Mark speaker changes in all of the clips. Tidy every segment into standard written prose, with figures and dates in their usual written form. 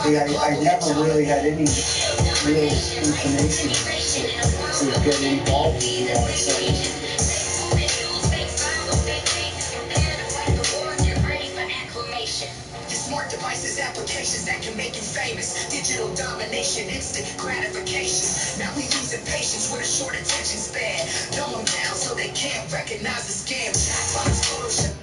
Speaker 1: See, I never really had any real inclination to get involved with the so
Speaker 2: smart devices, applications that can make you famous. Digital domination, instant gratification. Now we losing patience with a short attention span. Dumb them down so they can't recognize the scam. Chatbots, Photoshop.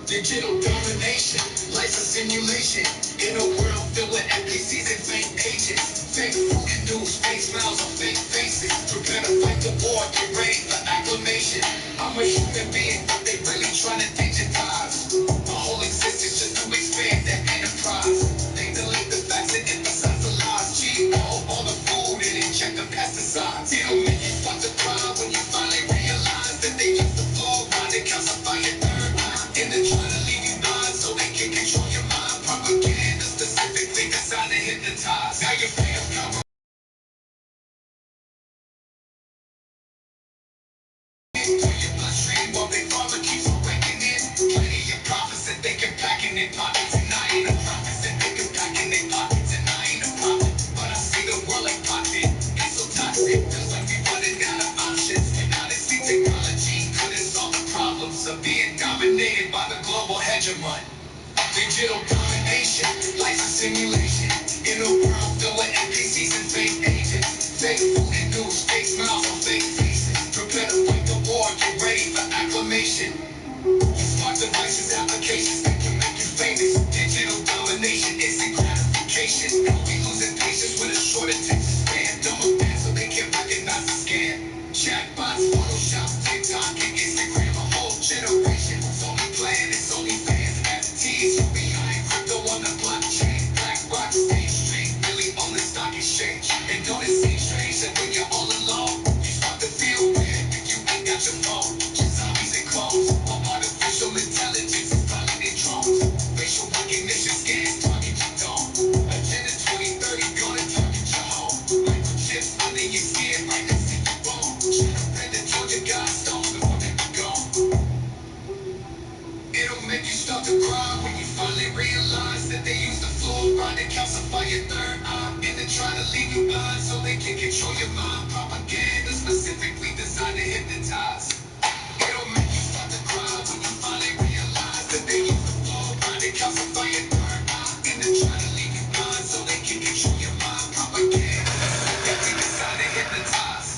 Speaker 2: Digital domination, life's a simulation. In a world filled with NPCs and fake agents. Fake food and news, fake smiles on fake faces. Prepare to fight the war, get ready for acclamation. I'm a human being, but they really trying to digitize my whole existence just to expand that enterprise. They delete the facts and emphasize the lies. GMO all the food and inject the pesticides. It'll make you start to cry when you finally realize that they use the fluoride to calcify your third eye. And they're trying to leave you blind so they can control your mind. Propaganda specifically designed to hypnotize. Now your fans come to your bloodstream while they father keeps awakening. Plenty of prophets that they can pack in their pockets. And I ain't a prophet that they can pack in their pockets. And I ain't a prophet, but I see the world like pocket. It's so toxic, cause everybody got an option. And now they see technology couldn't solve the problems of being dominated by the global hegemon. Digital domination, life's a simulation. In a world filled with NPCs and fake agents. Fake food and news, fake smiles on fake faces. Prepare to fight the war, get ready for acclamation. Smart devices, applications that can make you famous. Digital domination, instant gratification. Now we losing patience with a short attention span. Dumb them down so they can't recognize the scam. Chatbots, Photoshop, TikTok, and Instagram. A whole generation who's only playing, it's only fans. NFTs, UBI, crypto on the blockchain. BlackRock, State Street, really on the stock exchange. And don't it seem strange that when you're all alone, you start to feel weird if you ain't got your phone. Just zombies and clones, while artificial intelligence is flying in drones. Facial recognition scans target your dome. Agenda 2030 gonna target your home. Microchips under your skin, right next to your bone. Predatory guys stone before they be gone. It'll make you start to cry when you finally realize that they use the fluoride to calcify your third eye. And they're trying to leave you blind so they can control your mind. Propaganda specifically designed to hypnotize. It'll make you start to cry when you finally realize that they use the fluoride to calcify your third eye. And they're trying to leave you blind so they can control your mind. Propaganda specifically designed to hypnotize.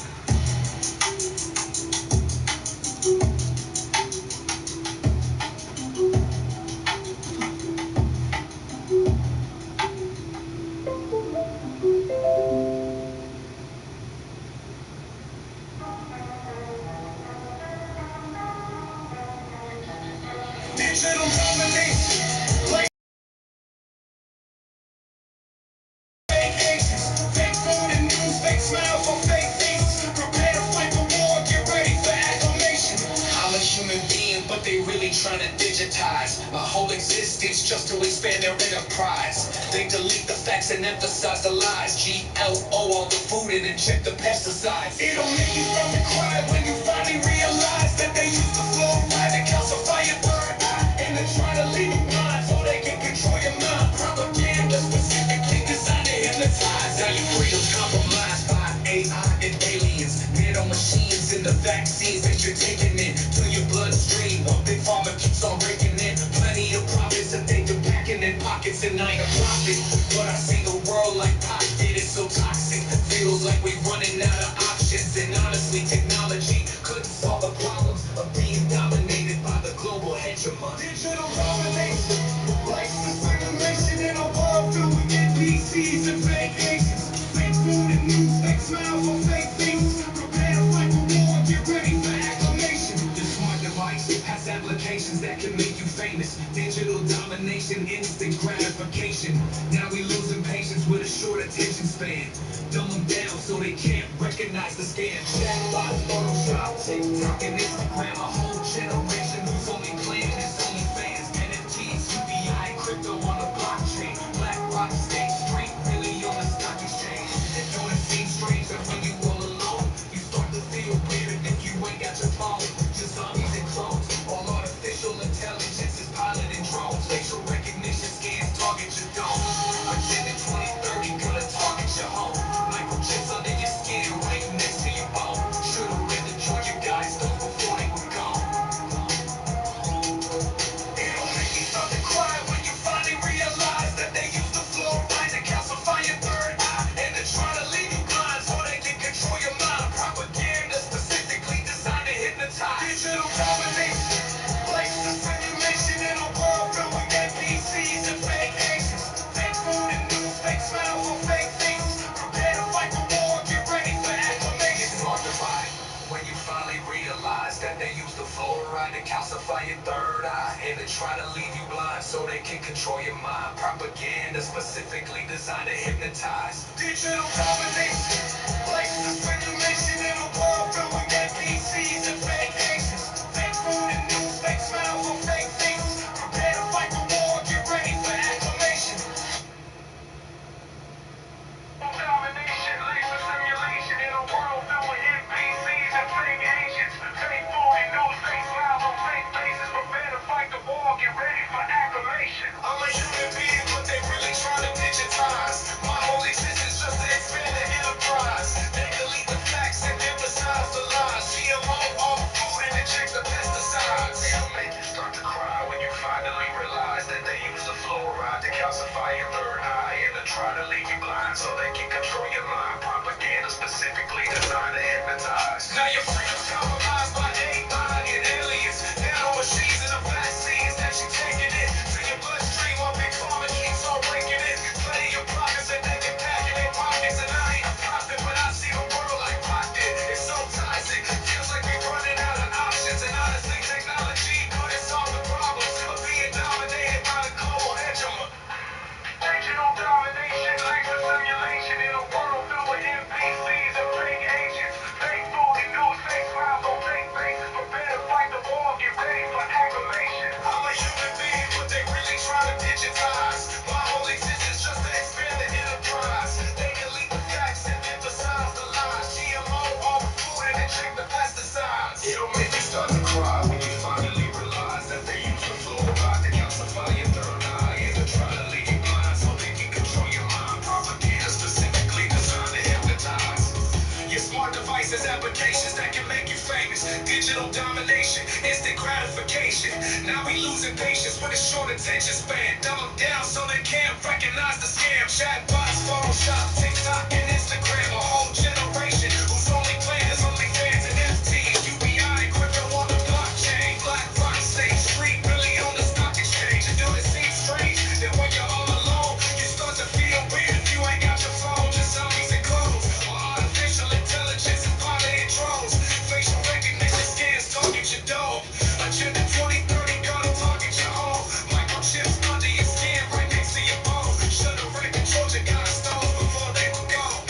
Speaker 2: Digital domination, like fake agents, fake food and news, fake smiles on fake faces. Prepare to fight the war, get ready for acclamation. I'm a human being, but they really trying to digitize my whole existence just to expand their enterprise. They delete the facts and emphasize the lies. GLO all the food and inject the pesticides. It'll make you start to cry when you finally realize that they use the fluoride to calcify your third eye. And they're trying to leave you blind so they can control your mind. Propaganda specifically designed to hypnotize. Now your freedom's compromised by AI and aliens. Nano machines and the vaccines that you're taking in to your bloodstream. One big pharma keeps on breaking in. Plenty of profits that they do packing in pockets, and I ain't a prophet, but I see the world like Pac did. It's so toxic, feels like we're running out of options. And honestly, technology couldn't solve the problems of being dominated by the global hegemon. Digital domination, life's a simulation in a world filled with NPCs and fake agents. Fake food and news, fake smiles on fake faces. Prepare to fight the war, get ready for acclamation. The smart device has applications that can make you famous. Digital domination, instant gratification. Now we losing patience with a short attention span. Dumb them down so they can't recognize the scam. Chatbots, Photoshop, TikTok, and Instagram. A whole generation who's only playing, it's only fans. NFTs, UBI, crypto on the blockchain. BlackRock, State Street, really on the stock exchange. And don't it seem strange that when you all alone, you start to feel weird if you ain't got your phone. Just zombies and clones, all artificial intelligence. try to leave you blind so they can control your mind. Propaganda specifically designed to hypnotize. Digital domination, places of simulation in a world filled with NPCs and fake agents. Fake food and news, fake smiles on fake faces. Prepare to fight the war, get ready for acclamation. Domination, laser simulation in a world filled with NPCs and fake agents. Fake food and news, fake smiles on fake faces. Prepare to fight the war, get ready for acclamation. I'm a human being, but they really trying to digitize. My whole existence just to expand the enterprise. They delete the facts and emphasize the lies. GMO, all the food and inject the pesticides. It'll make you start to cry when you finally realize that they use the fluoride to calcify your third eye and to try to leave you blind so they can control your mind. Propaganda specifically designed to hypnotize. Now your freedom's compromised by AI and aliens. Nano machines and the vaccines that you're taking it to your bloodstream while big pharma keeps on breaking it. Play your pockets and they can pack in their pockets. And I ain't a prophet, but I see the world like Pac did. It's so toxic, feels like we're running out of options. And honestly, technology couldn't solve the problems of being dominated by the global hegemon. Digital domination, laser simulation in a world filled with NPCs and fake agents. Fake food and news, fake smiles on fake faces. Prepare to fight the war, get ready for acclamation. I'm a human being, but they really trying to digitize. My whole existence just to expand the enterprise. They delete the facts and emphasize the lies. GMO, all the food and inject the pesticides. It'll make you start to cry when you finally realize that they use the fluoride to calcify your third eye and to try to leave you blind so they can control your mind. Propaganda specifically designed to hypnotize. Your smart devices, applications that can make you famous. Digital domination, instant gratification. Now we losing patience with a short attention span. Dumb them down so they can't recognize the scam. Chatbots, Photoshop, TikTok, and Instagram. A whole generation whose only plan is OnlyFans and NFTs. UBI, crypto on the blockchain. BlackRock, State Street, really on the stock exchange. And do it seem strange that when you're all alone, you start to feel weird if you ain't got your phone, just zombies and clones. Or artificial intelligence and piloted drones. Facial recognition scans target your dome. Agenda 2030 gonna target your home. Microchips under your skin, right next to your bone. Should've read controlled your stones before they were gone.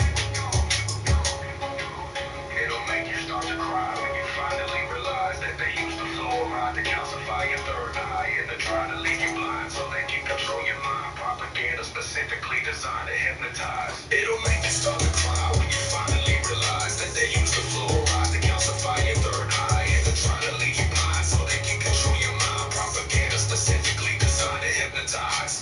Speaker 2: It'll make you start to cry when you finally realize that they use the fluoride to calcify your third eye and to try to leave you blind so they can control your mind. Propaganda specifically designed to hypnotize. It'll make you start to cry when you finally realize that they use the fluoride to calcify your third eye and to try to leave you blind so they can control your mind. Propaganda specifically designed to hypnotize.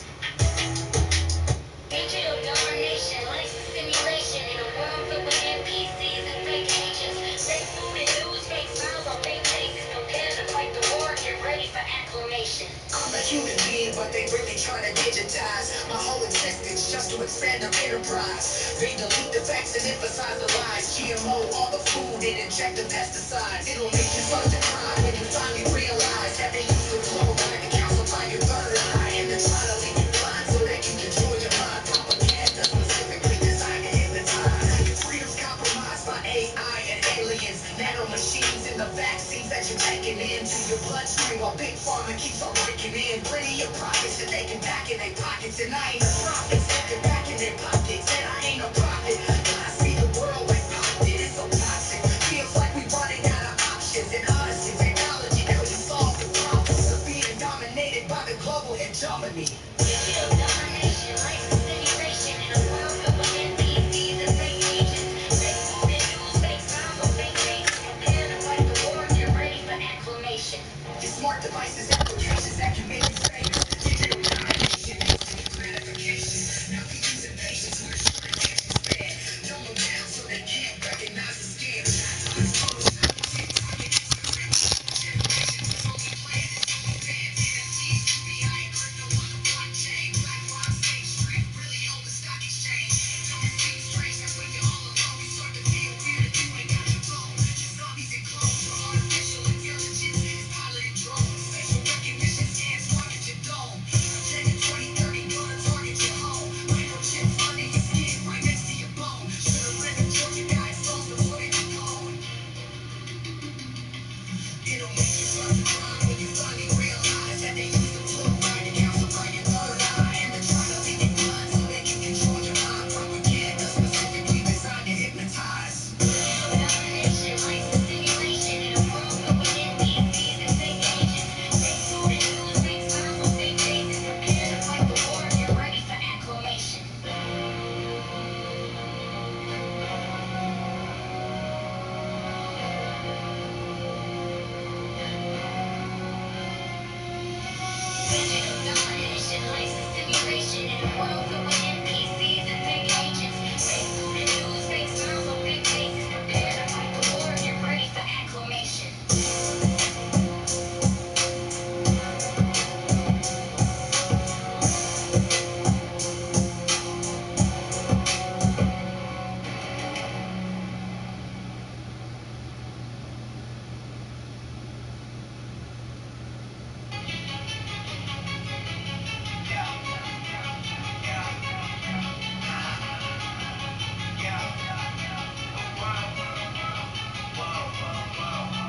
Speaker 3: Digital domination, laser simulation in a world filled with NPCs and fake agents. Fake food and news, fake smiles on fake faces. Prepare to fight the war, get ready for acclamation.
Speaker 4: I'm a human being, but they really trying to digitize my whole existence just to expand our enterprise. They delete the facts and emphasize the lies. GMO, all the food and inject the pesticides. It'll make you start to cry when you finally realize that they use the fluoride to calcify your third eye and to try to leave you blind so they can control your mind. Propaganda specifically designed to hypnotize. Your freedom's compromised by AI and aliens. Nano machines and the vaccines that you're taking into your bloodstream while big pharma keeps on breaking in. Plenty of profits that they can pack in their pockets. And I ain't a prophet, they can pack in their pockets. And I ain't a prophet, but I see the world like Pac did. It's so toxic, feels like we running out of options. And honestly, technology couldn't solve the problems of being dominated by the global hegemony.
Speaker 3: Digital domination, laser simulation in a world filled with NPCs and fake agents. Fake food and news, fake smiles on fake faces. Prepare to fight the war, get ready for acclamation.
Speaker 4: Your smart devices, applications that can make you famous. Digital domination, instant gratification. Now we using patience with a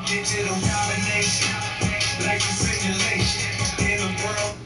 Speaker 2: Digital domination, like a simulation in a world.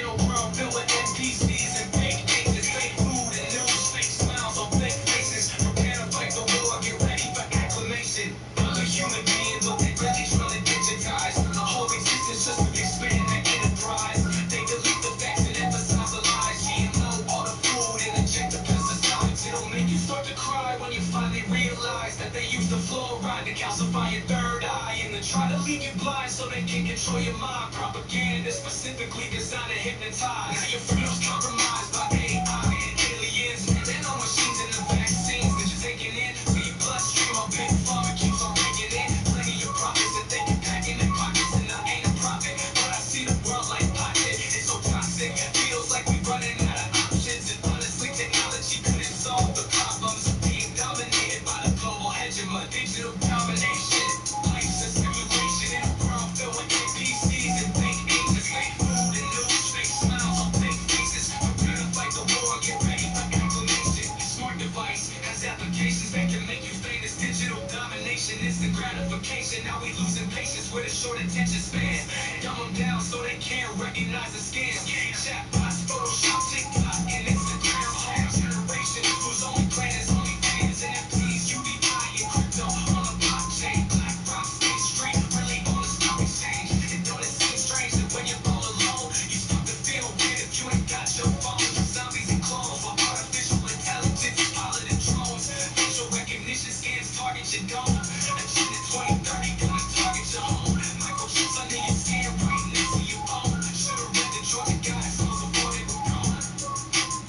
Speaker 2: In a world filled with NPCs and fake agents, fake food and news, fake smiles on fake faces. Prepare to fight the war, get ready for acclamation. I'm a human being, but they really trying to digitize the whole existence just to expand the enterprise. They delete the facts and emphasize the lies. GMO, all the food and inject the pesticides. It'll make you start to cry when you finally realize that they use the fluoride to calcify your third eye and to try to leave you blind so they can control your mind. Propaganda specifically designed to hypnotize. Now your freedom's compromised by AI and aliens. Nanomachines and the vaccines that you're taking in to your bloodstream. Our big pharma keeps on raking in plenty of profits that they can pack in their pockets. And I ain't a prophet, but I see the world like pocket. It's so toxic, feels like we running out of options. And honestly, technology couldn't solve the problems of being dominated by the global hegemon. Digital domination, life's a simulation in a world filled with NPCs and fake agents, fake food and news, fake smiles on fake faces. Prepare to fight the war, get ready for acclamation. Your smart device has applications that can make you famous. Digital domination, instant gratification. Now we losing patience with a short attention span. Dumb them down so they can't recognize the scams. Chatbots, Photoshop, TikTok, and Instagram. Whole generation whose only plan is OnlyFans, NFTs, UBI, and crypto on a blockchain. BlackRock, State Street, really on the stock exchange. And don't it seem strange that when you're all alone, you start to feel weird if you ain't got your phone? Zombies and clones for artificial intelligence, piloted drones. Facial recognition scans target your dome. Agenda 2030 gonna target your home. Microchips under your skin right next to your own. Should've read the Georgia Guidestones before they were gone.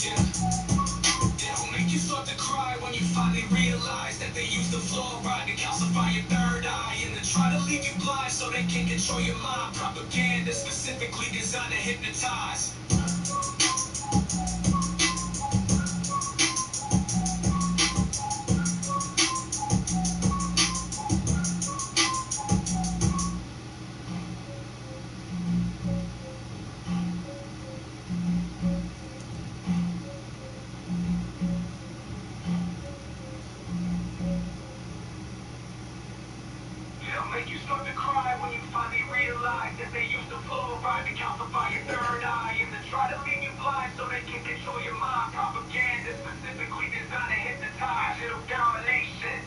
Speaker 2: Yeah. It'll make you start to cry when you finally realize that they use the fluoride to calcify your third eye and to try to leave you blind so they can control your mind. Propaganda specifically designed to hypnotize. It'll make you start to cry when you finally realize that they use the fluoride to calcify your third eye and to try to leave you blind so they can control your mind. Propaganda specifically designed to hypnotize. Digital domination.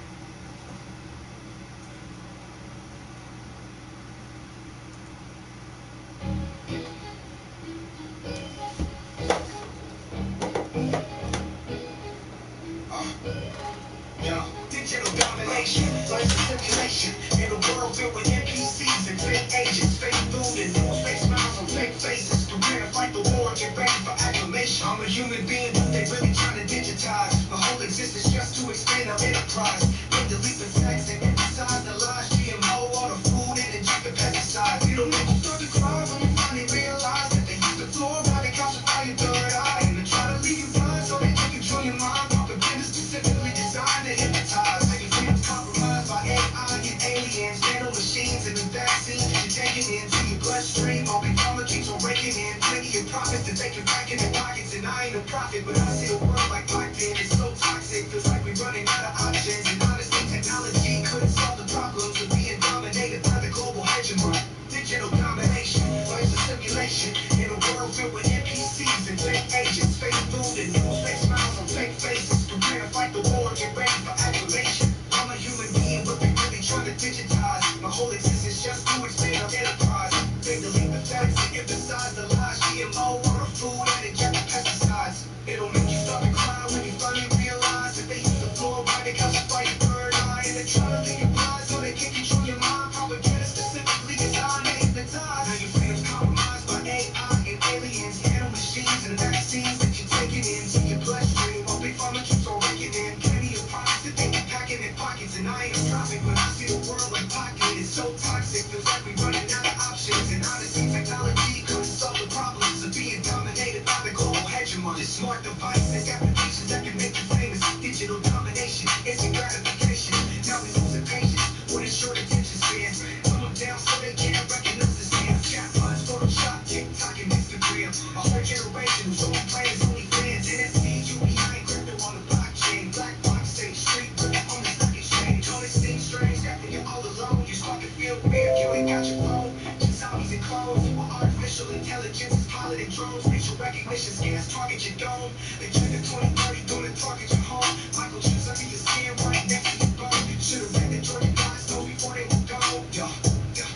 Speaker 2: Digital domination, life's a simulation in a world filled with NPCs and fake agents, fake food and news, fake smiles on fake faces. Prepare to fight the war, get ready for acclamation. I'm a human being, but they really trying to digitize my whole existence just to expand our enterprise. They delete the facts and emphasize the lies. GMO, all the food and inject the pesticides. It'll make you start to cry when you finally realize that they use the fluoride to calcify your third eye and to try to leave you blind so they can control your mind. Propaganda specifically designed to hypnotize. Now your freedom's compromised by AI and aliens, nanomachines and the vaccines that you're taking into your bloodstream. All big pharma keeps on raking in plenty of profits that they can pack in their pockets. And I ain't a prophet, but I see the world like Blackbeard. It's so toxic, feels like we're running out of options. And honestly, technology couldn't solve the problems of being dominated by the global hegemon. Digital domination, life's a simulation in a world filled with NPCs and fake agents, fake food and news, fake smiles on fake faces. Prepare to fight the war, get ready for acclamation. I'm a human being, but they really trying to digitize my whole existence just to expand our enterprise. They delete the facts and emphasize the lies. GMO, all the food and inject the pesticides. It'll make you start to cry when you finally realize that they use the fluoride to calcify your third eye and they try to leave you blind so they can control your mind. Propaganda specifically designed to hypnotize. Now your freedom's compromised by AI and aliens, nanomachines and vaccines that you're taking into your bloodstream. All big pharma keeps on raking in plenty of profits that they can pack in their pockets. And I ain't a prophet, but I see the world like pocket. It's so toxic, feels like we're running out of options. And honestly, technology couldn't solve the problems of being dominated by the global hegemon. Just smart devices, applications that can make you famous. Digital domination, instant gratification. Now we losing patience with a short attention span. Put them down so they can't recognize the scam. Chatbots, Photoshop, TikTok, and Instagram. A whole generation whose only plan is OnlyFans, NFTs, UBI, and crypto on the blockchain. BlackRock, State Street, really on the stock exchange. Don't it seem strange that when you're all alone, you start to feel weird? You ain't got your phone. Zombies and clones, with artificial intelligence is piloted drones. Racial recognition scans target your dome. They check the 2030, gonna target your home. Michael Jones under your skin, right next to your bone. Should've read the Jordan guys know before they would go. Yeah, yeah,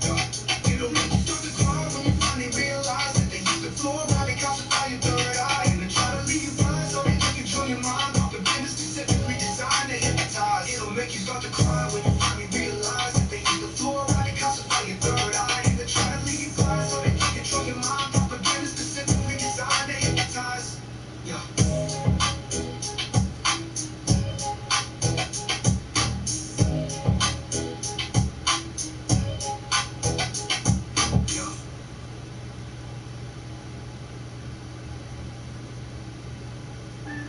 Speaker 2: yeah. It'll make you start to cry when you finally realize that they use the fluoride to calcify your third eye. And they try to leave you blind so they can control your mind. Off the band is specifically designed to hypnotize. It'll make you start to cry when you finally realize that they use the fluoride to calcify your third eye. And they try to leave you blind so they can control your mind. Off the band is specifically designed to hypnotize. Yeah.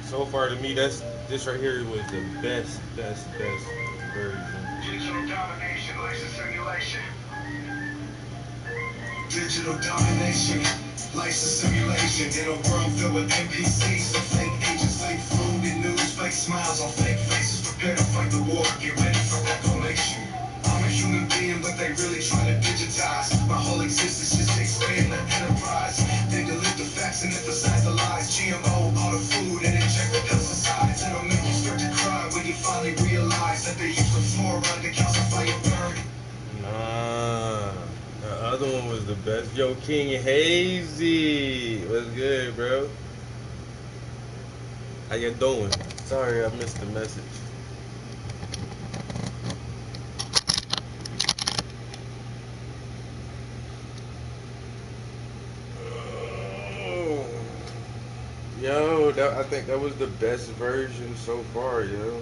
Speaker 5: So far to me, this right here was the best version.
Speaker 2: Digital domination, laser simulation. Digital domination, license simulation. In a world filled with NPCs and fake agents, fake food and news, fake smiles on fake faces. Prepare to fight the war, get ready for reclamation. I'm a human being, but they really trying to digitize my whole existence, just to expand the enterprise. They delete the facts and emphasize the lies. GMO, all the food and inject the pesticides. It'll make you start to cry when you finally realize that they use the fluoride to calcify your burn.
Speaker 5: Nah, the other one was the best. Yo, King Hazy, what's good, bro? How you doing? Sorry, I missed the message. Yo, I think that was the best version so far, yo.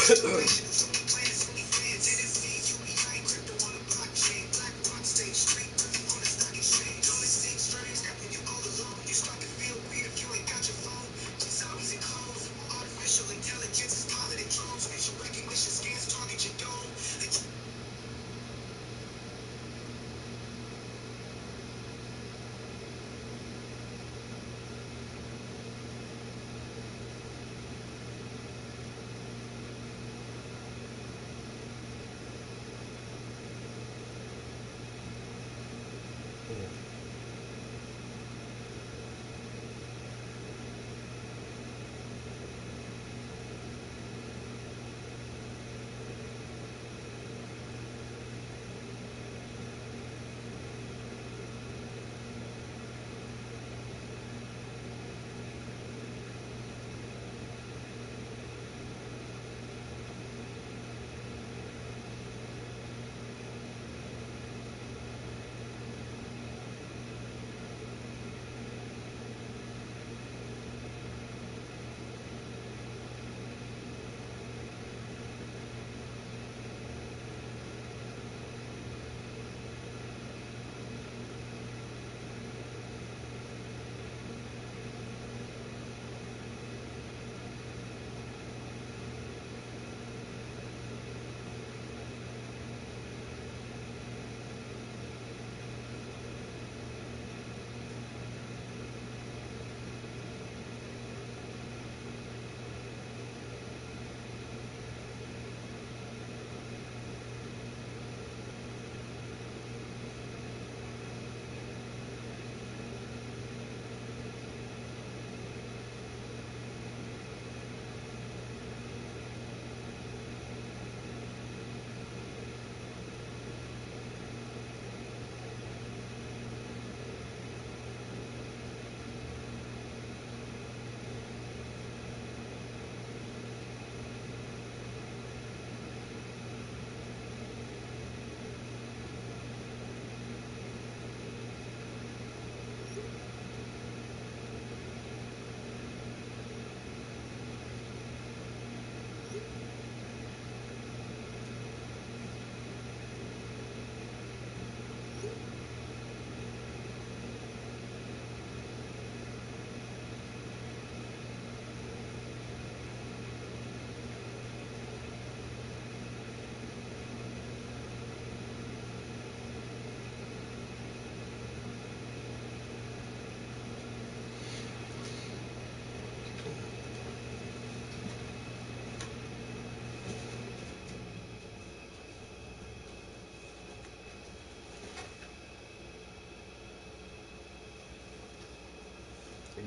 Speaker 5: Come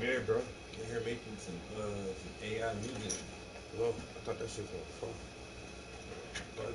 Speaker 5: here, bro.
Speaker 6: In here making some AI music.
Speaker 5: No, I thought that shit was gonna fall. But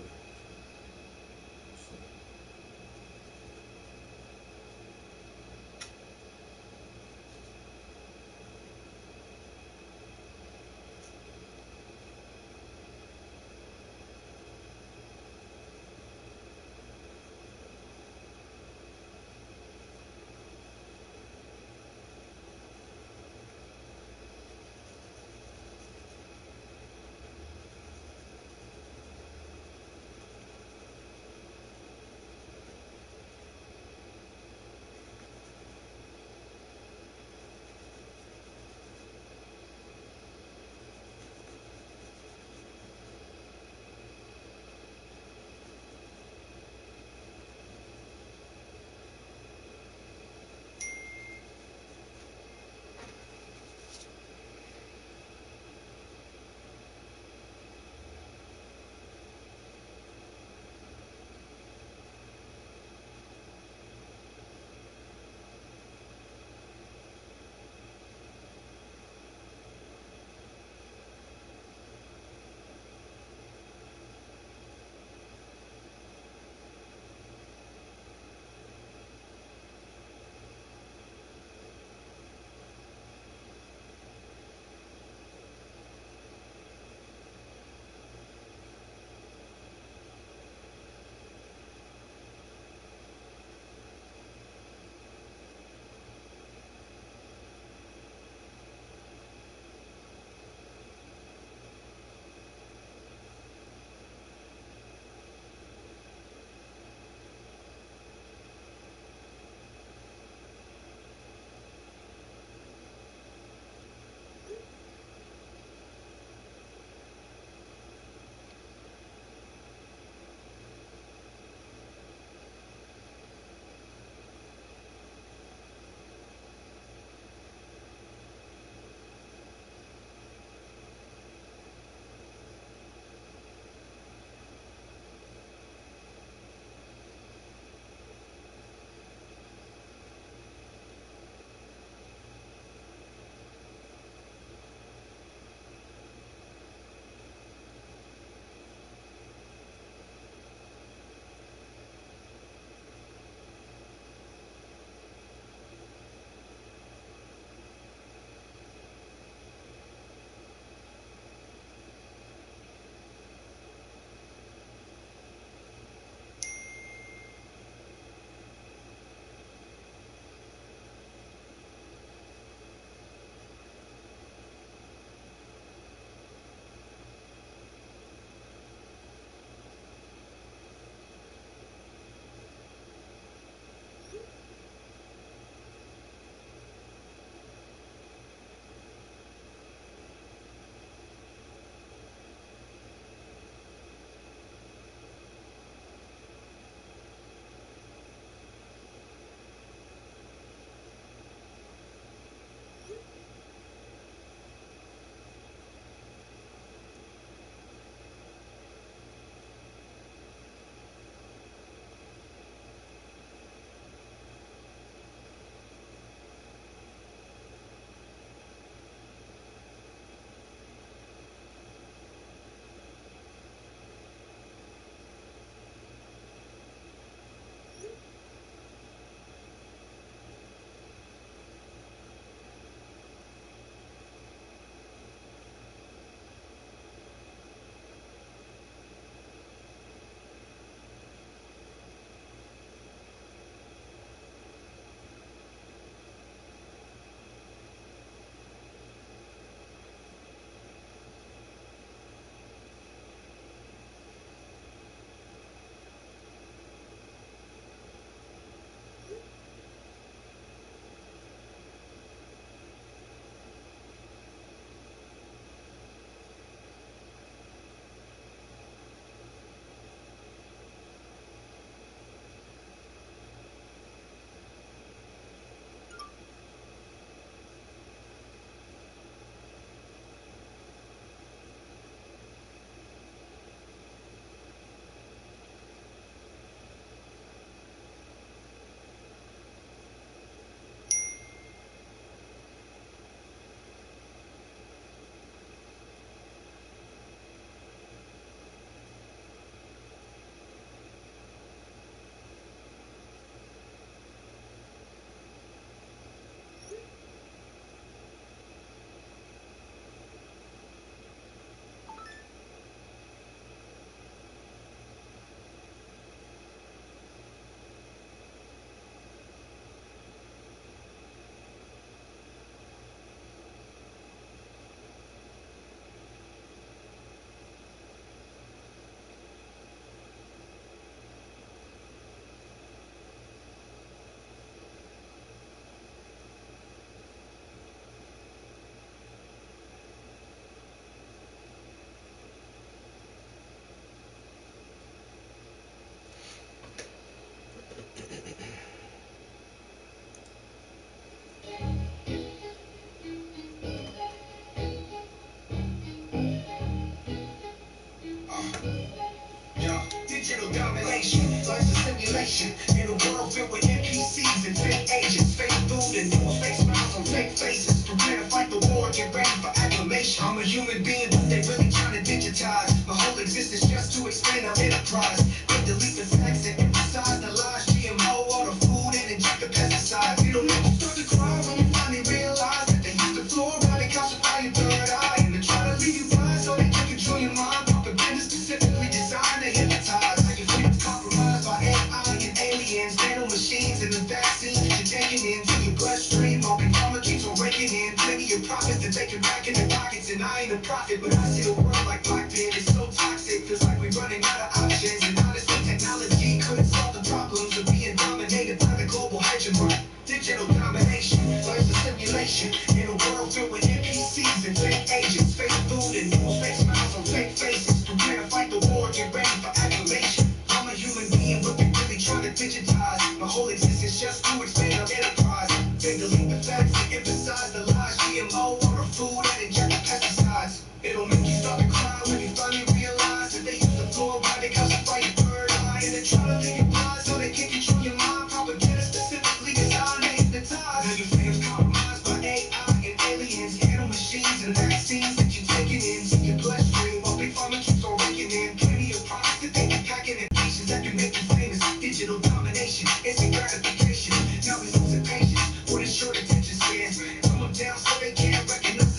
Speaker 4: enterprise. They delete the facts and emphasize the lies. GMO, all the food and inject the pesticides. It'll make you start to cry when you finally realize that they use the fluoride and calcify your third eye. And they try to leave you blind so they can control your mind. Propaganda specifically designed to hypnotize. How your freedom's compromised by AI and aliens, nano machines, and the vaccines that you're taking into your bloodstream. All big pharma keeps on raking in plenty of profits to take it back in their pockets. And I ain't a prophet, but I see the world like black pin. It's so toxic, feels like we're running out of options. And honestly, technology couldn't solve the problems of being dominated by the global hegemony. Digital domination, life's a simulation in a world filled with NPCs and fake agents, fake food and news, fake smiles on fake faces. Prepare to fight the war, get ready for acclamation. I'm a human being, but they really trying to digitize my whole existence just to expand our enterprise. They delete the facts and emphasize the lies. GMO, all the food and inject the pesticides. It'll make you start to cry when you finally realize that they use the fluoride to calcify your third eye. And they try to leave you blind so they can control your mind. Propaganda specifically designed to hypnotize. Now your freedom's compromised by AI and aliens, nano machines, and vaccines that you're taking into your bloodstream. While big pharma keeps on raking in plenty of products that they can packing in pieces that can make you famous. Digital domination, instant gratification. Now we're losing patience with a short attention span. Come them down so they can't recognize the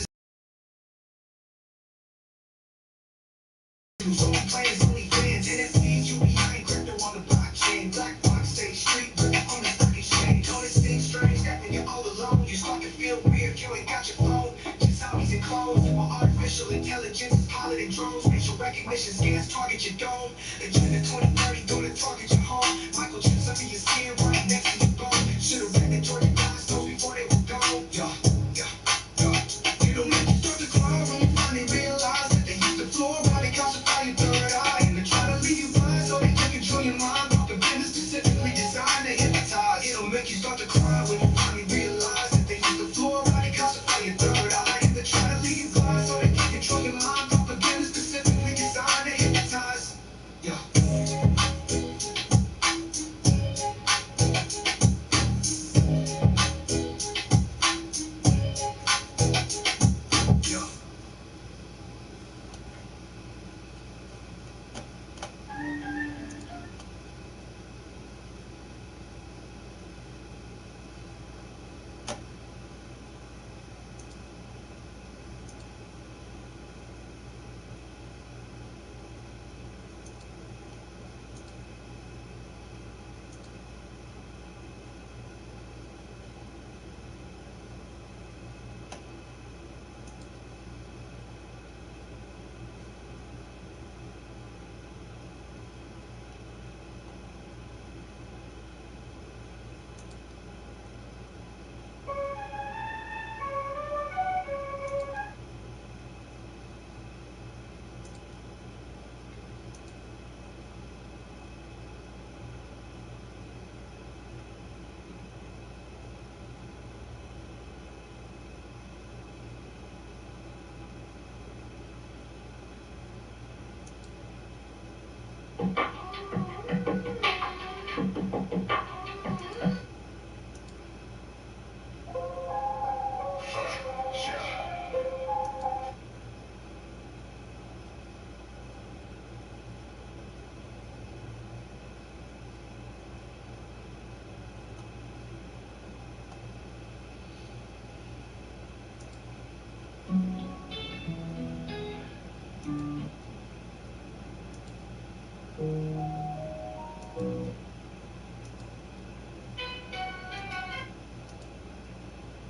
Speaker 4: so we play as only fans, NFTs, UBI, and crypto on the blockchain. Black box, state street, rhythm on the stock exchange. Don't it seem strange that when you're all alone, you start to feel weird if you ain't got your phone? Just zombies and clones, while artificial intelligence is piloting drones. Facial recognition scans target your dome. Agenda 2030 gonna target your home. Michael chips under your skin right next to your bone. Should've read the Jordan Guidestones before they were gone. It'll make you start to cry when you finally realize that they use the fluoride and calcify your third eye. And they try to leave you blind so they can control your mind. Propaganda specifically designed to hypnotize. It'll make you start to cry when you finally realize that they use the fluoride and calcify your third eye. And they try to leave you blind so they can control your mind. Propaganda specifically designed to hypnotize.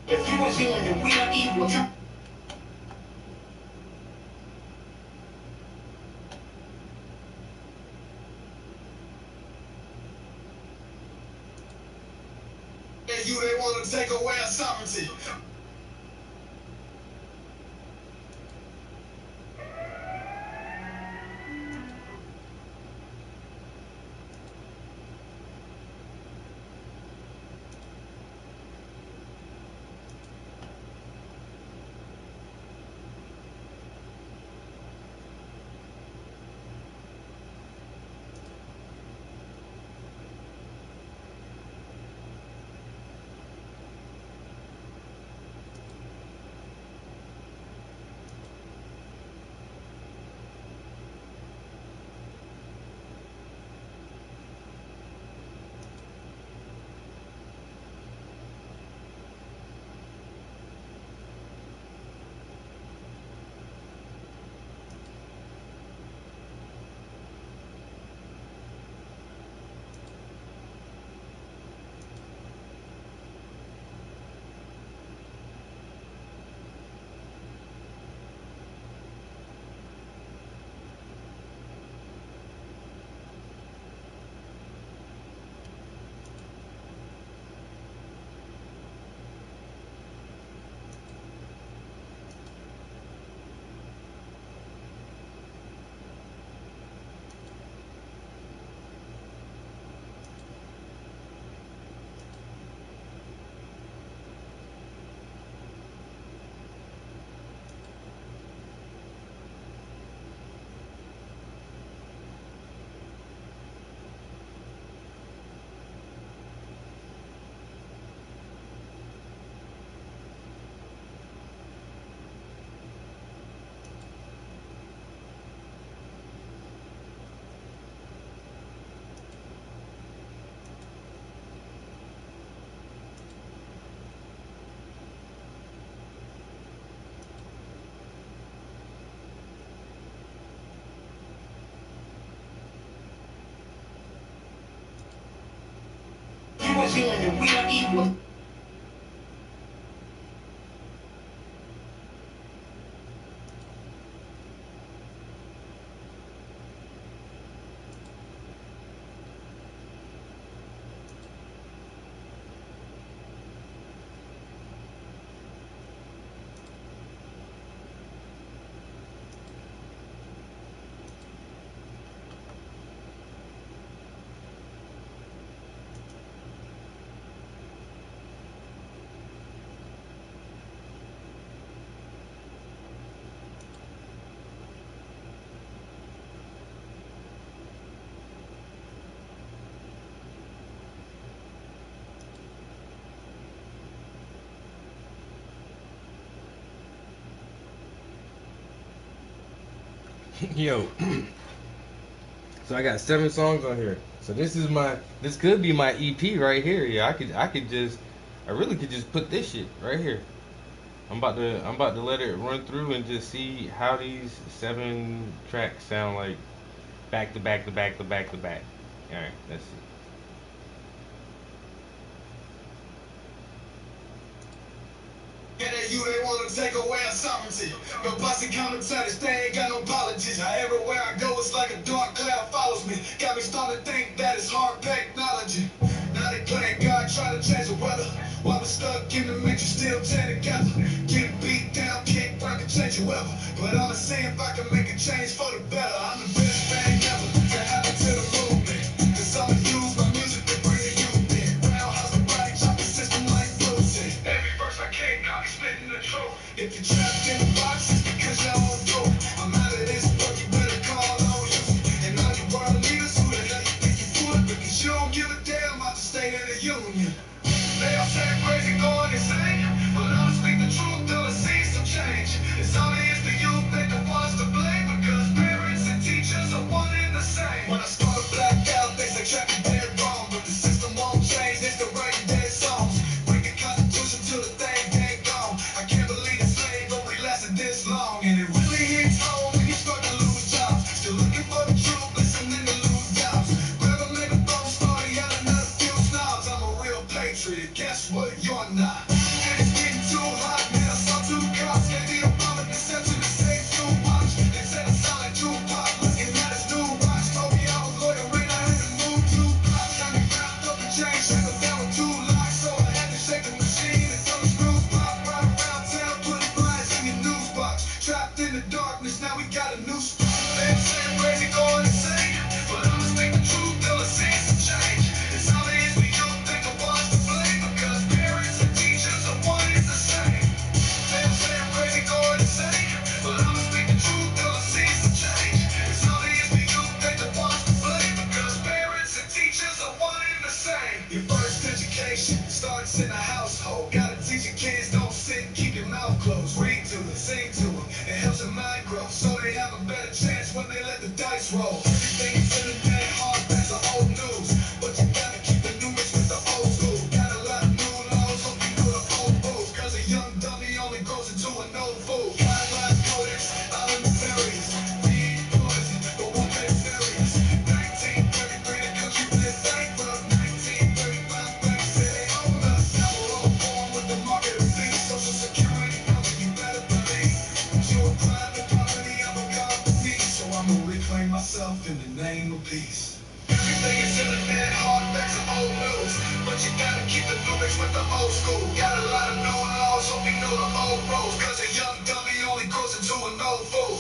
Speaker 4: If you are villain and we are evil, they want to take away our sovereignty. healing and we are equal.
Speaker 5: Yo, so I got 7 songs on here. So this could be my EP right here. Yeah, I really could just put this shit right here. I'm about to let it run through and just see how these 7 tracks sound like back to back to back to back to back. All right, that's it.
Speaker 2: Yeah, that you, they wanna take away our sovereignty. But bossy counter tennis, they ain't got no apologies. Now everywhere I go, it's like a dark cloud follows me. Got me starting to think that it's hard technology. Now they playing God, trying to change the weather. While we're stuck in the matrix, still tear together. Get beat down, kick, I can change the weather. But I'ma see if I can make a change for the better. I'm the best thing ever to happen to the movement. Cause I'ma use my music to bring the youth in. Roundhouse the right, chop the system like Bruce. Every verse I came, I be spitting the truth. If you're trapped in the box, it's because you're on dope. I'm out of this book, you better call on you. And all you world leaders, who the hell you think you fool? Because you don't give a damn about the state of the union. They all say crazy, going insane. But I'ma speak the truth till I see some change. It's obvious the youth, they the ones to blame. Because parents and teachers are one and the same. When I start to black out, they say track me dead wrong. But the system won't change, it's the writing dead songs. Break the Constitution till the thing ain't gone. I can't believe the slavery lasted this long. And it really hits home when you start to lose jobs. Still looking for the truth, listening to lose jobs. Grab a megaphone, start yelling at a few snobs. I'm a real patriot, guess what? You're not. And it's getting too hot, man. I saw 2 cops. They need a bomb at deception to save 2 watch. They said I sound like Tupac, looking at his new watch. Told me I was loitering, I had to move 2 blocks. Got me wrapped up in chains, shackled down with 2 locks. So I had to shake the machine until the screws pop. Right around town, putting flies in your news box. Trapped in the darkness, now we got a new spot. They say crazy, going insane. But I'ma speak the truth till I see some change. It's obvious we don't think of us to blame. Because parents and teachers are one and the same. They say crazy, going insane. But I'ma speak the truth till I see some change. It's obvious we don't think of us to blame. Because parents and teachers are one and the same. Your first education starts in a household. Gotta teach your kids, don't sit and keep your mouth closed. Read to them, sing to them. It helps their mind grow, so they have a better chance when they let the dice roll. Everything is in the day hard, that's the old news. But you gotta keep the new mix with the old school. Got a lot of new laws, hope you know the old rules. Cause a young dummy only grows into an old fool. Guidelines, codex, all in the various. Being poison, but one day serious. 1933, the country went bankrupt. 1935, banks said they own us. Now we're all born with the market of beast. Social security number, you better believe. You're a private property of a company. So I'ma reclaim myself in the name of peace. Everything is in the dead hard facts of old news. But you gotta keep the new mix with the old school. Got a lot of new laws, hope you know the old rules. Cause a young dummy only grows into an old fool.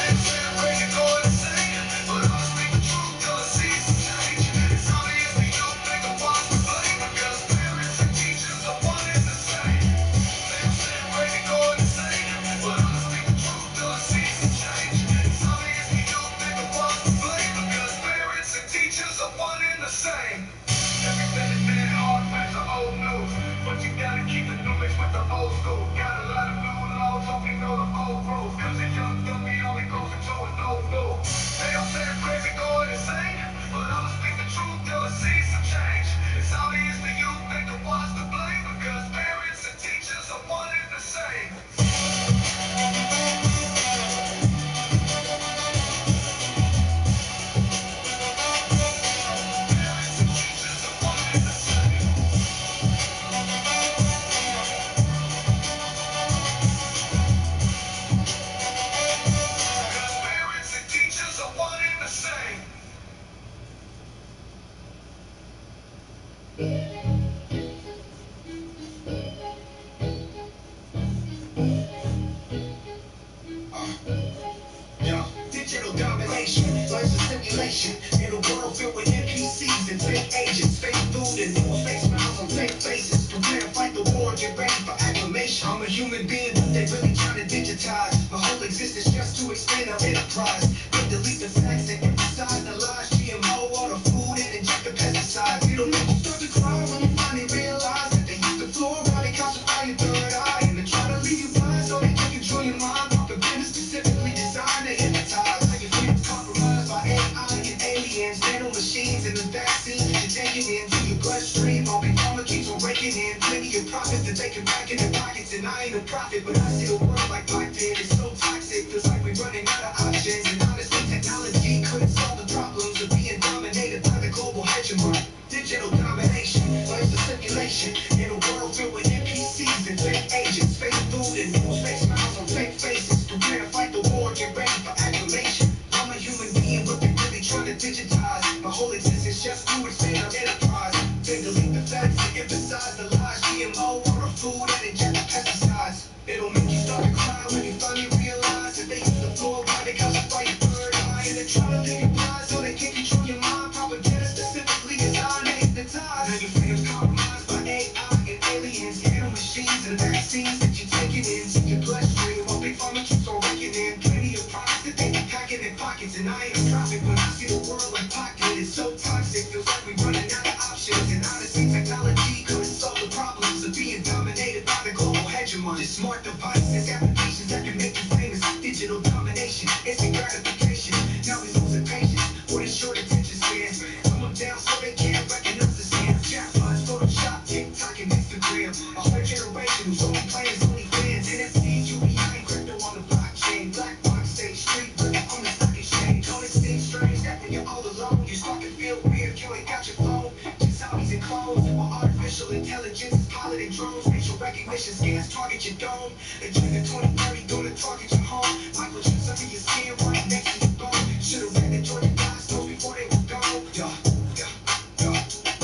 Speaker 2: And say crazy, going insane. But I'ma speak the truth till I see some change. It's obvious we don't think of us to blame. Because parents and teachers are one and the same. They say crazy, going insane. But I'ma speak the truth till I see some change. It's obvious we don't think of us to blame. Because parents and teachers are one and the same. Everything is dead hard, facts are old news. But you gotta keep the new mix with the old school. Got a lot of new laws.
Speaker 4: acclamation. In a world filled with NPCs and fake agents, fake food and news, fake smiles on fake faces. Prepare to fight the war, get ready for acclamation. I'm a human being, but they really trying to digitize my whole existence just to expand our enterprise. They delete the facts and emphasize the lies. GMO, all the food and inject the pesticides. It'll make you start to cry when you finally realize that they use the fluoride and calcify your third eye. And they try to leave you blind so they can control your mind. Propaganda specifically designed to hypnotize. How your freedom's compromised by AI and aliens, nano machines, and the vaccines that you're taking into your bloodstream. All big pharma keeps on breaking in. Plenty of profits that they can pack in their pockets. And I ain't a prophet, but I see the world like Pac did. It's so toxic, feels like we're running out of options. And honestly, technology couldn't solve the problems of being dominated by the global hegemony. Digital domination, life's a simulation. In a world filled with NPCs and fake agents, fake food and news, fake smiles on fake faces. Prepare to fight the war, get ready for acclamation. I'm a human being, but they really trying to digitize my whole existence just to expand our enterprise. They delete the facts and emphasize the lies. GMO, all the food and inject the pesticides. It'll make you start to cry when you finally realize that they use the fluoride to calcify your third eye. And they try to leave you blind so they can control your mind. Propaganda specifically designed to hypnotize. Now your freedom's compromised by AI and aliens, nano machines, and vaccines that you're taking into your bloodstream. While big pharma keeps on raking in plenty of products that they be packing in pockets. And I ain't a prophet, but I see the world like pocket. It's so toxic, feels like we're running out of options. And honestly, technology couldn't solve the problems of being dominated by the global hegemony. Just smart devices, applications that can make you famous. Digital domination, instant gratification. Now we're losing patience for the short attention spans. Come down so they can't recognize the scam. Chatbots, Photoshop, TikTok, and Instagram. A whole generation who's only playing only fans. NFTs, UBI, crypto on the blockchain. Black box, stage street, but on the stock exchange. Don't it seem strange that when you're all alone, you start to feel weird. You ain't got your phone, just zombies and clones. While artificial intelligence is piloting drones. Facial recognition scans target your dome. Agenda 2030 gonna target your home. Microchips under your skin right next to your bone. Should've read the Georgia Guidestones before they were gone.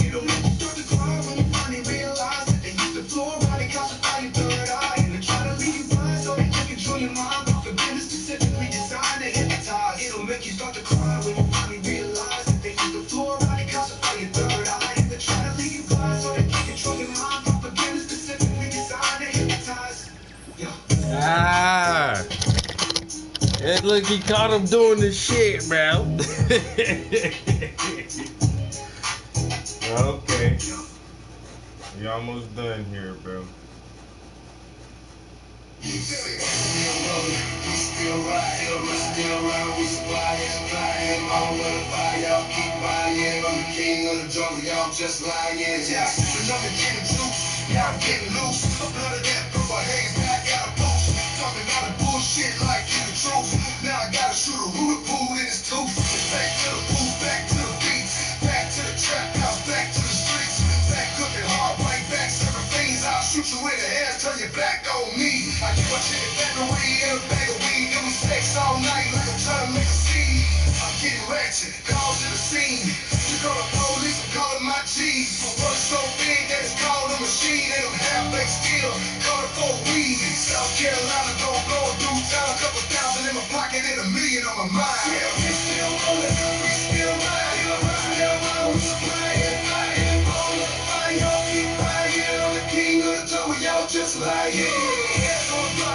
Speaker 4: It'll make you start to cry when you finally realize that they use the fluoride and calcify your third eye. And they try to leave you blind so they can control your mind. Propaganda specifically designed to hypnotize. It'll make you start to cry when you finally realize that they use the fluoride and calcify your third eye. And they try to leave you blind so they can control your mind. Propaganda specifically designed to hypnotize.
Speaker 5: Ah. And look, he caught him doing the shit, bro. Okay. You're almost done here, bro.
Speaker 2: We still right here, we still around, we flying, I'm with the fire, y'all keep buying, I'm the king of the jungle, y'all just lying, yeah. When I'm getting juice, now I'm getting loose, I'm none of that purple haze, now I got a boost, talking about the bullshit like you the truth, now I gotta shoot a ruler pool in his tooth, back to the booth, back to the beats, back to the trap house, back to the streets, back cooking hard, right back serving fiends, I'll shoot you in the ass, turn your back on me, I keep my chicken back in a bag of weed, give me sex all night like I'm trying to make a scene. I'm getting ratchet, calls to the scene. You call the police, I'm calling my G's. My work's so big that it's called a machine. And I'm half-baked still, call it for weed. South Carolina, don't blow a due time. Couple thousand in my pocket and $1 million on my mind. Yeah, we still rolling, we still riding, we still riding, we flying, flying, rolling, fire, y'all keep buying. I'm the king of the jungle, y'all just lying.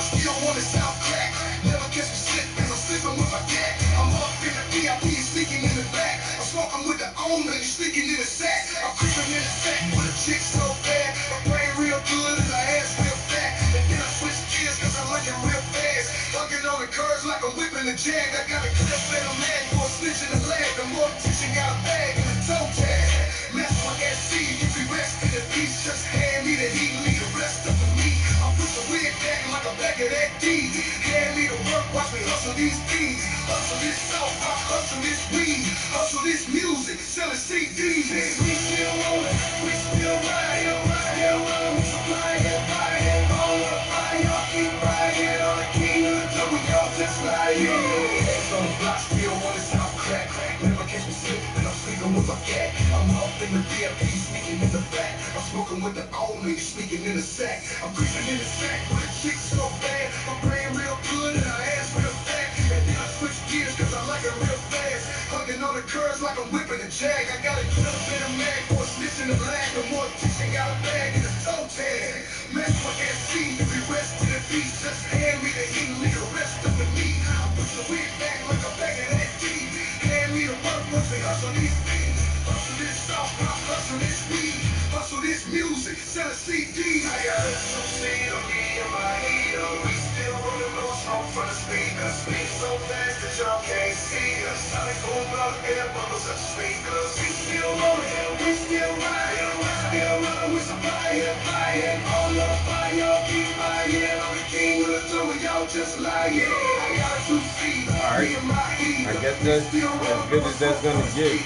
Speaker 2: Still want to sound crack. Never catch me slipping, I'm slipping with my cat. I'm up in the VIP, sneaking in the back. I'm smoking with the owner, you sneaking in the sack. I'm creeping in the sack with a chick so bad. My brain real good and her ass real fat. And then I switch gears cause I like it real fast. Hugging on the curves like I'm whipping the jag. I got a clip and I'm mad for a snitch in the leg. The more teaching got a bag and a toe tag. Left one SC, if we rest in the peace, just hand me the heat, leave the rest up to me. I'm put the wig back like a back of that D. Hand me the work, watch me hustle these things. Hustle this soft pop, hustle this weed. Hustle this music, selling CDs. We still rolling, we still riding, we flying, flying, all the fire, y'all keep riding. I'm the king of the jungle, y'all just lying. Hands on the block, still wanna sound crack. Never catch me slipping, I'm sleeping with my cat. I'm up in the VIP, sneaking in the back. I'm smoking with the owner, you sneaking in the sack. I'm creeping in the sack with a chick so bad. My brain real good and her ass real fat. And then I switch gears cause I like it real fast. Hugging on the curves like I'm whipping a jag. I got a clip in a mag for a snitch in the lag. The mortician got a bag and a toe tag. Mess with SC, if we rest in the beast, just hand me the heat, leave the rest of the meat. I put the wig back like a bag of that tea. Hand me the work once they hustle these beats. Hustle this soft pop, hustle this weed. Hustle this music, sell a CD. I got a tuxedo, me and my heater. We still rolling no smoke from the speakers. Speak so fast that y'all can't see us. Sonic boom, block, air bubbles up the speakers. We still rolling, we still riding. We still running with some fire, fire. All up fire, keep fire. I'm the king of the jungle, y'all just lying. I got a tuxedo, me and my heater.
Speaker 5: I guess that's as good as that's gonna get.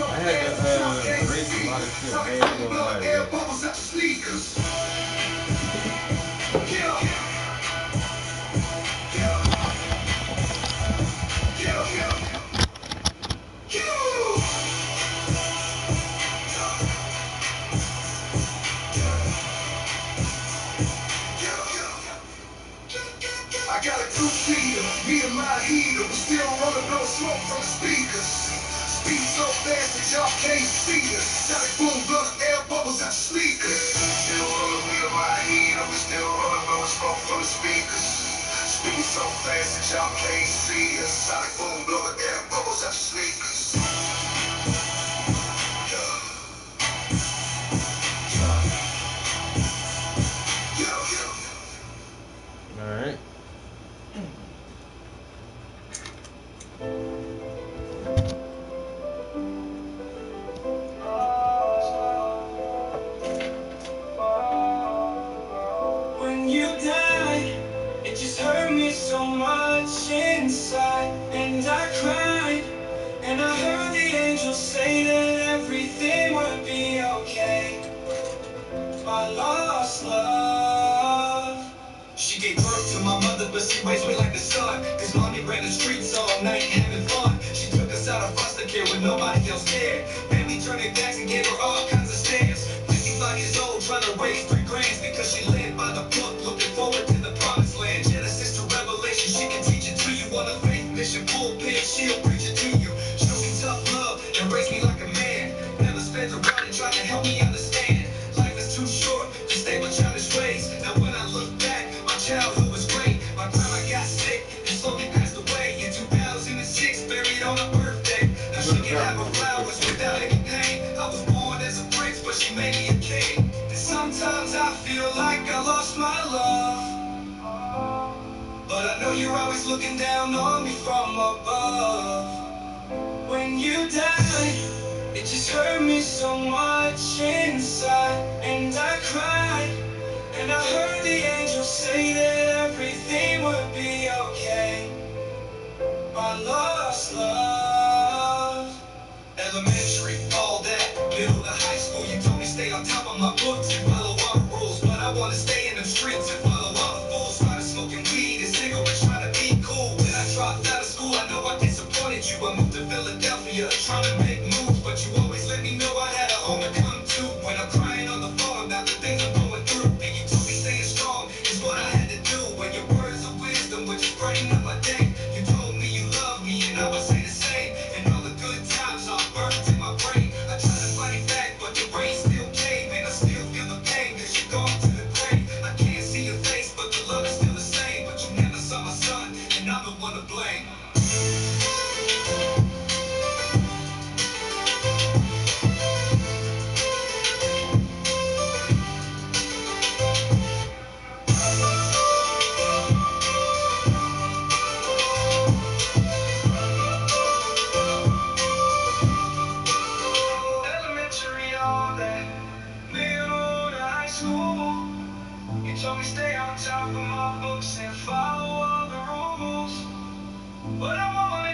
Speaker 5: I had to erase a lot of shit. I ain't gonna lie,
Speaker 2: Air
Speaker 5: bro.
Speaker 2: bubbles up the sneakers. Yeah. I got a two-seater, me and my heater. We still rolling no smoke from the speakers. Speed so fast that y'all can't see us. Sonic boom, blow the air bubbles out the sneakers. Still rolling, me and my heater. We still rolling no smoke from the speakers. Speed so fast that y'all can't see us. Sonic boom, blow the air bubbles out the sneakers.
Speaker 5: Alright.
Speaker 2: When you died, it just hurt me so much inside. And I cried, and I heard the angels say that everything would be okay. My lost love. She gave birth to my mother, but she raised me like the sun. Cause mommy ran the streets all night having fun. She took us out of foster care when nobody else cared. Made me turn it back and gave her all kinds of stares. 55 years old, trying to raise 3 grands. Because she led by the book, looking forward to the promised land. Genesis to Revelation, she can teach it to you. On a faith mission, pulpit, she'll preach it to you. Show me tough love and raise me like a man. Never spends around and trying to help me understand. Life is too short to stay with childish ways. Now when I look back, my childhood was great. My grandma got sick and slowly passed away in 2006, buried on her birthday. Now she can have her flowers without any pain. I was born as a prince, but she made me a king. And sometimes I feel like I lost my love, but I know you're always looking down on me from above. When you died, it just hurt me so much inside. And I cried, and I heard the angels say that everything would be okay. My lost love. Elementary, all that. Middle to high school, you told me stay on top of my books and follow all the rules. But I wanna stay in them streets and follow all the fools. Started smoking weed and cigarettes, trying to be cool. When I dropped out of school, I know I disappointed you. I moved to Philadelphia, trying to make moves. But you always let me know I had a home to come to. When I'm crying on the phone about the things I'm going through, and you told me staying strong is what I had to do. When your words of wisdom would just brighten up my day. You told me you love me, and I would say the same. And all the good times are burned in my brain. I try to fight back, but the rain still came, and I still feel the pain. Cause you're gone to the grave. I can't see your face, but the love is still the same. But you never saw my son, and I'm the one to blame. Elementary, all that. Middle to high school, you told me stay on top of my books and follow all the rules. But I wanna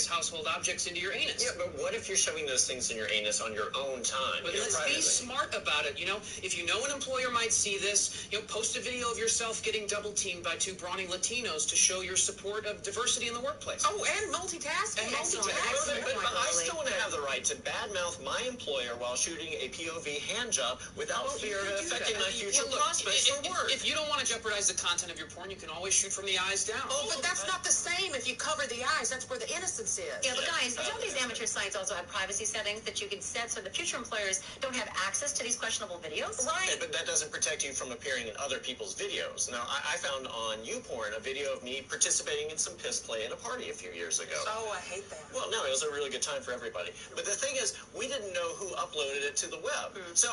Speaker 7: various household objects into your anus.
Speaker 8: Yeah, but what if you're shoving those things in your anus on your own time?
Speaker 7: But let's be smart about it, you know? If you know an employer might see this, you know, post a video of yourself getting double teamed by two brawny Latinos to show your support of diversity in the workplace.
Speaker 9: Oh, and multitasking.
Speaker 7: And multitasking.
Speaker 9: Excellent.
Speaker 8: But I still want to have the right to badmouth my employer while shooting a POV hand job without fear of it affecting my future prospects for work.
Speaker 7: If you don't want to jeopardize the content of your porn, you can always shoot from the eyes down.
Speaker 9: Oh, but that's not the same if you cover the eyes. That's where the innocence is.
Speaker 10: Yeah, but guys, don't these amateur sites also have privacy settings that you can set so the future employers don't have access to these questionable videos?
Speaker 9: Right.
Speaker 8: Okay, but that doesn't protect you from appearing in other people's videos. Now, I found on YouPorn a video of me participating in some piss play at a party a few years ago.
Speaker 9: Oh, I hate that.
Speaker 8: Well, no, it was a really good time for everybody. But the thing is, we didn't know who uploaded it to the web. So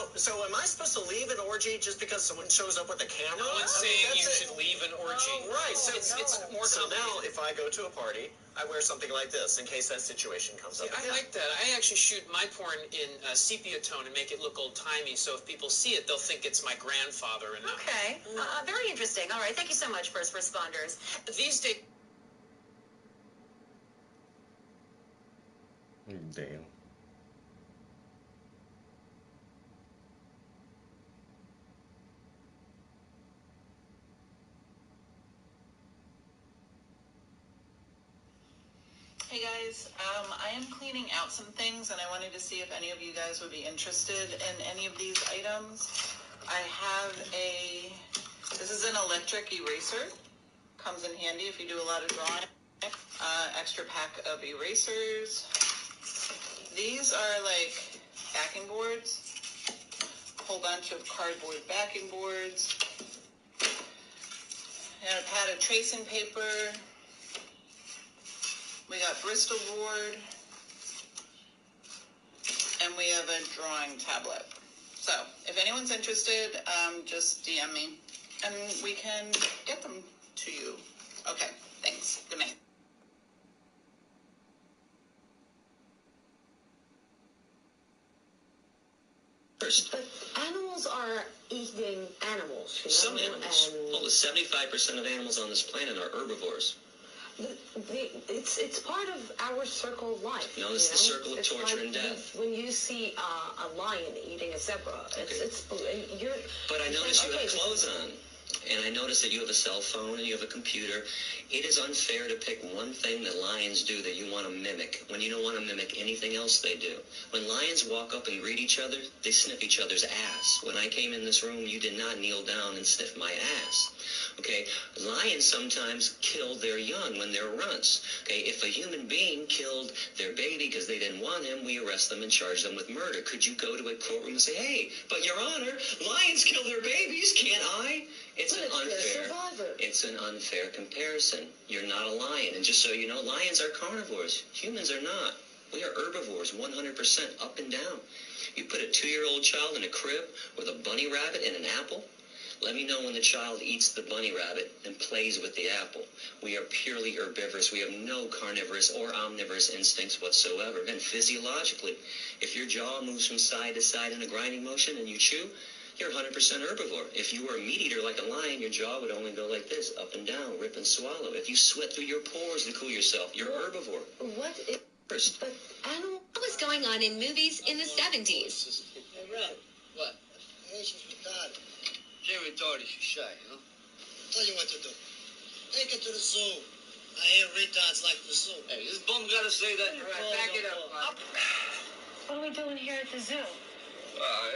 Speaker 8: am I supposed to leave an orgy just because someone shows up with a camera?
Speaker 7: No one's saying you should leave an orgy.
Speaker 8: Oh, right. So
Speaker 7: it's more
Speaker 8: so now,
Speaker 7: complicated.
Speaker 8: if I go to a party, I wear something like this in case that situation comes up.
Speaker 7: I like that. I actually shoot my porn in sepia tone and make it look old-timey, so if people see it, they'll think it's my grandfather. And
Speaker 10: Okay. Very interesting. All right. Thank you so much, first responders.
Speaker 7: These days...
Speaker 5: Damn.
Speaker 11: Hey guys, I am cleaning out some things and I wanted to see if any of you guys would be interested in any of these items. I have this is an electric eraser. Comes in handy if you do a lot of drawing. Extra pack of erasers. These are like backing boards. Whole bunch of cardboard backing boards. And a pad of tracing paper. We got Bristol board, and we have a drawing tablet. So, if anyone's interested, just DM me, and we can get them to you. Okay, thanks. Good night.
Speaker 12: But animals are eating animals, you know?
Speaker 13: Some animals.
Speaker 12: And
Speaker 13: Well, the 75% of animals on this planet are herbivores.
Speaker 12: it's part of our circle of life.
Speaker 13: Known as the circle of torture and death.
Speaker 12: When you see a lion eating a zebra, you're.
Speaker 13: But I notice you have clothes on. And I notice that you have a cell phone and you have a computer. It is unfair to pick one thing that lions do that you want to mimic when you don't want to mimic anything else they do. When lions walk up and greet each other, they sniff each other's ass. When I came in this room, you did not kneel down and sniff my ass. Okay? Lions sometimes kill their young when they're runts. Okay? If a human being killed their baby because they didn't want him, we arrest them and charge them with murder. Could you go to a courtroom and say, hey, but Your Honor, lions kill their babies, can't I? It's an unfair comparison. You're not a lion. And just so you know, lions are carnivores. Humans are not. We are herbivores, 100% up and down. You put a 2-year-old child in a crib with a bunny rabbit and an apple. Let me know when the child eats the bunny rabbit and plays with the apple. We are purely herbivorous. We have no carnivorous or omnivorous instincts whatsoever. And physiologically, if your jaw moves from side to side in a grinding motion and you chew, you're 100% herbivore. If you were a meat eater like a lion, your jaw would only go like this, up and down, rip and swallow. If you sweat through your pores to cool yourself, you're herbivore.
Speaker 12: What
Speaker 14: was going on in movies in the 70s?
Speaker 1: Hey, Red. What? Asian's retarded. Jay retarded, she's shy, you know? Tell you what to do. Take it to the zoo. I hear retards like the zoo. Hey, this bum gotta say that.
Speaker 9: All right, back it up.
Speaker 10: What are we doing here at the zoo?
Speaker 1: You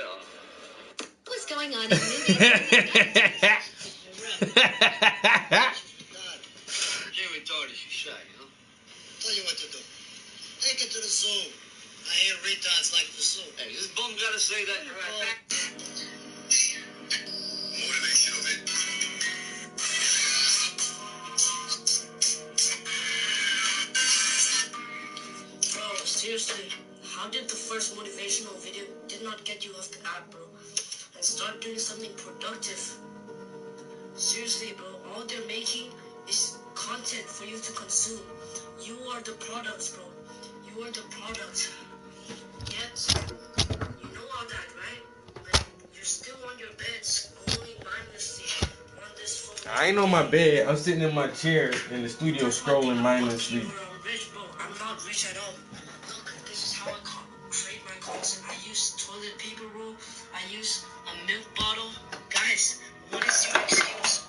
Speaker 1: know.
Speaker 14: What was going on in movies in the 90s?
Speaker 1: Jay retarded, she's shy, you know? Tell you what to do. Take it to the zoo. I hear retards like the zoo. Hey, this bum gotta say that. All right, back. Motivation of it.
Speaker 15: Bro, seriously, how did the first motivational video did not get you off the app, bro? And start doing something productive. Seriously, bro, all they're making is content for you to consume. You are the products, bro. You are the product. Yet, you know all that, right? But you're still on your bed, scrolling mindlessly on this phone.
Speaker 5: I ain't on my bed. I'm sitting in my chair in the studio scrolling mindlessly.
Speaker 15: I'm rich, bro. I'm not rich. use toilet paper roll. I use a milk bottle. Guys, what is your excuse?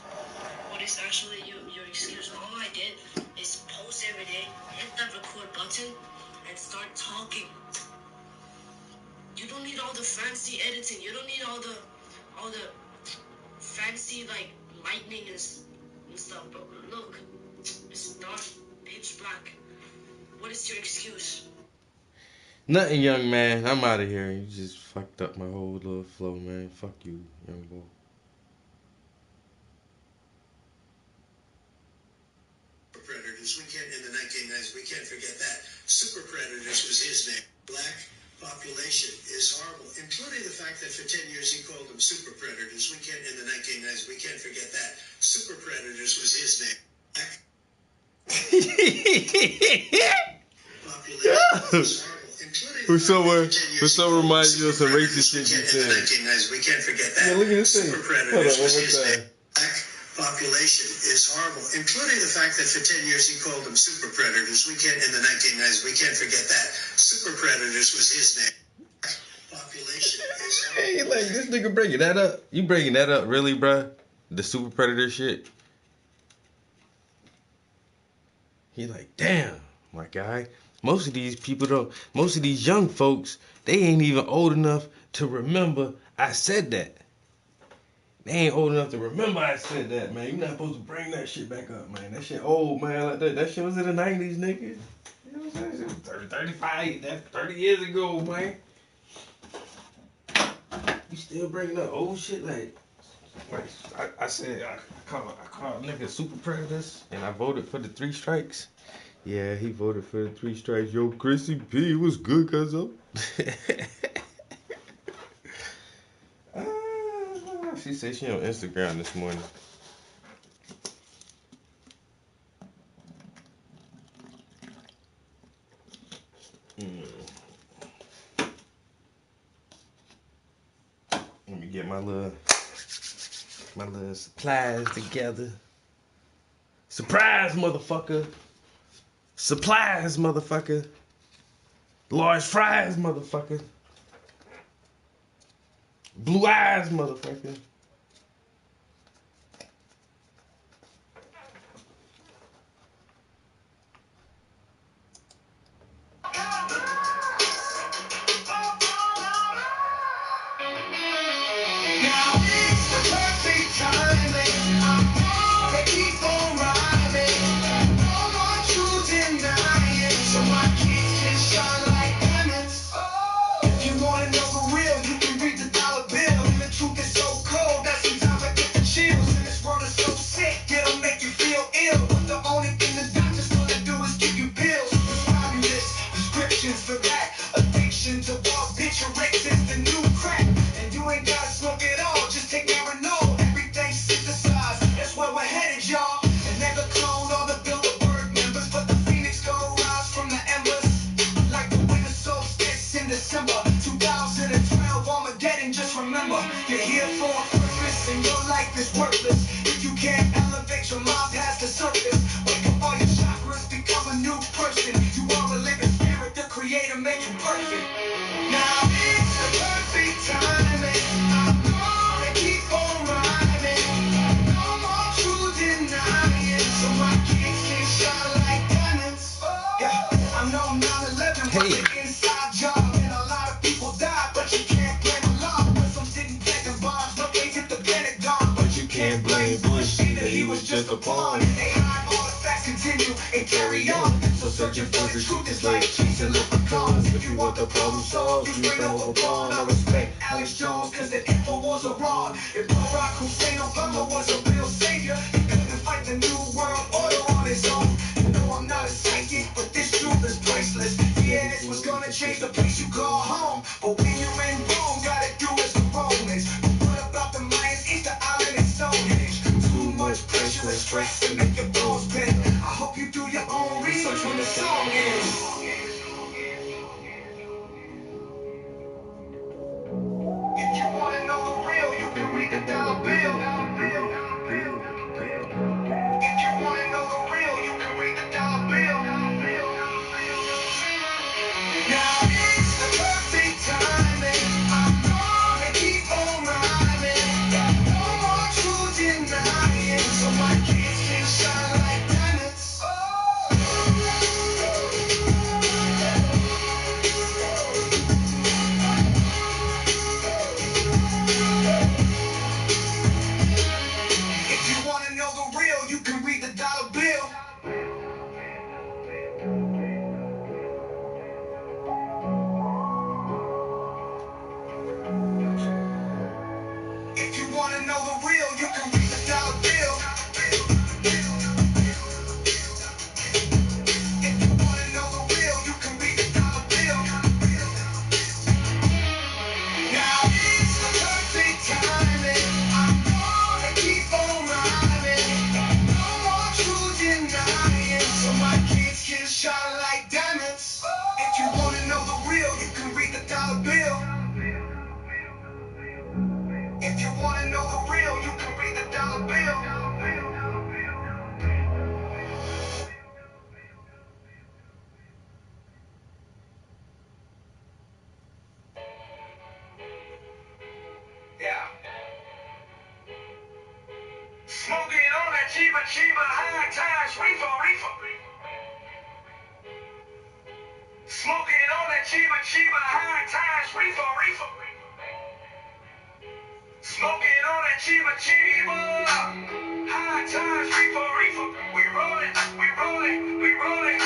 Speaker 15: What is actually your excuse? All I did is post every day, hit that record button, and start talking. You don't need all the fancy editing. You don't need all the fancy like lightning and stuff. But look, it's dark, pitch black. What is your excuse?
Speaker 5: Nothing, young man. I'm out of here. You just fucked up my whole little flow, man. Fuck you, young boy.
Speaker 1: Predators, we can't, in the 1990s, we can't forget that. Super Predators was his name. Black population is horrible, including the fact that for 10 years he called them Super Predators. We can't, in the 1990s, we can't forget that. Super Predators was his name. Black population is horrible.
Speaker 5: For some reminds you of some racist shit you said.
Speaker 1: We can't forget that.
Speaker 5: Yeah, look at this thing.
Speaker 1: Super Predators was his name. Black population is horrible, including the fact that for 10 years he called them Super Predators. We can't, in the 1990s, we can't forget that. Super Predators was his name. Population is horrible.
Speaker 5: Hey, like this nigga bringing that up. You bringing that up, really, bruh? The Super Predator shit. He like, damn, my guy. Most of these people don't, most of these young folks, they ain't even old enough to remember I said that. They ain't old enough to remember I said that, man. You're not supposed to bring that shit back up, man. That shit old, man. Like that shit was in the 90s, nigga. You know what I'm saying? 30, 35, that's 30 years ago, man. You still bringing up old shit like I said, I called niggas Super Predators, and I voted for the 3 strikes. Yeah, he voted for the 3 strikes. Yo, Chrissy P was good, cuz up. She said she on Instagram this morning. Let me get my little supplies together. Surprise, motherfucker. Supplies, motherfucker. Large fries, motherfucker. Blue eyes, motherfucker.
Speaker 2: Chiba, high times, reefer, reefer. Smoking on that Chiba, high times, reefer, reefer. Smoking on that Chiba, high times, reefer, reefer. We rollin', we rollin', we rollin'.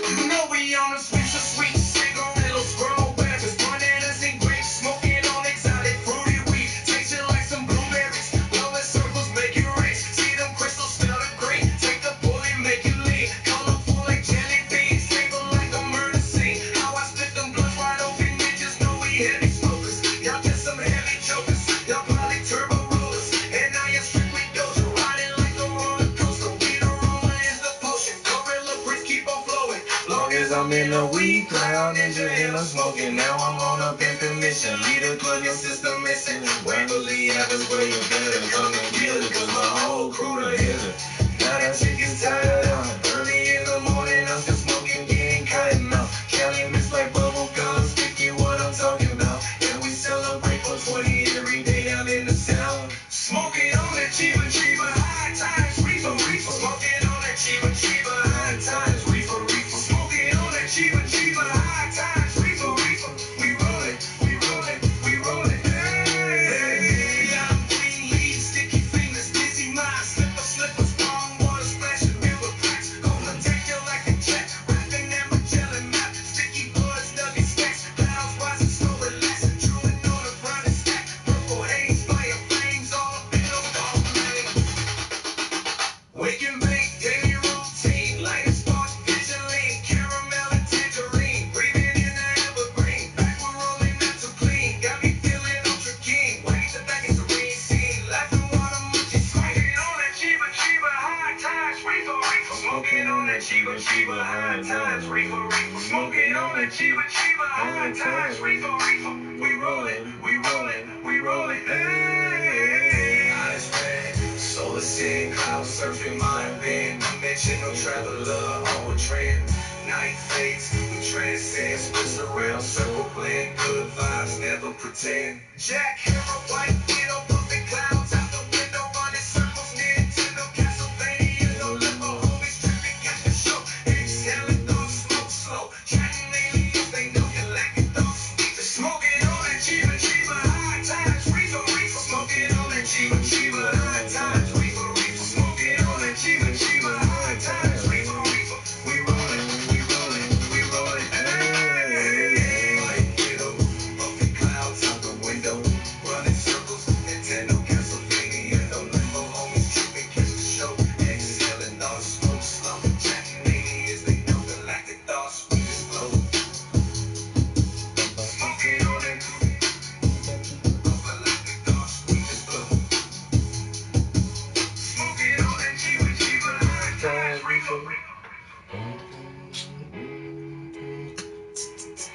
Speaker 2: You know we on the switch of sweet cigarillos, grown rappers, bananas and grapes, smoking on exotic fruity weed, tasting like some blueberries, blowing circles, make you race, see them crystals smell the great, take the bully, make you lean, colorful like jelly beans, table like a murder scene, how I spit them blunts wide open, ninjas know we heavy smokers, y'all just some heavy jokers, y'all probably turbo rollers, and I am strictly doja, riding like a roller coaster, we the roller is the potion, gorilla bricks keep on flowing. Long as I'm in a weed cloud, ninja and I'm smoking. Now I'm on a pimpin' mission. Lead a club, your system missing. Waverly Evans, where you better come and get it. Cause my whole crew to hit it. Now that chick is tired out. Early in the morning, I'm still smoking, getting cutting up. Cali mix like bubble gum, sticky what I'm talking about. Yeah, we celebrate 420 every day down in the South. Smoking on that Chiba, high times, reefer, reefer. Smoking on that Chiba, high times, reefer, reefer. Smoking on that Chiba, high times, reefer, reefer. We rollin', we rollin', we rollin'. Hey, I'm green leaves, sticky fingers, dizzy minds, slippers, warm water splashing, river packs. Gonna take you like a jet, rapping that Magellan map. Sticky buds, nugget stacks, clouds rising, slow relaxing, drooling on the brightest stack. Purple haze, fire flames, all up in the ball lane. Wake and bake, daily routine, light a spark, vigilant, caramel and tangerine, breathing in the evergreen, back we're rolling not too clean, got me feeling ultra keen, wave the back is a serene scene, laughing while the munchies smoking on that Chiba, high times, reefer, reefer, smoking on that Chiba, high times, reefer, reefer, smoking on that Chiba, high times, reefer, reefer, we rollin', we rollin', we rollin', hey, eyes red, solar seeing, cloud surfing, mind being, dimensional traveler, on a trend, night fades, we transcend, splits around, circle blend, good vibes, never pretend. Jack Hero, white widow, puffin' clouds out the window, running circles, Nintendo, Castlevania, no limbo, homies tripping, catch the show, exhaling, dog smoke slow, chatting aliens, they know you like it, dog speak the smoking on that Chiba, high times, reefer, reefer, smoking on that Chiba, high times, reefer, reefer, smoking on that Chiba, high times, reefer, reefer, we rollin', we rollin', we rollin', hey, white widow, puffin' clouds out the window, running circles, Nintendo, Castlevania, no limbo, homies tripping, catch the show, exhaling, dog smoke slow, chatting aliens, they know the lactic dog sweet is glow. Smoking on that, lactic dog sweet is glow. Smoking on that Chiba, high times, reefer,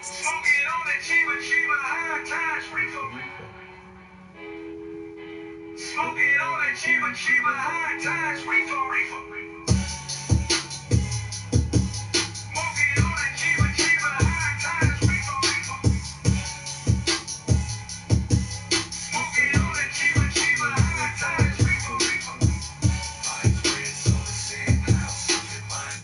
Speaker 2: smoking on that Chiba, high times, reefer, smoking on that Chiba, high times, reefer, reefer. Smoking on that Chiba, high times, reefer, reefer. Smoking on that Chiba, high times, reefer, reefer. Eyes red, solar sand, clouds surfing, mind.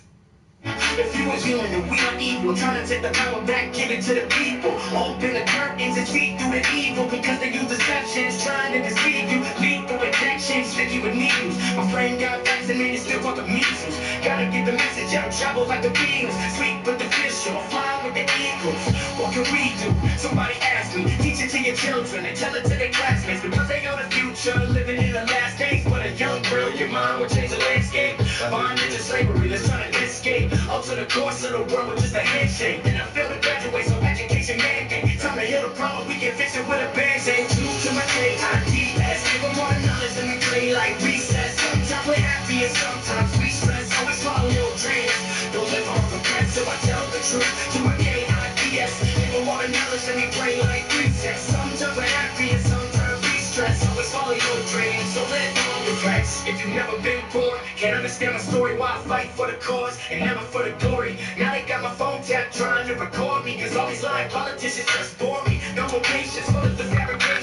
Speaker 2: If you was feeling that we are equal, trying to take the power back, give it to the people. Open the curtains and speak through the evil, because they use deceptions, trying to deceive you. Lethal injections, stick you with needles. My friend got vaccinated, still got the measles. Gotta get the message out, travel like the Beatles. Sweet but the official, fly with the eagles. What can we do? Somebody ask me. Teach it to your children and tell it to their classmates, because they know the future, living in the last days. But a young girl, your mind will change the landscape. Bond into slavery, let's try to escape. Alter the course of the world with just a handshake. Then I feel to graduate, so education mandate. Time to heal the problem, we can fix it with a band-aid. True to my K-I-D-S. Give them more knowledge than we play like recess. Sometimes we're happy and sometimes we stress. Always follow your dreams. Don't live on regret, so I tell the truth to my K-I-D-S. Give them more knowledge than we play like recess. Sometimes we're happy and sometimes we stress. Always follow your dreams, so live on the facts. If you've never been poor, can't understand my story, why I fight for the cause and never for the glory. Now they got my phone tapped trying to record me, cause all these lying politicians just bore me. No more patience, full of the fabrication.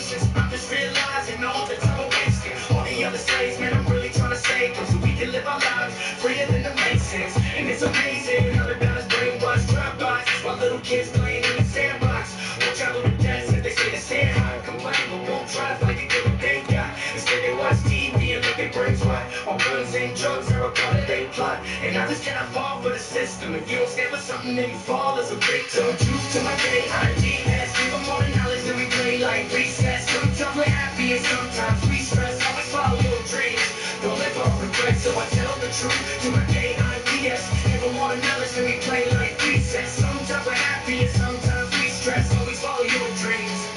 Speaker 4: And I just cannot fall for the system. If you don't stand for something, then you fall as a victim. Truth to my day, IDS. Give them more knowledge than we play like recess. Sometimes we're happy and sometimes we stress. Always follow your dreams. Don't live off regret, so I tell the truth to my day, IDS. Give them more knowledge than we play like recess. Sometimes we're happy and sometimes we stress. Always follow your dreams.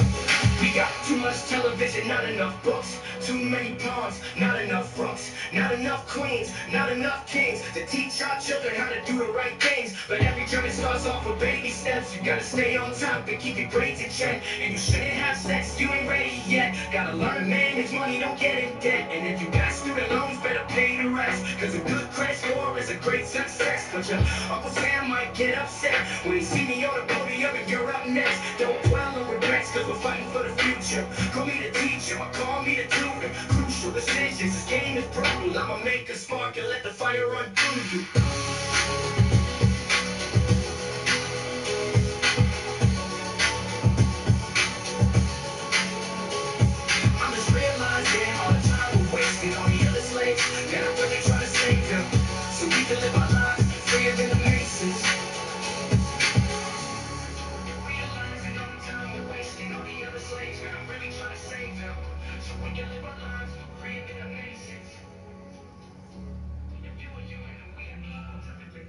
Speaker 4: We got too much television, not enough books. Too many pawns, not enough rooks. Not enough queens, not enough kings to teach our children how to do the right things. But every journey starts off with baby steps. You gotta stay on top and keep your grades in check. And you shouldn't have sex, you ain't ready yet. Gotta learn to manage money, don't get in debt. And if you got student loans, better pay the rest. Cause a good credit score is a great success. But your Uncle Sam might get upset when he see me on the podium and you're up next. Don't dwell on regrets, cause we're fighting for the future. Call me the teacher, or call me the tutor. Crucial decisions, this game is brutal. I'ma make a spark and let the fire run through you. I'm just realizing all the time we're wasting on the other slaves. And I'm really trying to save them, so we can live our lives freer than the Masons. Realizing all the time we're wasting on the other slaves. And I'm really trying to save them, so we can live our lives freer than the Masons. If you are human, then we are equal to everything.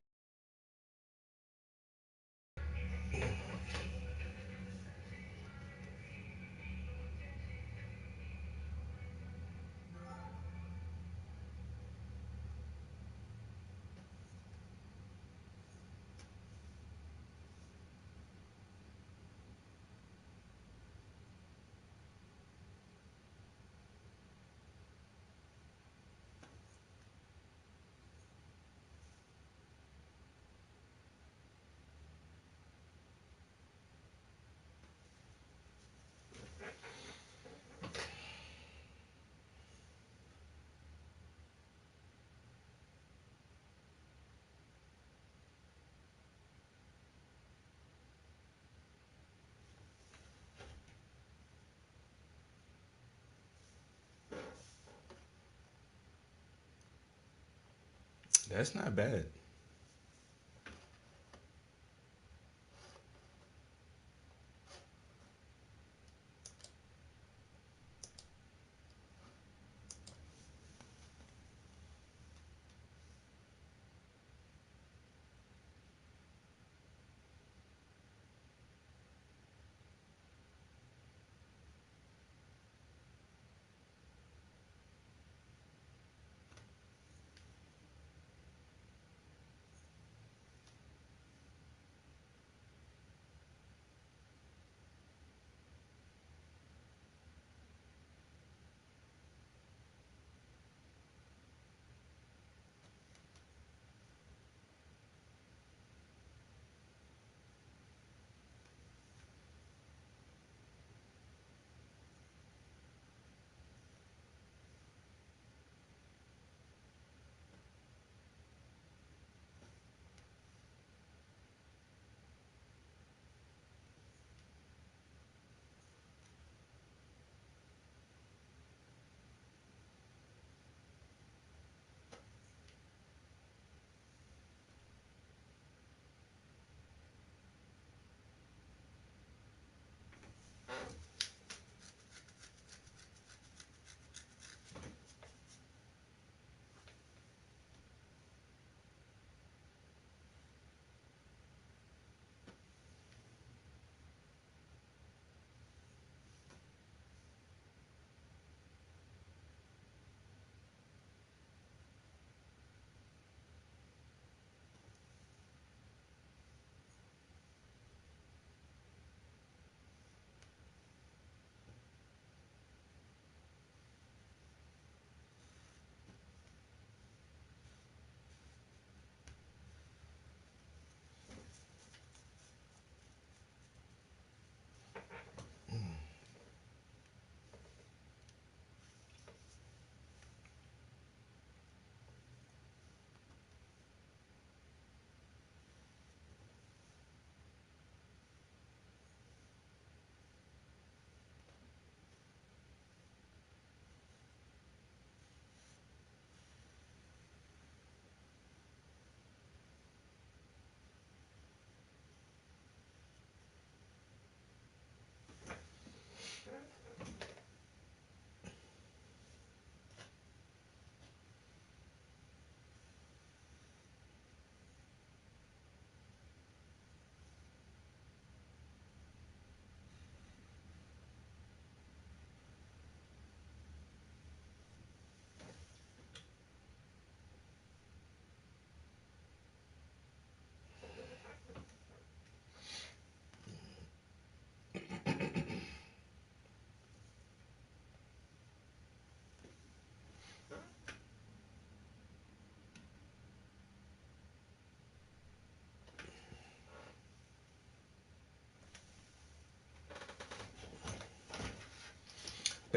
Speaker 5: That's not bad.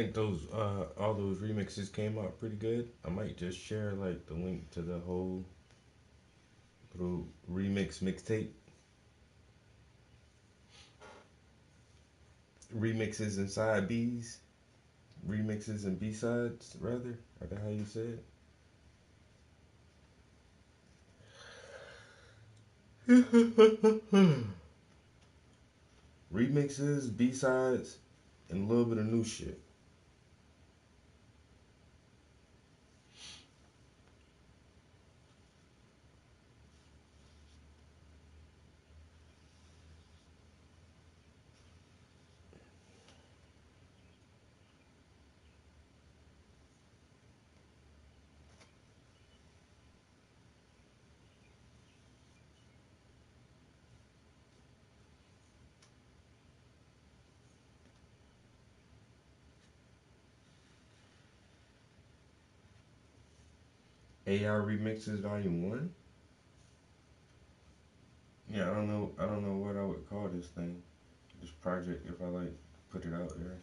Speaker 5: think those all those remixes came out pretty good. I might just share like the link to the whole little remix mixtape. Remixes and side B's. Remixes and B-sides, rather. Is that how you say it? Remixes, B-sides, and a little bit of new shit. AR Remixes Volume 1? Yeah, I don't know what I would call this thing. This project, if I like put it out there.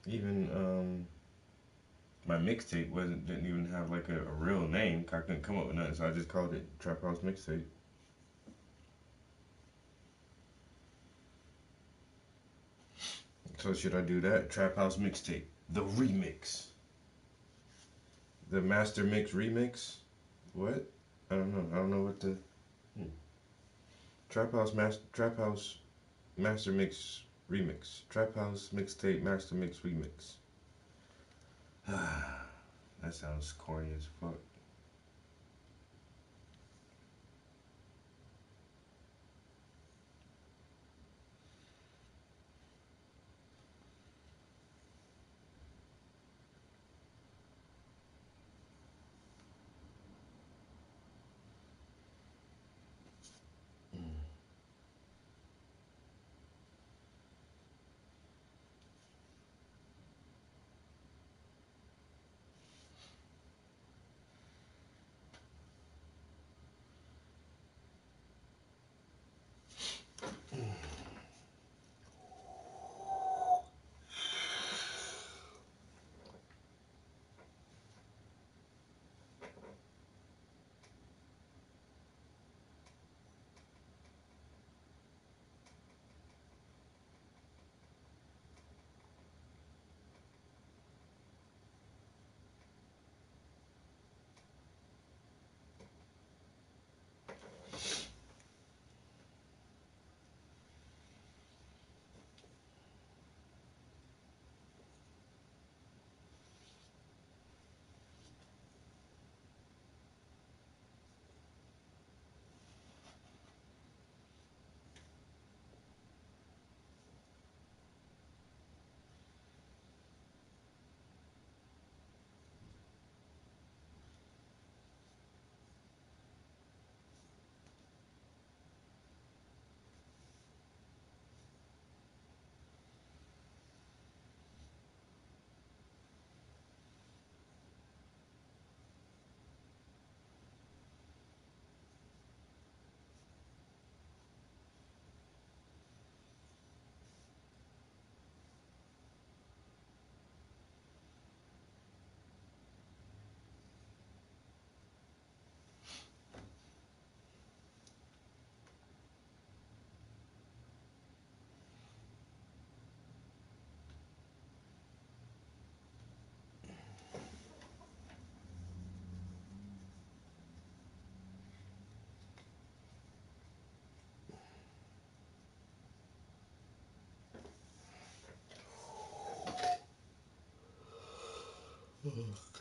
Speaker 5: Even my mixtape didn't even have like a real name. I couldn't come up with nothing, so I just called it Trap House Mixtape. So should I do that? Trap House Mixtape, the remix, the master mix remix. What? I don't know. I don't know what the Trap House Master Mix Remix. Trap House Mixtape Master Mix Remix. That sounds corny as fuck.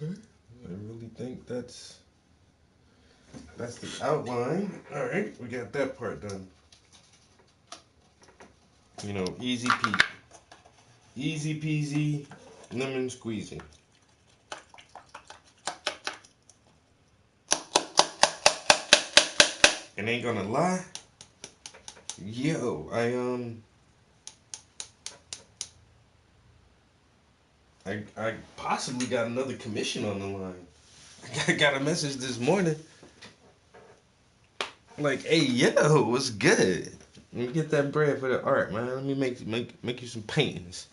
Speaker 5: Okay. I really think that's the outline. All right, we got that part done. You know, easy peasy, lemon squeezy. And ain't gonna lie, yo, I I possibly got another commission on the line. I got a message this morning. Like, hey, yo, what's good? Let me get that bread for the art, man. Let me make you some paintings.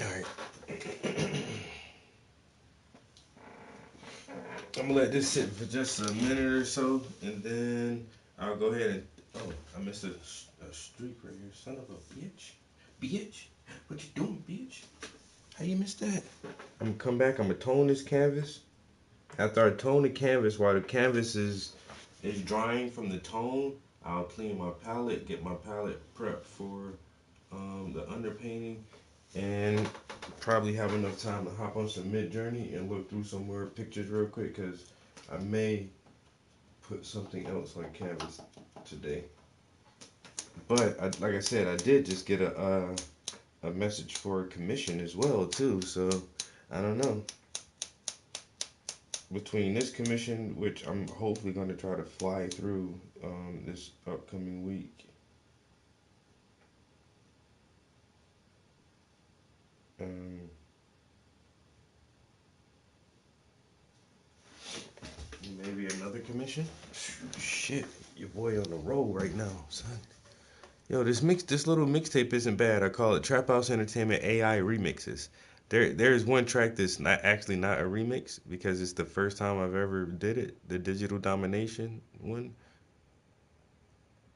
Speaker 5: All right. I'm gonna let this sit for just a minute or so, and then I'll go ahead and. Oh, I missed a streak right here. Son of a bitch. Bitch. What you doing, bitch? How you missed that? I'm gonna come back. I'm gonna tone this canvas. After I tone the canvas, while the canvas is drying from the tone, I'll clean my palette, get my palette prepped for the underpainting, and probably have enough time to hop on some Midjourney and look through some more pictures real quick, because I may put something else on canvas today. But like I said, I did just get a message for a commission as well too. So I don't know. Between this commission, which I'm hopefully going to try to fly through this upcoming week, maybe another commission. Shit, your boy on the roll right now, son. Yo, this little mixtape isn't bad. I call it Trap House Entertainment AI Remixes. There's one track that's not a remix, because it's the first time I've ever did it. The Digital Domination one.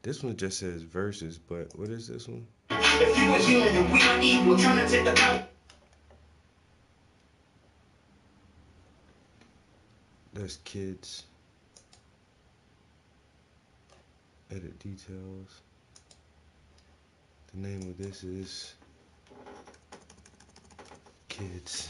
Speaker 5: This one just says verses, but what is this one?
Speaker 4: If you was human, then we are equal. Trying to take the power.
Speaker 5: There's kids. Edit details. The name of this is Kids.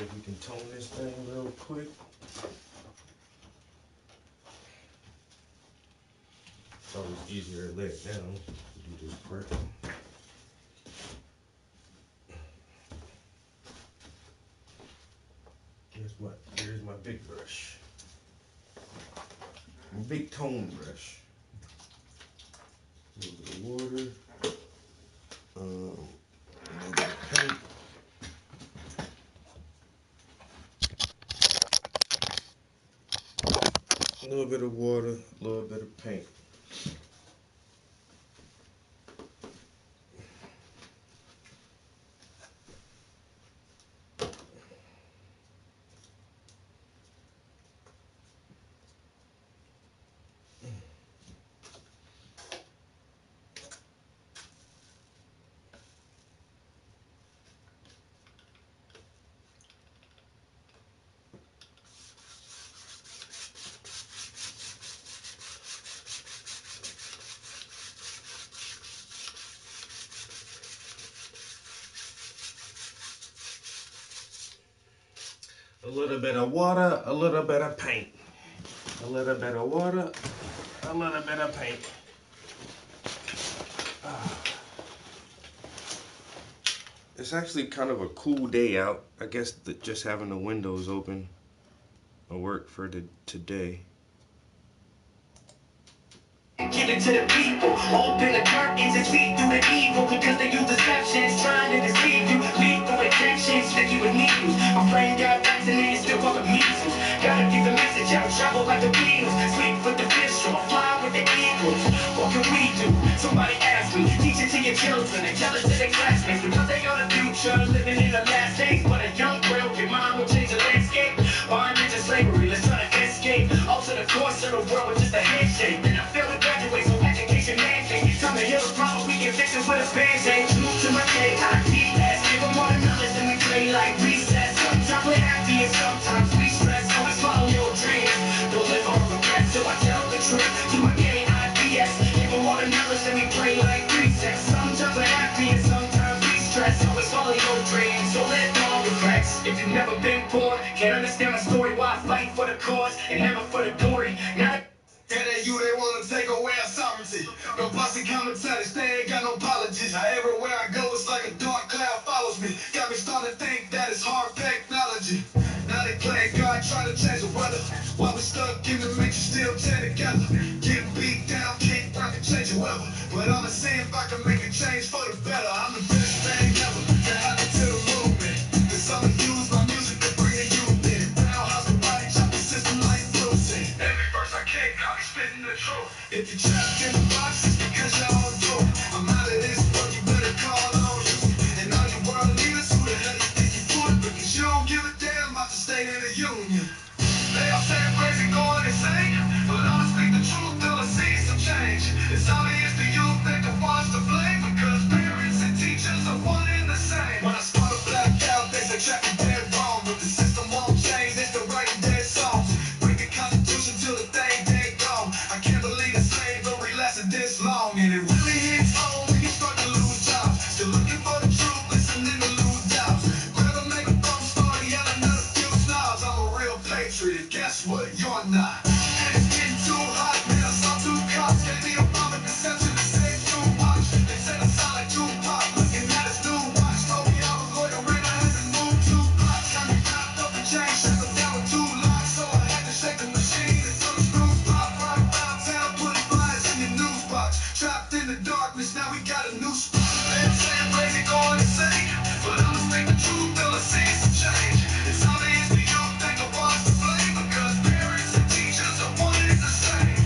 Speaker 5: see if we can tone this thing real quick. It's always easier to lay it down to do this part. Here's my big brush. My big tone brush. A little bit of water. A little bit of paint. A little bit of water, a little bit of paint. A little bit of water, a little bit of paint. A little bit of water, a little bit of paint. It's actually kind of a cool day out. I guess that just having the windows open will work for today.
Speaker 4: Give it to the people. Open the curtains and speak through the evil because they use deceptions trying to deceive you. Lethal intentions that you would need you. My friend got vaccinated, still fucking measles. Gotta get the message out. Travel like the Beatles. Sleep with the fish or fly with the eagles. What can we do? Somebody ask me. Teach it to your children and tell it to their classmates because they are the future, living in the last days. But a young girl, your mind will change the landscape. Bondage and slavery, let's try to escape. Alter the course of the world with just a handshake. And I feel the graduate, so education mandate. Time to heal the problem, we can fix it with a band-aid. True to my K-I-P-S. Give them all the knowledge and we play like recess. Sometimes we're happy and sometimes we stress. Always follow your dreams. Don't live on regret, so I tell the truth to my K-I-P-S. Give them all the knowledge and we play like recess. Sometimes we're happy and sometimes we stress. Always follow your dreams, so let all regrets. If you've never been born, can't understand my story. Why I fight for the cause and never for the glory. Now
Speaker 2: they wanna take away our sovereignty. No posse commentaries, they ain't got no apologies. Everywhere I go, it's like a dark cloud follows me. Got me starting to think that it's hard technology. Now they playing God, trying to change the weather. While we stuck in the mix, still tear together. Getting beat down, can't rock and change the weather. But I'ma see if I can make a change for the better. I'm the best thing ever to happen to the movement. Cause I'ma use my music to bring the youth in. Now how's the body chop the system like Brucey. Every verse I kick, I'll be spitting the truth. If you're trapped in the box, it's because you're on dope. I'm out of this, but you better call on you. And all you world leaders, who the hell you think you fool? Because you don't give a damn about the state of the union. They all say I'm crazy, going insane. But I'll speak the truth till I see some change. It's obvious to you that the ones to blame. Because parents and teachers are one and the same. When I start to black out, they say tracking dead wrong. But the system won't change, it's the writing dead songs. Break the Constitution till the thing dead gone. I can't believe the slavery lasted this long. And it really hits home when you start to lose jobs. Still looking for the truth, listening to lose doubts. Grab a megaphone, start yelling at a few snobs. I'm a real patriot, guess what? You're not. And it's getting too hot, man. I saw two cops. Gave me a bomb at deception to save too much. They said I sound like Tupac, looking at his new watch. Told me I was loyal when I had to move 2 blocks. Got me wrapped up in chains, shut them down with 2 locks. So I had to shake the machine until the screws pop. Right around town, putting flyers in your news box. Trapped in the darkness, now we got a new spot. They say I'm crazy, going insane. But I'ma speak the truth till I see some change. It's obvious to you think the ones to blame. Because parents and teachers are one and the same.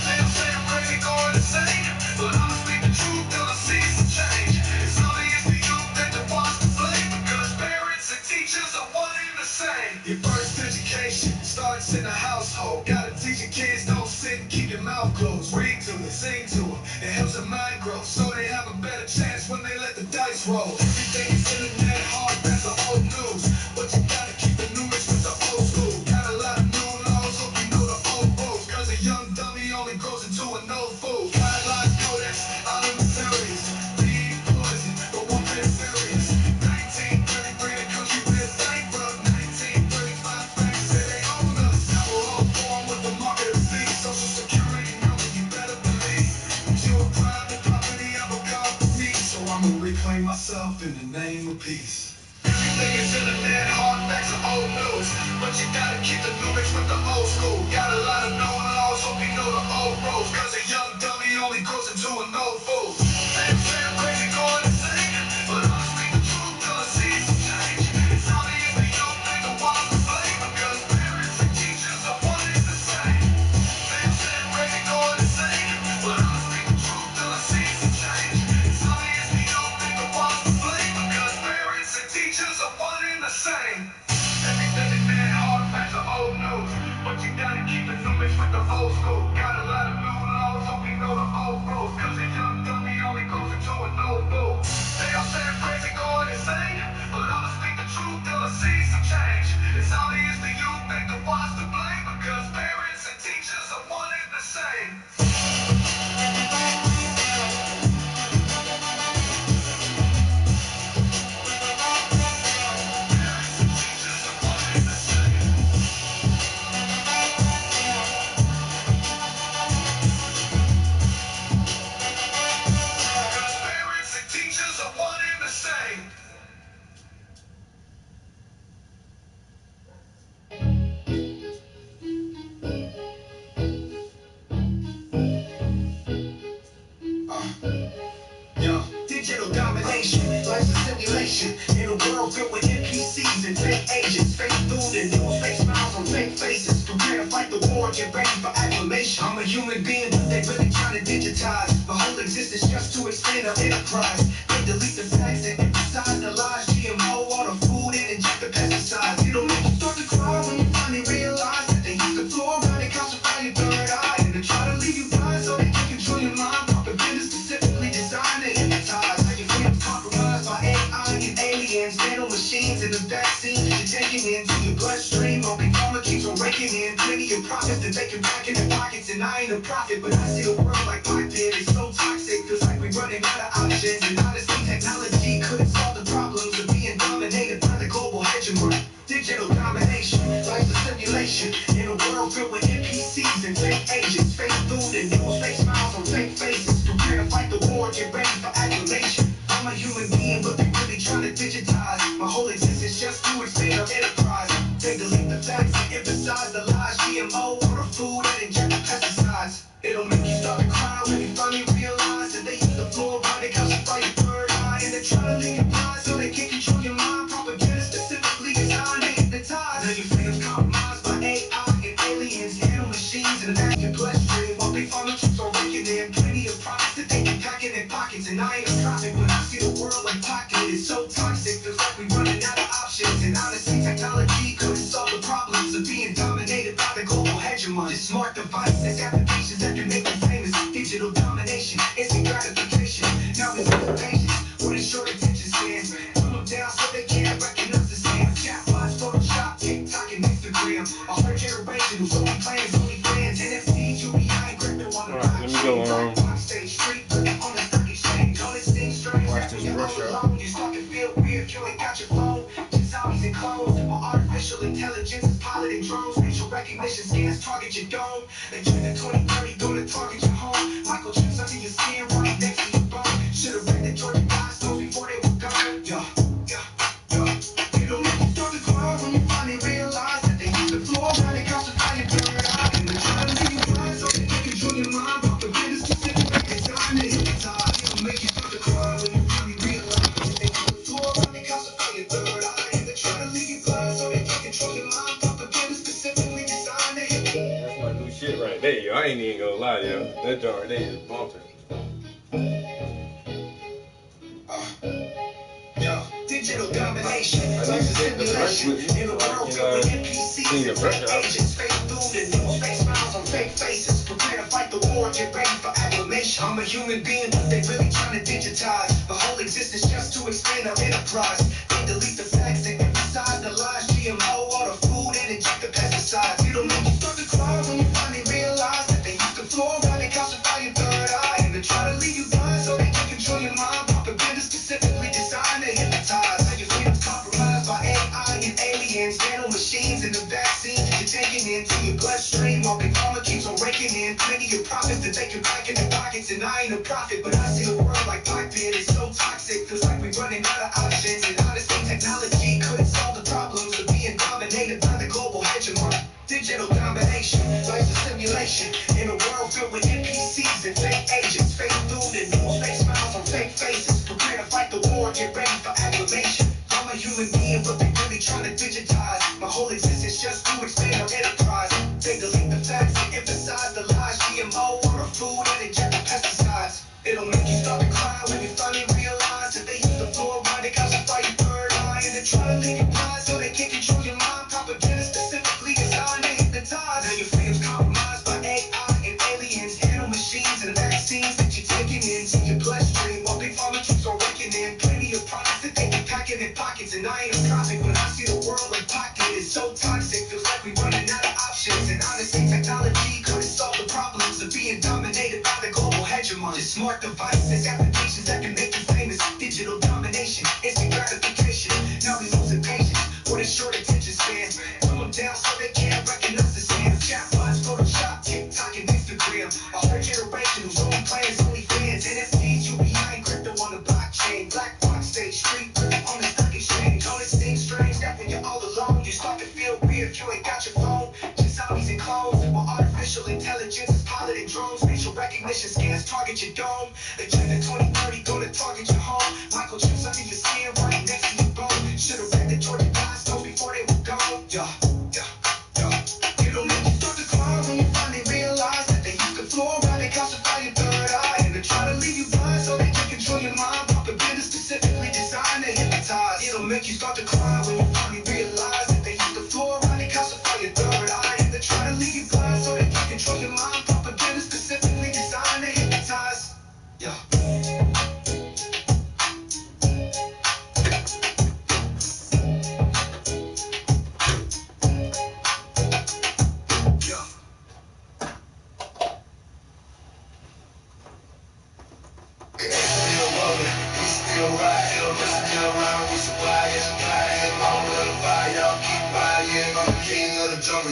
Speaker 2: They'll say I'm crazy, going insane. But I'ma speak the truth till I see some change. It's obvious to you that the ones to blame. Because parents and teachers are one and the same. Your first education starts in the household. Gotta teach your kids, don't sit and keep your mouth closed. Read to them, sing to them. It helps their mind grow, so they have a better chance when they let the dice roll. Everything is internet hard, that's the old news. But you gotta keep the new mix with the old school. Got a lot of new laws, hope you know the old rules. Cause a young dummy only grows into an old fool. Guidelines know that's all in the series. Lead poison, but one bit serious. 1933, the country went bankrupt. keep the new mix with the old school. Got a lot of known laws, hope you know the old rules. Cause a young dummy only grows into an old fool. They say I'm crazy going insane, but I'll speak the truth till I see some change. It's obvious that you think the ones to blame, because parents and teachers are one and the same. They say I'm crazy going insane, but I'll speak the truth till I see some change. It's obvious that you think the ones to blame, because parents and teachers are one and the same. Everything man hard facts are old news, but you gotta keep the new mix with the old school. Got a lot of new laws, hope you know the old rules. Cause a young dummy only goes into an old fool. They all say I'm crazy going insane, but I'ma speak the truth till I see some change. It's obvious that you think the ones to blame, because parents and teachers are one and the same. Digital domination, life's a simulation in a world filled with NPCs and fake agents, fake food and news, fake smiles on fake faces. Prepare to fight the war, get ready for acclamation. I'm a human being, but they really trying to digitize my whole existence just to expand our enterprise. They delete the facts and emphasize the lies. GMO, all the food and inject the pesticides. It'll make you start to cry when you finally realize that they use the fluoride and calcify your third eye, and they try to leave you blind so they can control your mind. Propaganda specifically designed to hypnotize. How your freedom's compromised by AI and aliens, nano machines and the vaccines that you're taking into your bloodstream. All big pharma keeps on raking in plenty of profits that they can pack in their pockets, and I ain't a prophet, but I see the world like my pit. It's so toxic, feels like we're running out of options, and honestly technology couldn't solve the problems of being dominated by the global hegemony. Digital domination, life's a simulation in a world filled with NPCs and fake agents, fake food and news, fake smiles on fake faces. Prepare to fight the war, get ready for acclamation. I'm a human being, but they really trying to digitize my whole existence just to expand our enterprise. They delete the facts and emphasize the lies. GMO, all the food and inject the pesticides. It'll make you start to cry when you finally realize that they use the fluoride and calcify your third eye, and they try to leave you blind so they can control your mind. Propaganda specifically designed to hypnotize. Now your freedom's compromised by AI and aliens, nano machines, and the your bloodstream. While big pharma keeps on raking in plenty of profits that they can pack in their pockets, and I ain't a prophet, but I see the world like pocket. It's so toxic, feels like we're running out of options, and honestly technology couldn't solve the problems of being dominated by the global hegemony. Smart devices, applications that can make you famous. Digital domination, instant gratification. Now it's patience, what is short attention span? Put them down so they can't recognize the scam. Chatbots, Photoshop, TikTok, and Instagram. A whole generation who's only playing only fans. NFTs, UBI, crypto on the
Speaker 5: Alright, let me go on.
Speaker 2: Stage street, on the stock exchange. All this thing strange.
Speaker 5: Watch this brush up.
Speaker 2: You start to feel weird, you ain't got your phone. Just zombies and clones. While artificial intelligence is piloting drones. Facial recognition scans target your dome. They turn the 2030 gonna target your home. Microchips under your skin, right next to your bone. Should've read the Georgia Guidestones before they were gone. It'll make you start to cry when you finally realize that they use the fluoride and calcify your third eye, and they try to leave you blind so they can control your mind. Propaganda specifically designed to hypnotize. It'll make you start to cry when you finally realize that they use the fluoride and calcify your third eye, and they try to leave you blind so they can control your mind. Propaganda specifically designed to hypnotize.
Speaker 5: That's my new shit right there, yo. I ain't even gonna lie, yo. That jar right there is bumping.
Speaker 2: Digital domination,
Speaker 5: I need to take the brush with me
Speaker 2: in a
Speaker 5: so I
Speaker 2: world
Speaker 5: can
Speaker 2: filled with NPCs
Speaker 5: clean the
Speaker 2: and
Speaker 5: brush
Speaker 2: fake
Speaker 5: out.
Speaker 2: agents, fake food and news, fake smiles on fake faces. Prepare to fight the war, get ready for acclamation. I'm a human being, but they really trying to digitize my whole existence just to expand our enterprise. They delete the facts and emphasize the lies. GMO, all the food and inject the pesticides. It'll make you start to cry when you finally realize that they use the fluoride and calcify your third eye, and they try to leave you blind so they can control your mind. Propaganda specifically designed to hypnotize. Now your freedom's compromised by AI and aliens, nano machines, and the vaccines that you're taking into your bloodstream. While big pharma keeps on raking in plenty of profits that they can pack in their pockets, and I ain't a prophet, but I see the world like my pit. It's so toxic, feels like we're running out of options, and honestly technology couldn't solve the problems of being dominated by the global
Speaker 4: global hegemony. Digital domination, life's a simulation. In a world filled with NPCs and fake agents. Fake food and news, fake smiles on fake faces. Prepare to fight the war, get ready for acclamation. I'm a human being, but they really trying to digitize my whole existence just to expand our enterprise. They delete the facts and emphasize the lies. GMO on our food and inject pesticides. It'll make you start to cry when you finally realize that they use the fluoride to calcify your third eye. And they're trying to leave you blind so they can control your mind. Propaganda specifically designed to hypnotize. Now your freedom's compromised by AI and aliens, nano machines and vaccines that you're taking into your bloodstream. While big pharma keeps on raking in plenty of products that they be packing in pockets. And I ain't a prophet when I see the world in pocket. It's so toxic, feels like we're running out of options. And honestly, technology couldn't solve the problems of being dominated by the global hegemony. Just smart devices, applications that can make you famous. Digital domination, instant gratification. Now we losing patience for this short attention span. Put them down so they can't recognize the scam. Chatbots, Photoshop, TikTok, and Instagram. A whole generation who's only players, only fans. NFTs, UBI, and crypto on the blockchain. Black box stage, street on the stock exchange. Don't it seem strange that when you're all alone, you start to feel weird if you ain't got your phone? Just zombies and clones, while artificial intelligence is piloting drones. Facial recognition scans target your dome. Agenda 2030 gonna target your home. Microchips under your skin, right next to your bone. Should've read the Georgia Guidestones before they were gone. It'll make you start to cry when you finally realize that they use the fluoride to calcify your third eye. And they're trying to leave you blind so they can control your mind. Propaganda specifically designed to hypnotize. It'll make you start to cry when you finally realize that they use the fluoride to calcify your third eye. And they're trying to leave you blind so they can control your mind. Propaganda specifically designed to hypnotize.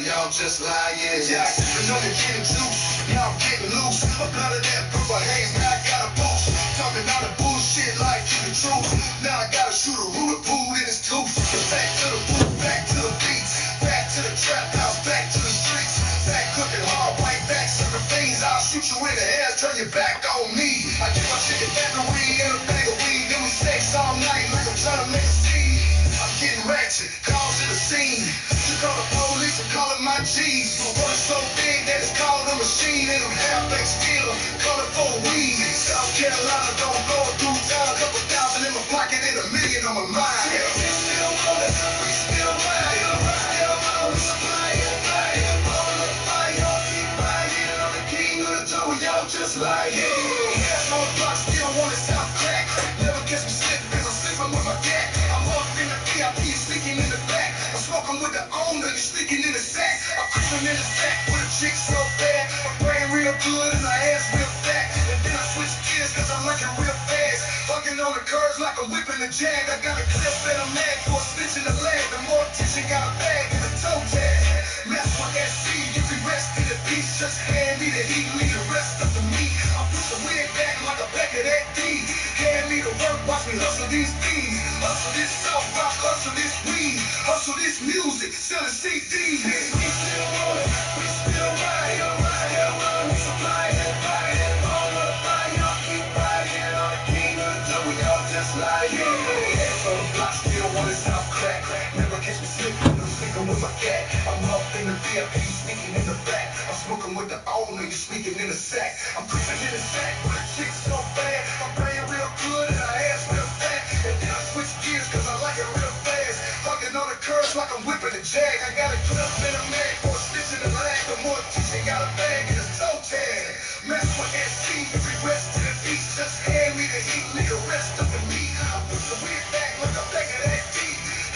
Speaker 2: Y'all just lying. Yeah, I know you're getting juice. Now I'm getting loose. I'm out of that purple haze. Now I got a boost. Talking all the bullshit like you the truth. Now I gotta shoot a ruler pool in his tooth. Back to the booth, back to the beats. Back to the trap house, back to the streets. Back cooking hard, white back, serving fiends. I'll shoot you in the head, turn your back on me. I get my chicken battery and a bag of weed. Then we sex all night like I'm trying to make a scene. I'm getting ratchet, calls to the scene. You call the police, I'm calling my G's. My world's so big that it's called a machine. And I'm half-baked still, calling for weed. South Carolina don't go through town. A couple thousand in my pocket and $1 million on my mind. Yeah, we still rolling, we still riding. Still on, we flying, flying. All the fire, keep riding. I'm the king of the jungle, y'all just like it. Yeah, on the block, still want it South crack. Never catch me slipping, cause I'm slipping with my gat. I'm up in the VIP, sneaking in the back. I'm smoking with the owner, you sneaking in the sack. I'm creeping in the sack with a chick so bad. My brain real good and my ass real fat. And then I switch gears cause I like it real fast. Fucking on the curves like I'm whipping a jag. I got a clip and I'm mad for a stitch in the leg. The more attention got a bag and a toe tag. Mess with SC, you can rest in the peace. Just hand me the heat, leave the rest of the meat. I'll put the wig back like a back of that D. Hand me the work, watch me hustle these bees. Hustle this South Rock, hustle this weed. Hustle this music, selling CDs. We still rolling, we still riding. We supply it, riding. All of the fire, y'all keep riding. I'm the king of the jungle, y'all just like it. Hands on the block, still want it South crack. Never catch me slipping, I'm sleeping with my cat. I'm up in the VIP, sneaking in the back. I'm smoking with the owner, you sneaking in the sack. I'm creeping in the sack with a chick so bad. I'm playing real good and I ass real fat. And then I switch gears cause I like it real fast. Fucking on the curves like I'm whipping a jag. I got a clip in a mag for a stitch in the leg. The more teaching got a bag and a toe tag. Mess with SC, every rest to the beat. Just hand me the heat, leave the rest of the meat. I put the wig back like a back of that D.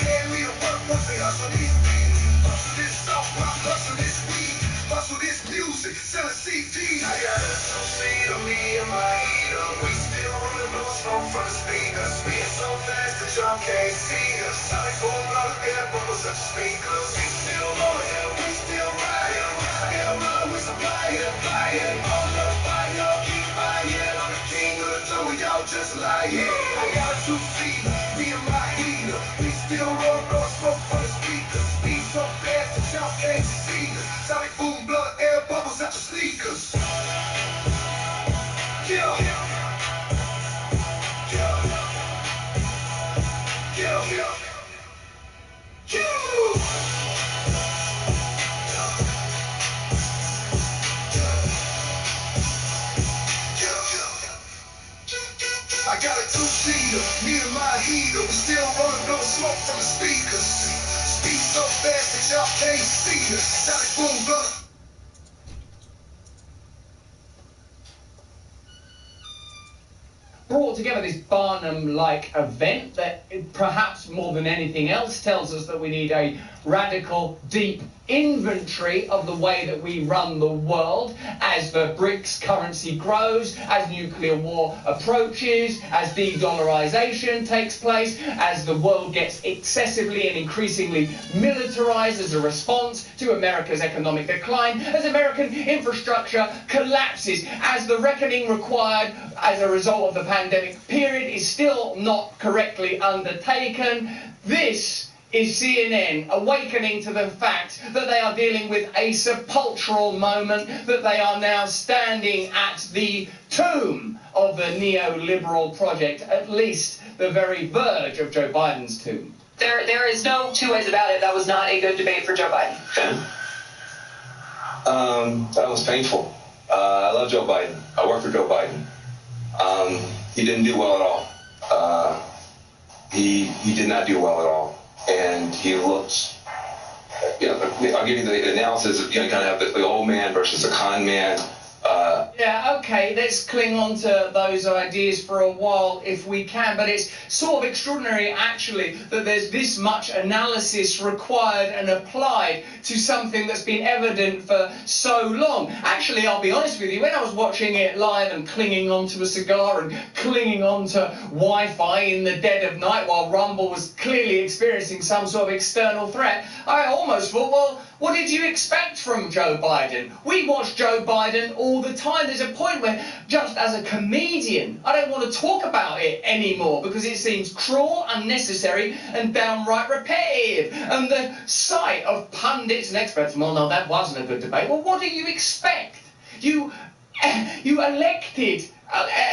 Speaker 2: Hand me the work once they hustle these beats. Hustle this South Rock, hustle this weed. Hustle this music, selling CDs. I got a seat on me and my heater. We still rolling, blow smoke from the speakers. Speeding so fast that y'all can't see us. Sonic full of air bubbles up the speakers. We still rolling, we still riding. We supply it, flying. All the fire, keep buying. I'm the king of the jungle, y'all just like it. I got a 2-seater, me and my heater. We still roll, blow smoke from the speakers. Speed so fast that y'all y'all can't see us. Sonic boom, blood, air bubbles out your sneakers. Yeah. I got a two-seater, me and my heater. We still rolling, blowing smoke from the speakers. Speed so fast that y'all can't see us. Sonic boom, blood.
Speaker 16: Brought together this Barnum-like event that perhaps more than anything else tells us that we need a radical, deep inventory of the way that we run the world as the BRICS currency grows, as nuclear war approaches, as de-dollarization takes place, as the world gets excessively and increasingly militarized as a response to America's economic decline, as American infrastructure collapses, as the reckoning required as a result of the pandemic period is still not correctly undertaken. This is CNN awakening to the fact that they are dealing with a sepulchral moment, that they are now standing at the tomb of the neoliberal project, at least the very verge of Joe Biden's tomb.
Speaker 17: There is no two ways about it. That was not a good debate for Joe Biden.
Speaker 18: That was painful. I love Joe Biden. I work for Joe Biden. He didn't do well at all. He did not do well at all. And he looks, I'll give you the analysis of, you kind of have the old man versus the con man.
Speaker 16: Yeah, okay, let's cling on to those ideas for a while if we can, but it's sort of extraordinary, actually, that there's this much analysis required and applied to something that's been evident for so long. Actually, I'll be honest with you, when I was watching it live and clinging onto a cigar and clinging onto Wi-Fi in the dead of night while Rumble was clearly experiencing some sort of external threat, I almost thought, well, what did you expect from Joe Biden? We watch Joe Biden all the time. There's a point where, just as a comedian, I don't want to talk about it anymore because it seems cruel, unnecessary, and downright repetitive. And the sight of pundits and experts, well, no, that wasn't a good debate. Well, what do you expect? You elected,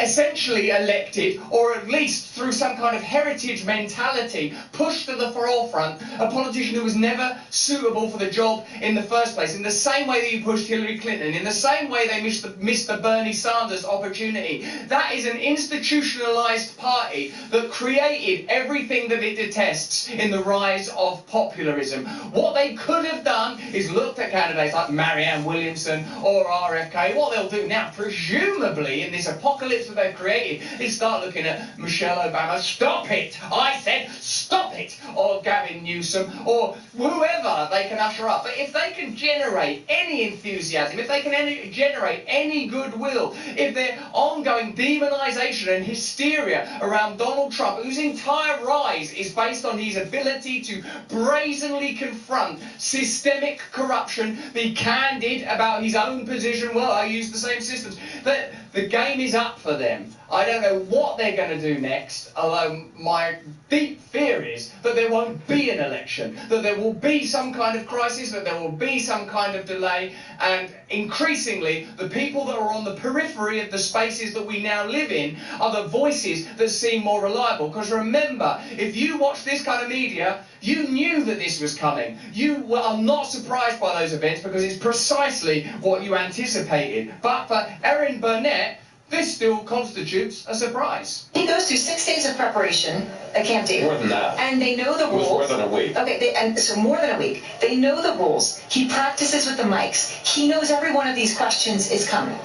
Speaker 16: essentially elected, or at least through some kind of heritage mentality, pushed to the forefront a politician who was never suitable for the job in the first place, in the same way that you pushed Hillary Clinton, in the same way they missed the Bernie Sanders opportunity. That is an institutionalized party that created everything that it detests in the rise of popularism. What they could have done is looked at candidates like Marianne Williamson or RFK. What they'll do now, presumably, in this apocalypse that they've created, is start looking at Michelle Obama. Stop it! I said stop it! Or Gavin Newsom, or whoever they can usher up. But if they can generate any enthusiasm, if they can generate any goodwill, if their ongoing demonization and hysteria around Donald Trump, whose entire rise is based on his ability to brazenly confront systemic corruption, be candid about his own position, well, I use the same systems, that the game is up for them. I don't know what they're going to do next, although my deep fear is that there won't be an election, that there will be some kind of crisis, that there will be some kind of delay, and increasingly the people that are on the periphery of the spaces that we now live in are the voices that seem more reliable. Because remember, if you watch this kind of media, you knew that this was coming. You are not surprised by those events because it's precisely what you anticipated. But for Erin Burnett, this still constitutes a surprise.
Speaker 17: He goes through 6 days of preparation at Camp David.
Speaker 18: More than that.
Speaker 17: And they know the rules.
Speaker 18: It was more than a week.
Speaker 17: Okay, and so more than a week. They know the rules. He practices with the mics. He knows every one of these questions is coming.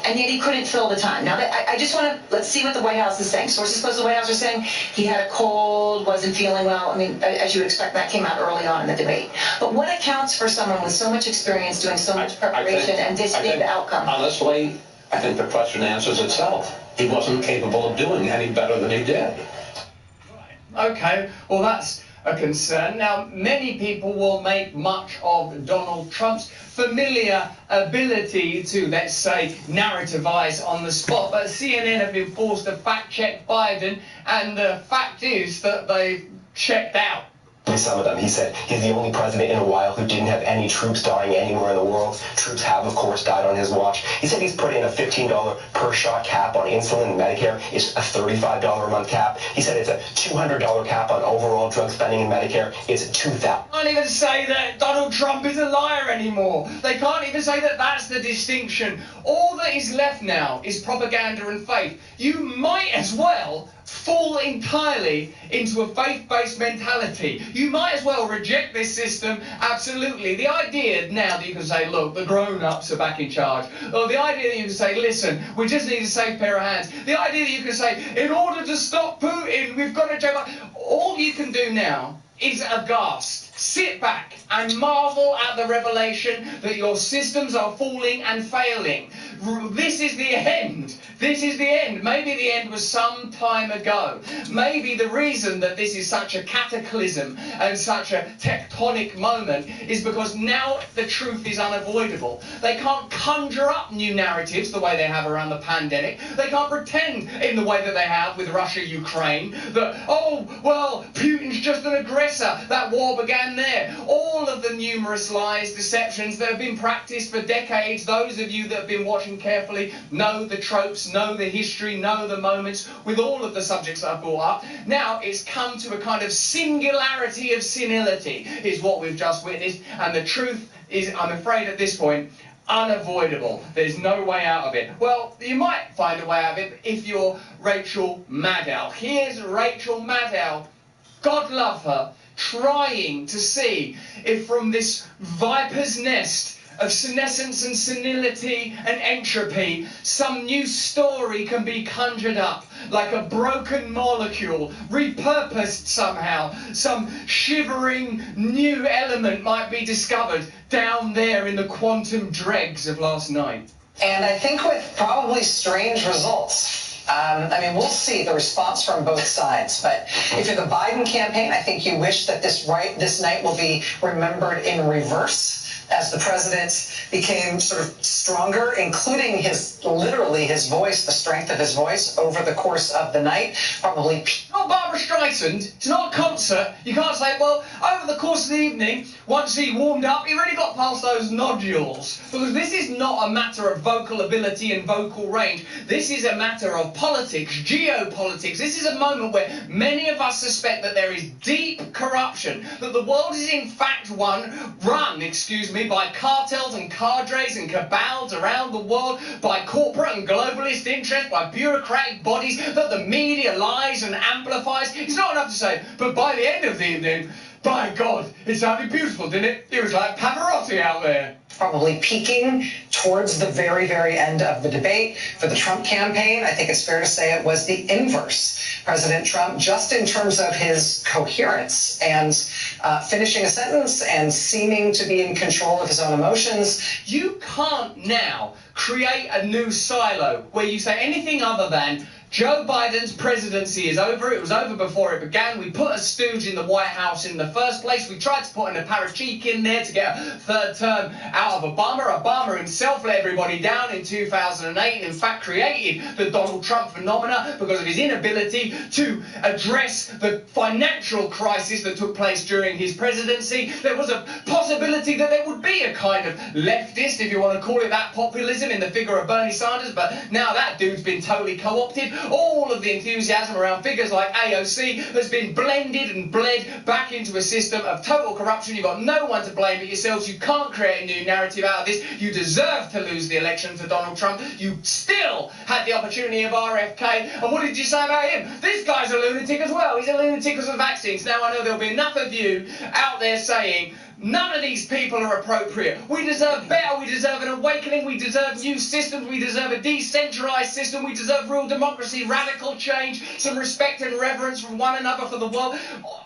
Speaker 17: And yet he couldn't fill the time. Now, I just want to, let's see what the White House is saying. Sources close to the White House are saying he had a cold, wasn't feeling well. I mean, as you would expect, that came out early on in the debate. But what accounts for someone with so much experience doing so much preparation and this big outcome?
Speaker 19: Honestly, I think the question answers itself. He wasn't capable of doing any better than he did.
Speaker 16: Okay, well, that's a concern. Now, many people will make much of Donald Trump's familiar ability to, let's say, narrativize on the spot, but CNN have been forced to fact-check Biden, and the fact is that they've checked out.
Speaker 20: Some of them. He said he's the only president in a while who didn't have any troops dying anywhere in the world. Troops have, of course, died on his watch. He said he's put in a $15 per shot cap on insulin and Medicare. It's a $35 a month cap. He said it's a $200 cap on overall drug spending in Medicare. It's $2,000.
Speaker 16: Can't even say that Donald Trump is a liar anymore. They can't even say that that's the distinction. All that is left now is propaganda and faith. You might as well fall entirely into a faith-based mentality. You might as well reject this system, absolutely. The idea now that you can say, look, the grown-ups are back in charge, or the idea that you can say, listen, we just need a safe pair of hands, the idea that you can say, in order to stop Putin, we've got to change. All you can do now is aghast. Sit back and marvel at the revelation that your systems are falling and failing. This is the end. This is the end. Maybe the end was some time ago. Maybe the reason that this is such a cataclysm and such a tectonic moment is because now the truth is unavoidable. They can't conjure up new narratives the way they have around the pandemic. They can't pretend in the way that they have with Russia-Ukraine that, oh, well, Putin's just an aggressor. That war began there. All of the numerous lies, deceptions that have been practiced for decades, those of you that have been watching carefully know the tropes, know the history, know the moments with all of the subjects that I've brought up. Now it's come to a kind of singularity of senility is what we've just witnessed, and the truth is, I'm afraid at this point, unavoidable. There's no way out of it. Well, you might find a way out of it if you're Rachel Maddow. Here's Rachel Maddow, God love her, trying to see if from this viper's nest of senescence and senility and entropy, some new story can be conjured up, like a broken molecule, repurposed somehow. Some shivering new element might be discovered down there in the quantum dregs of last night.
Speaker 21: And I think with probably strange results. I mean, we'll see the response from both sides. But if you're the Biden campaign, I think you wish that this night will be remembered in reverse, as the president became sort of stronger, including literally his voice, the strength of his voice over the course of the night. Probably.
Speaker 16: It's not Barbara Streisand. It's not a concert. You can't say, well, over the course of the evening, once he warmed up, he really got past those nodules. Because this is not a matter of vocal ability and vocal range. This is a matter of politics, geopolitics. This is a moment where many of us suspect that there is deep corruption, that the world is in fact run, by cartels and cadres and cabals around the world, by corporate and globalist interests, by bureaucratic bodies, that the media lies and amplifies. It's not enough to say, but by the end of the evening, by God, it sounded beautiful, didn't it? It was like Pavarotti out there.
Speaker 21: Probably peaking towards the very, very end of the debate. For the Trump campaign, I think it's fair to say it was the inverse. President Trump, just in terms of his coherence and finishing a sentence and seeming to be in control of his own emotions.
Speaker 16: You can't now create a new silo where you say anything other than Joe Biden's presidency is over. It was over before it began. We put a stooge in the White House in the first place. We tried to put an apparatchik in there to get a third term out of Obama. Obama himself let everybody down in 2008 and in fact created the Donald Trump phenomena because of his inability to address the financial crisis that took place during his presidency. There was a possibility that there would be a kind of leftist, if you want to call it that, populism in the figure of Bernie Sanders, but now that dude's been totally co-opted. All of the enthusiasm around figures like AOC has been blended and bled back into a system of total corruption. You've got no one to blame but yourselves. You can't create a new narrative out of this. You deserve to lose the election to Donald Trump. You still had the opportunity of RFK. And what did you say about him? This guy's a lunatic as well. He's a lunatic because of vaccines. Now I know there'll be enough of you out there saying, none of these people are appropriate. We deserve better. We deserve an awakening. We deserve new systems. We deserve a decentralized system. We deserve real democracy, radical change, some respect and reverence from one another for the world.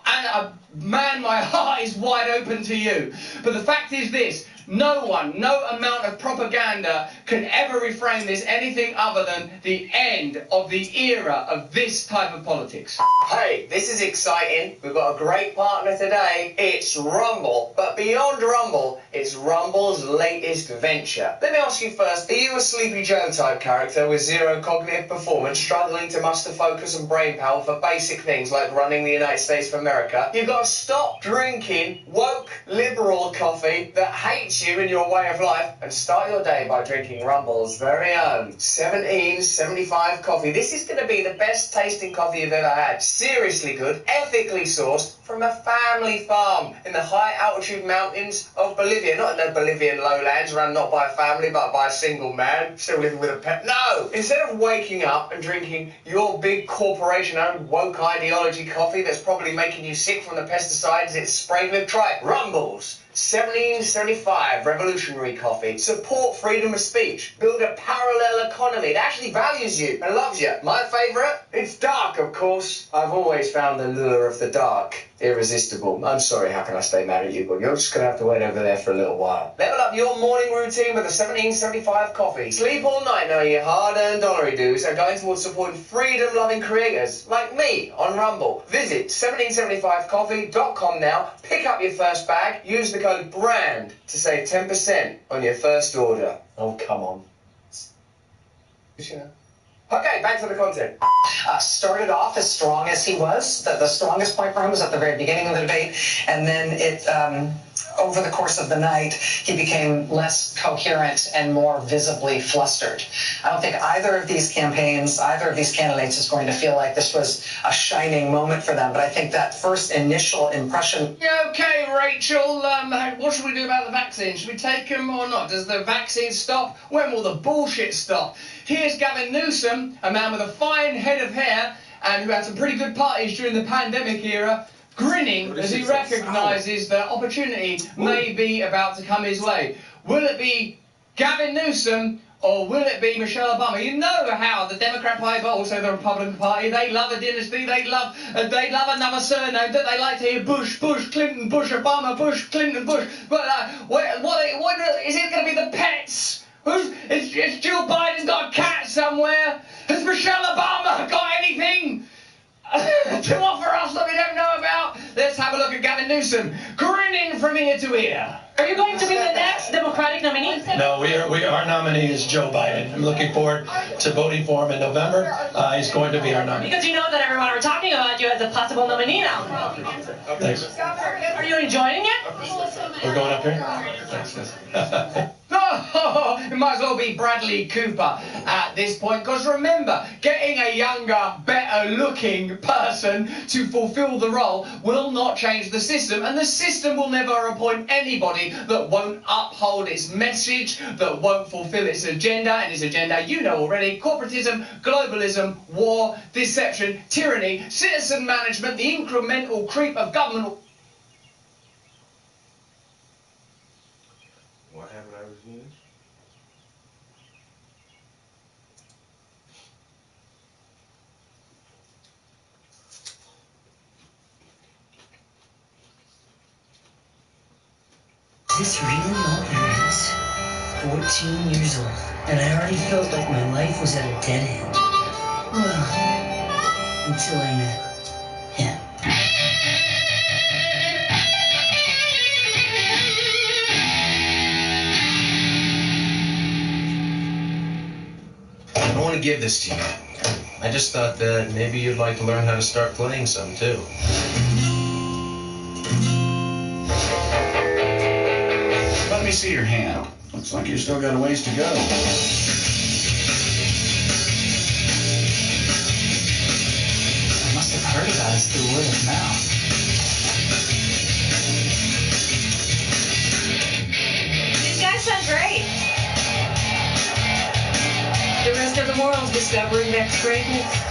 Speaker 16: And man, my heart is wide open to you. But the fact is this. No one, no amount of propaganda can ever reframe this anything other than the end of the era of this type of politics.
Speaker 22: Hey, this is exciting. We've got a great partner today. It's Rumble. But
Speaker 16: But beyond Rumble, it's Rumble's latest venture. Let me ask you first, are you a Sleepy Joe type character with zero cognitive performance, struggling to muster focus and brain power for basic things like running the United States of America? You've got to stop drinking woke liberal coffee that hates you and your way of life and start your day by drinking Rumble's very own 1775 coffee. This is going to be the best tasting coffee you've ever had. Seriously good, ethically sourced from a family farm in the high altitude mountains of Bolivia. Not in the Bolivian lowlands run not by a family but by a single man still living with a pet. No! Instead of waking up and drinking your big corporation owned woke ideology coffee that's probably making you sick from the pesticides it's sprayed with, try Rumble's 1775 revolutionary coffee. Support freedom of speech. Build a parallel economy that actually values you and loves you. My favourite? It's dark, of course. I've always found the lure of the dark irresistible. I'm sorry, how can I stay mad at you, but you're just going to have to wait over there for a little while. Level up your morning routine with a 1775 coffee. Sleep all night knowing your hard-earned dollary dues are going towards supporting freedom-loving creators like me on Rumble. Visit 1775coffee.com now. Pick up your first bag. Use the code BRAND to save 10% on your first order. Oh, come on. Okay, back to the content.
Speaker 21: Started off as strong as he was. The strongest point for him was at the very beginning of the debate, and then it over the course of the night, he became less coherent and more visibly flustered. I don't think either of these campaigns, either of these candidates is going to feel like this was a shining moment for them, but I think that first initial impression...
Speaker 16: Okay, Rachel, what should we do about the vaccine? Should we take them or not? Does the vaccine stop? When will the bullshit stop? Here's Gavin Newsom, a man with a fine head of hair and who had some pretty good parties during the pandemic era, grinning as he recognises that opportunity may be about to come his way. Will it be Gavin Newsom or will it be Michelle Obama? You know how the Democrat Party, but also the Republican Party, they love a dynasty, they love another surname, that they like to hear Bush, Bush, Clinton, Bush, Obama, Bush, Clinton, Bush. But what is it going to be the pets? Has Jill Biden got a cat somewhere? Has Michelle Obama got anything to offer us that we don't know about? Let's have a look at Gavin Newsom, grinning from ear to ear.
Speaker 3: Are you going to be the next Democratic nominee?
Speaker 22: No, our nominee is Joe Biden. I'm looking forward to voting for him in November. He's going to be our nominee.
Speaker 3: Because you know that everyone are talking about you as a possible nominee now.
Speaker 22: Thanks.
Speaker 3: Are you enjoying it?
Speaker 22: We're going up here? Thanks.
Speaker 16: Oh, it might as well be Bradley Cooper at this point, because remember, getting a younger, better-looking person to fulfill the role will not change the system, and the system will never appoint anybody that won't uphold its message, that won't fulfill its agenda, and its agenda, you know already, corporatism, globalism, war, deception, tyranny, citizen management, the incremental creep of government.
Speaker 6: What happened, Irish Venus?
Speaker 23: Is this really all there is? 14 years old, and I already felt like my life was at a dead end. Well, until I met him.
Speaker 24: I don't want to give this to you. I just thought that maybe you'd like to learn how to start playing some, too.
Speaker 25: Let me see your hand. Looks like you still got a ways to go.
Speaker 23: I must have heard about us through word of mouth.
Speaker 3: These guys sound great. The rest of the world's discovering Max greatness.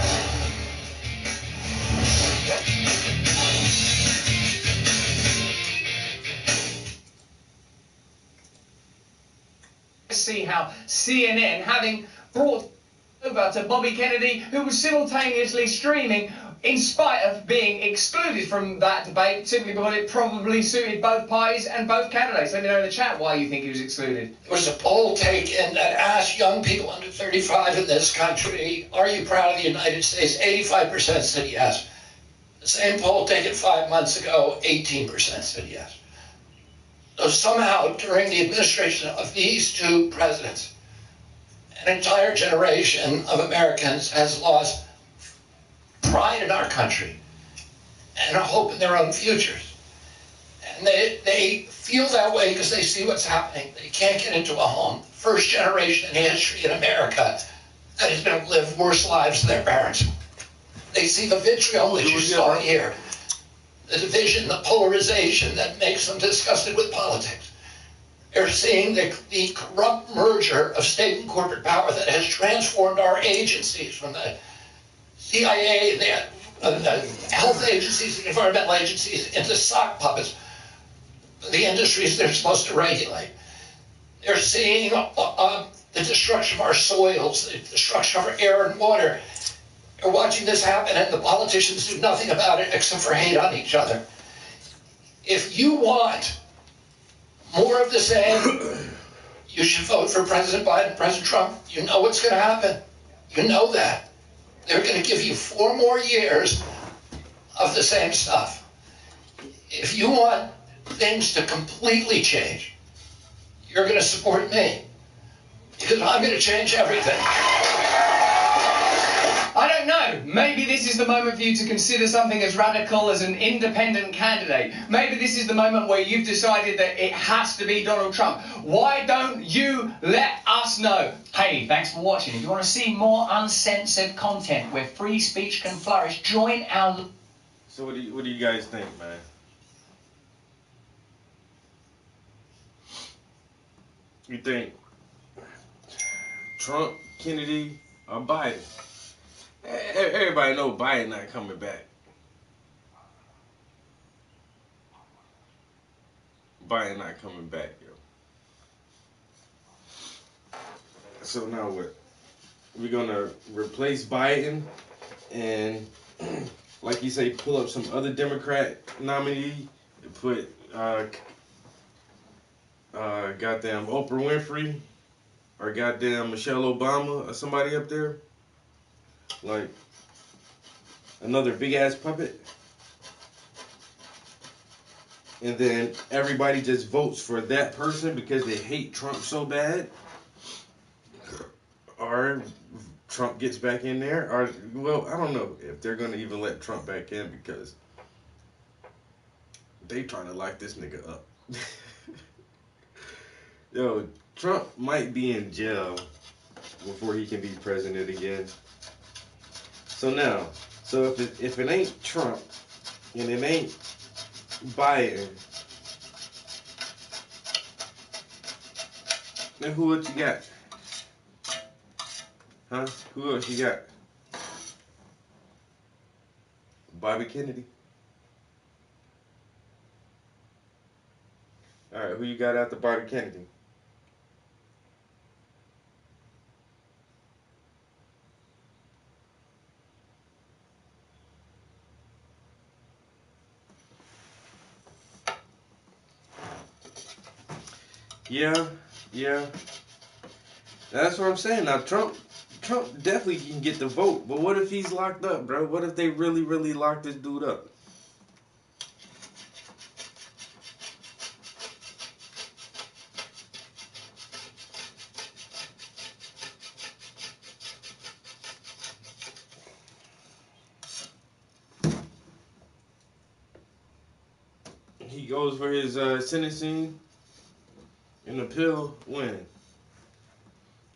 Speaker 16: See how CNN, having brought over to Bobby Kennedy, who was simultaneously streaming in spite of being excluded from that debate simply because it probably suited both parties and both candidates. Let me know in the chat why you think he was excluded.
Speaker 26: There was a poll taken that asked young people under 35 in this country, are you proud of the United States? 85% said yes. The same poll taken 5 months ago, 18% said yes. So somehow, during the administration of these two presidents, an entire generation of Americans has lost pride in our country and a hope in their own futures. And they feel that way because they see what's happening. They can't get into a home. First generation in history in America that is going to live worse lives than their parents. They see the vitriol that you saw here, the division, the polarization that makes them disgusted with politics. They're seeing the corrupt merger of state and corporate power that has transformed our agencies from the CIA, the health agencies, the environmental agencies into sock puppets, the industries they're supposed to regulate. They're seeing the destruction of our soils, the destruction of our air and water. They're watching this happen, and the politicians do nothing about it except for hate on each other. If you want more of the same, you should vote for President Biden, President Trump. You know what's going to happen. You know that. They're going to give you 4 more years of the same stuff. If you want things to completely change, you're going to support me. Because I'm going to change everything.
Speaker 16: I don't know. Maybe this is the moment for you to consider something as radical as an independent candidate. Maybe this is the moment where you've decided that it has to be Donald Trump. Why don't you let us know? Hey, thanks for watching. If you want to see more uncensored content where free speech can flourish, join our...
Speaker 5: So what do you guys think, man? You think Trump, Kennedy, or Biden? Everybody know Biden not coming back. Biden not coming back, yo. So now what? We're gonna replace Biden and, like you say, pull up some other Democrat nominee and put goddamn Oprah Winfrey or goddamn Michelle Obama or somebody up there. Like another big ass puppet. And then everybody just votes for that person because they hate Trump so bad. Or Trump gets back in there. Or, well, I don't know if they're going to even let Trump back in because they trying to lock this nigga up. Yo, Trump might be in jail before he can be president again. So now, if it ain't Trump and it ain't Biden, then who else you got? Huh? Who else you got? Bobby Kennedy. All right, who you got after Bobby Kennedy? Yeah. That's what I'm saying. Now, Trump definitely can get the vote, but what if he's locked up, bro? What if they really, really lock this dude up? He goes for his sentencing in appeal when?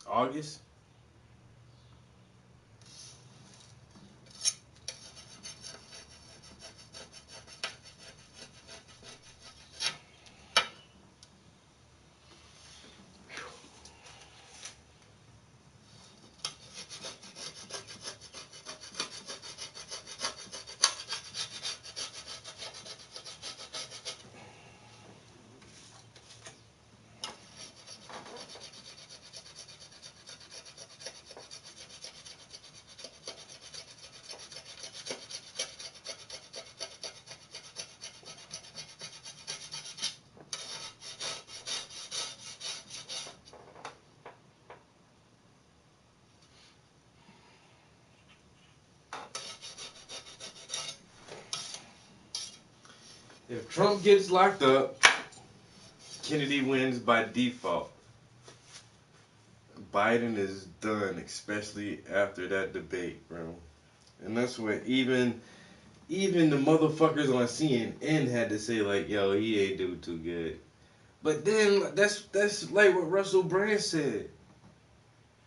Speaker 5: August? If Trump gets locked up Kennedy wins by default. Biden is done, especially after that debate, bro. And that's what even the motherfuckers on CNN had to say, like, yo, he ain't do too good. But then that's like what Russell Brand said.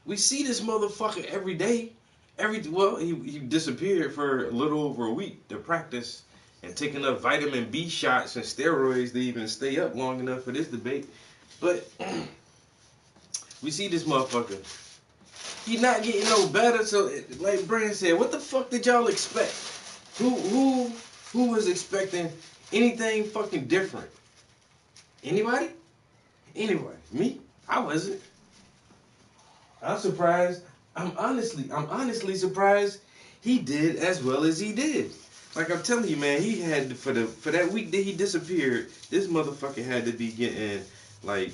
Speaker 5: We see this motherfucker every day. He disappeared for a little over a week to practice and take enough vitamin B shots and steroids to even stay up long enough for this debate. But we see this motherfucker. He not getting no better. So, like Brand said, what the fuck did y'all expect? Who was expecting anything fucking different? Anybody? Anybody? Me? I wasn't. I'm surprised. I'm honestly surprised he did as well as he did. Like I'm telling you, man, he had for that week that he disappeared, this motherfucker had to be getting like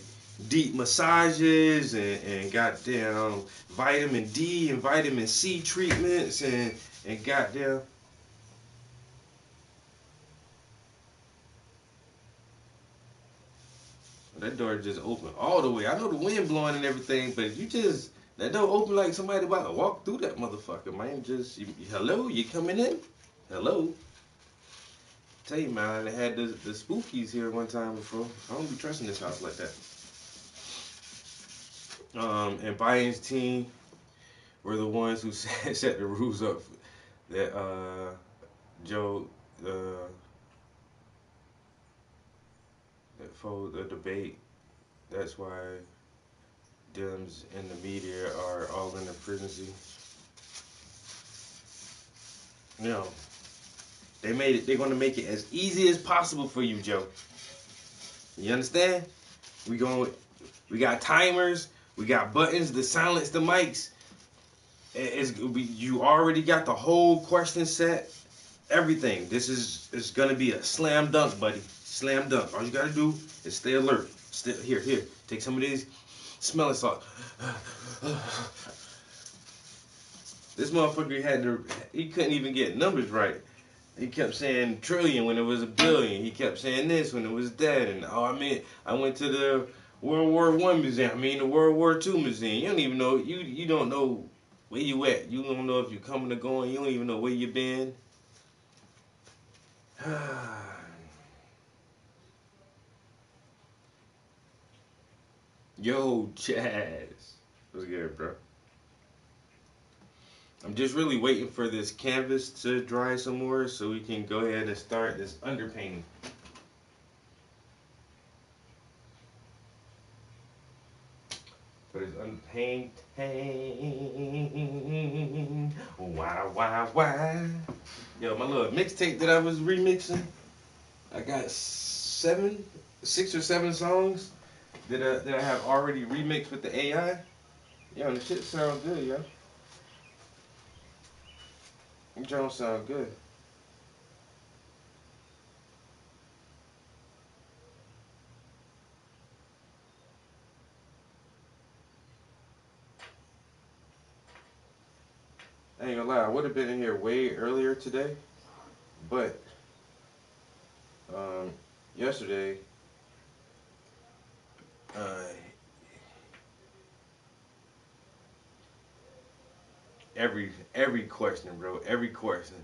Speaker 5: deep massages and goddamn vitamin D and vitamin C treatments and goddamn. That door just opened all the way. I know the wind blowing and everything, but that door open like somebody about to walk through that motherfucker, man. Hello, you coming in? Hello. Tell you, man, I had the spookies here one time before. I don't be trusting this house like that. And Biden's team were the ones who set the rules up that Joe for the debate. That's why Dems and the media are all in the prison. You know, they're going to make it as easy as possible for you, Joe. You understand? We got timers, we got buttons to silence the mics. You already got the whole question set, everything. It's going to be a slam dunk, buddy. Slam dunk. All you got to do is stay alert. Here, take some of these smelling salts. This motherfucker he couldn't even get numbers right. He kept saying trillion when it was a billion. He kept saying this when it was that. And I went to the World War I museum. The World War II museum. You don't even know. You don't know where you at. You don't know if you're coming or going. You don't even know where you been. Yo, Chaz. What's good, bro? I'm just really waiting for this canvas to dry some more so we can go ahead and start this underpainting. For this underpainting. Why? Yo, my little mixtape that I was remixing, I got 6 or 7 songs that I have already remixed with the AI. Yo, the shit sounds good, yo. Them Jones sound good. I ain't gonna lie, I would have been in here way earlier today, but yesterday every question, bro, every question.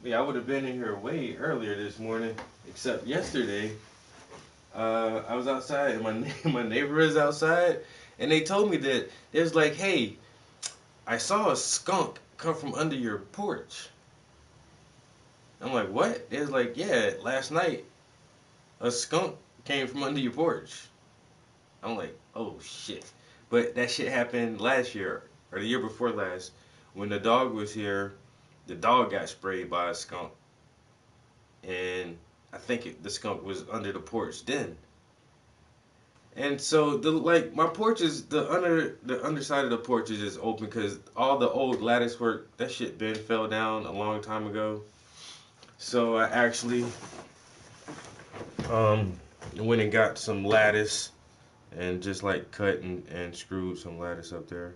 Speaker 5: Yeah, I would have been in here way earlier this morning, except yesterday. I was outside, and my neighbor is outside, and they told me that there's like, hey, I saw a skunk come from under your porch. I'm like, what? It was like, yeah, last night a skunk came from under your porch. I'm like, oh shit. But that shit happened last year, or the year before last, when the dog was here. The dog got sprayed by a skunk, and I think the skunk was under the porch then. And so my porch is the underside of the porch is just open because all the old lattice work, that shit been fell down a long time ago. So I actually went and got some lattice and just like cut and screwed some lattice up there.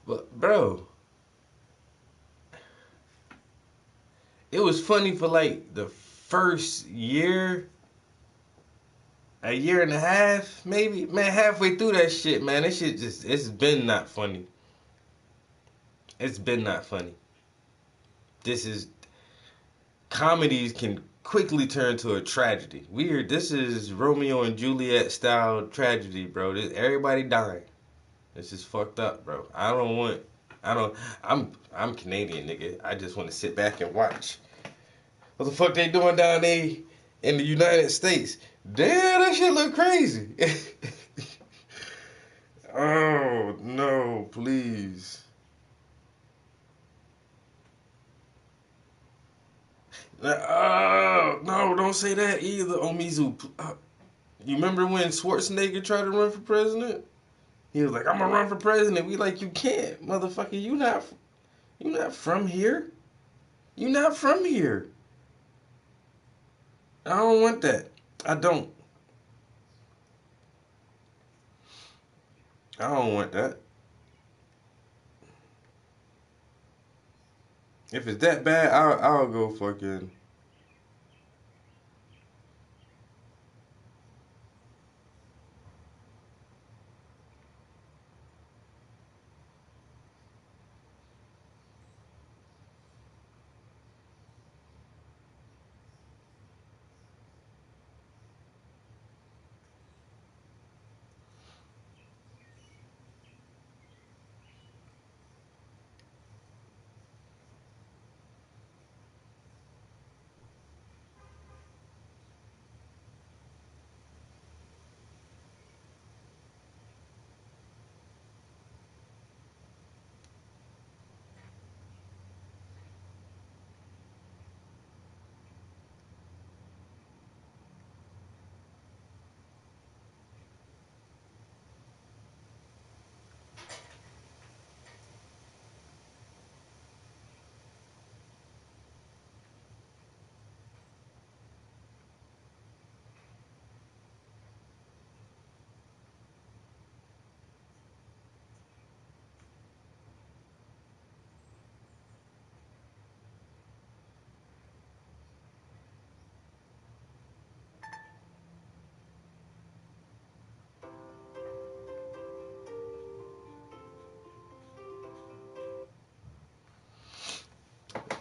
Speaker 5: But bro, it was funny for like the first year, a year and a half, maybe. Man, halfway through that shit, man, that shit just, it's been not funny. It's been not funny. This is, comedies can quickly turn to a tragedy. Weird, this is Romeo and Juliet style tragedy, bro. Everybody dying. This is fucked up, bro. I'm Canadian, nigga. I just want to sit back and watch. What the fuck they doing down there in the United States? Damn, that shit look crazy. Oh, no, please. No, don't say that either, Omizu. You remember when Schwarzenegger tried to run for president? He was like, I'm gonna run for president. We like, you can't, motherfucker. You not from here. You not from here. I don't want that. I don't want that. If it's that bad, I'll go fucking.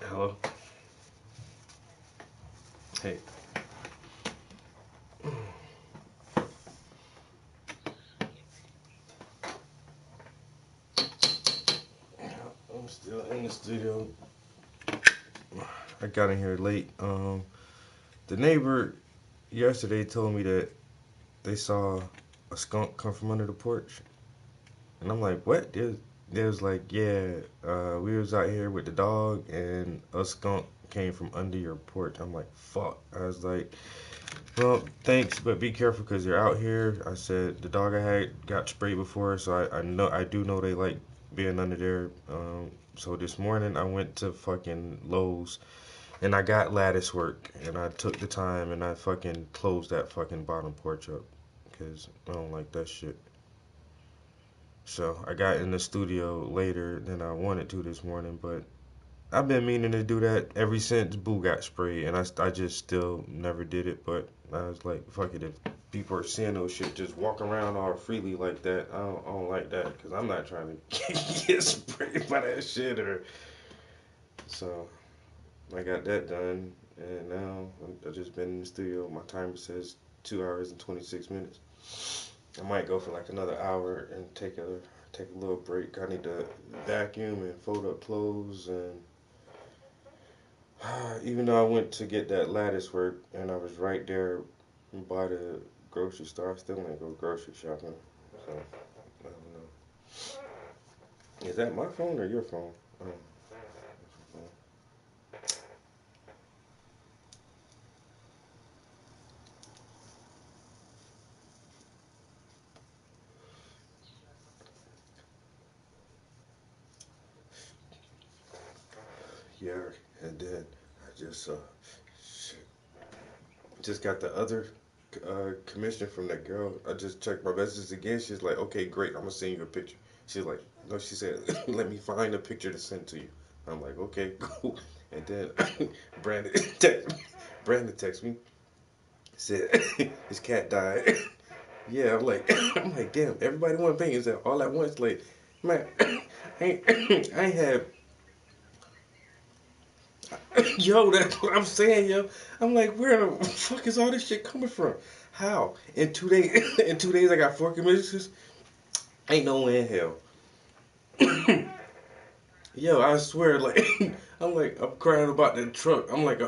Speaker 5: Hello? Hey. I'm still in the studio. I got in here late. The neighbor yesterday told me that they saw a skunk come from under the porch. And I'm like, what? They was like, yeah, we was out here with the dog and a skunk came from under your porch. I'm like, fuck. I was like, well, thanks, but be careful because you're out here. I said the dog I had got sprayed before, so I do know they like being under there. So this morning I went to fucking Lowe's and I got lattice work and I took the time and I fucking closed that fucking bottom porch up because I don't like that shit. So I got in the studio later than I wanted to this morning, but I've been meaning to do that ever since Boo got sprayed, and I just still never did it. But I was like, fuck it, if people are seeing those shit just walk around all freely like that, I don't like that, because I'm not trying to get sprayed by that shit. Or so I got that done, and now I've just been in the studio. My timer says 2 hours and 26 minutes. I might go for like another hour and take a little break. I need to vacuum and fold up clothes, and even though I went to get that lattice work and I was right there by the grocery store, I still ain't go grocery shopping. So I don't know. Is that my phone or your phone? Yeah, and then I just got the other commission from that girl. I just checked my messages again. She's like, okay, great, I'm gonna send you a picture. She's like, no, she said, let me find a picture to send to you. I'm like, okay, cool. And then Brandon texted me, said his cat died. Yeah, I'm like, damn, everybody want opinions all at once. Like, man, I ain't had. Yo, that's what I'm saying, yo. I'm like, where the fuck is all this shit coming from? How? In 2 days, in 2 days, I got 4 commissions. Ain't no way in hell. Yo, I swear, like, I'm crying about that truck. I'm like,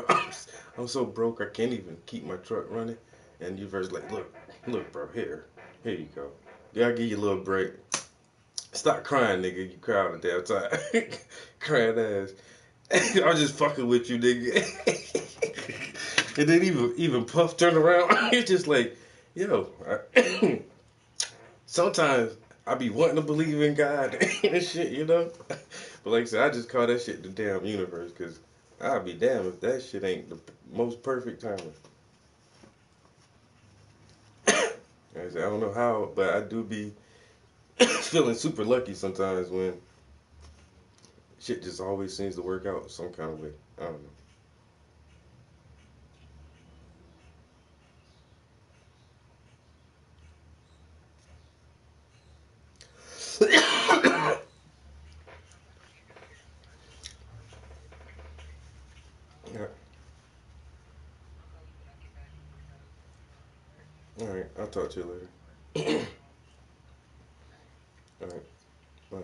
Speaker 5: I'm so broke, I can't even keep my truck running. And you first like, look, bro, here you go. Yeah, I'll give you a little break. Stop crying, nigga. You cry all the damn time. Crying ass. I'm just fucking with you, nigga. And then even Puff turned around. It's just like, yo. Sometimes I be wanting to believe in God and shit, you know. But like I said, I just call that shit the damn universe, because I'll be damned if that shit ain't the most perfect timing. Like I said, I don't know how, but I do be feeling super lucky sometimes when shit just always seems to work out some kind of way. I don't know. Yeah. All right, I'll talk to you later. All right, bye.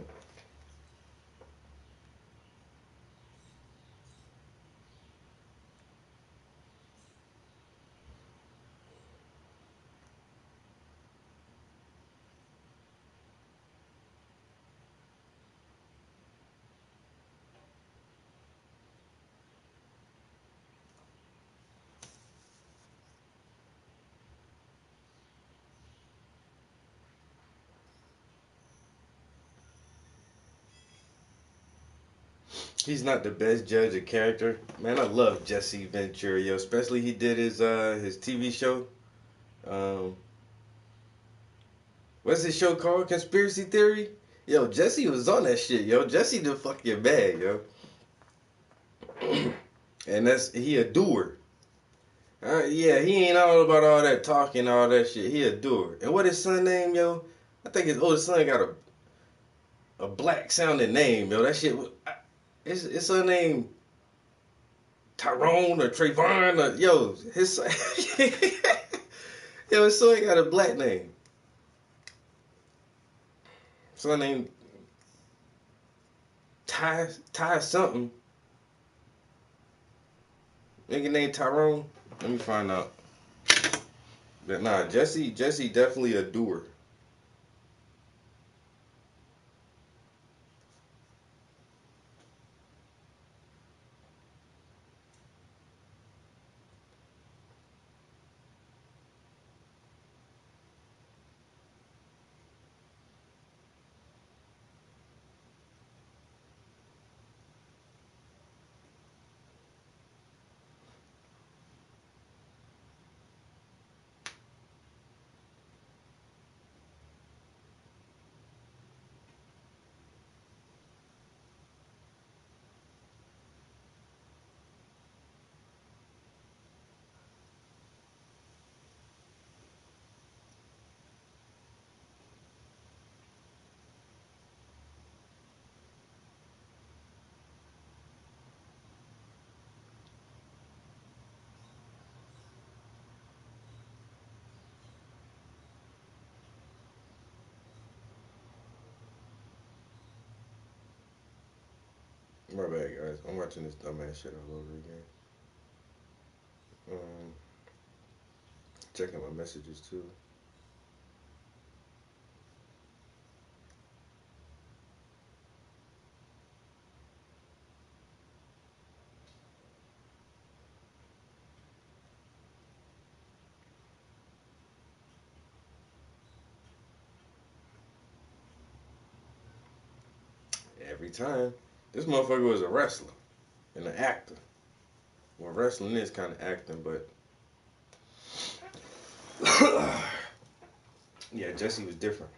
Speaker 5: He's not the best judge of character. Man, I love Jesse Ventura, yo. Especially he did his TV show. Um, what's his show called? Conspiracy Theory? Yo, Jesse was on that shit, yo. Jesse the fucking bag, yo. And he a doer. Yeah, he ain't all about all that talking, all that shit. He a doer. And what his son name, yo? I think his oldest son got a black sounding name, yo. That shit, his son name Tyrone or Trayvon or yo, his son, yo, his son got a black name. Son named Ty something. Nigga named Tyrone. Let me find out. But nah, Jesse definitely a doer. My bad, guys. I'm watching this dumbass shit all over again. Checking my messages too. Every time. This motherfucker was a wrestler and an actor. Well, wrestling is kind of acting, but yeah, Jesse was different.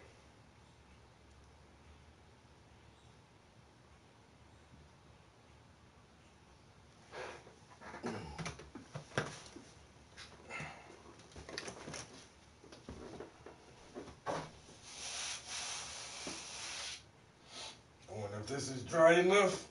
Speaker 5: I wonder if this is dry enough.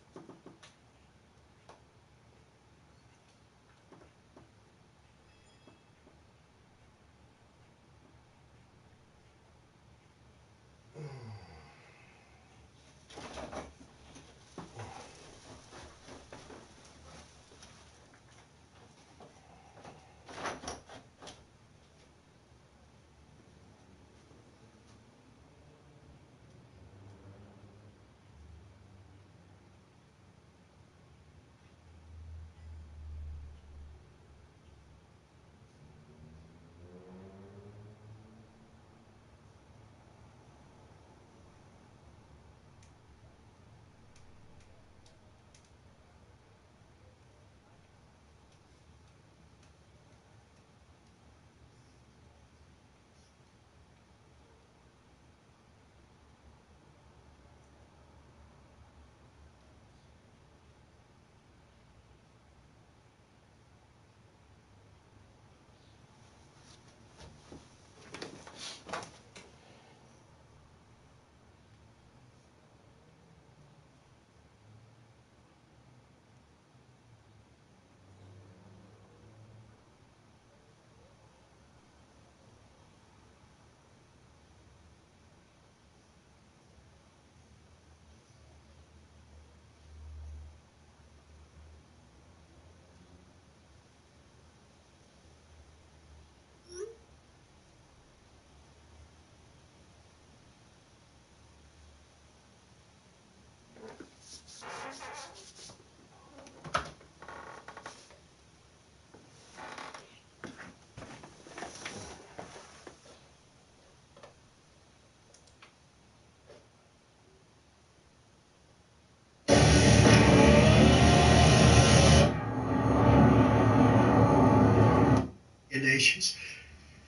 Speaker 7: Nations,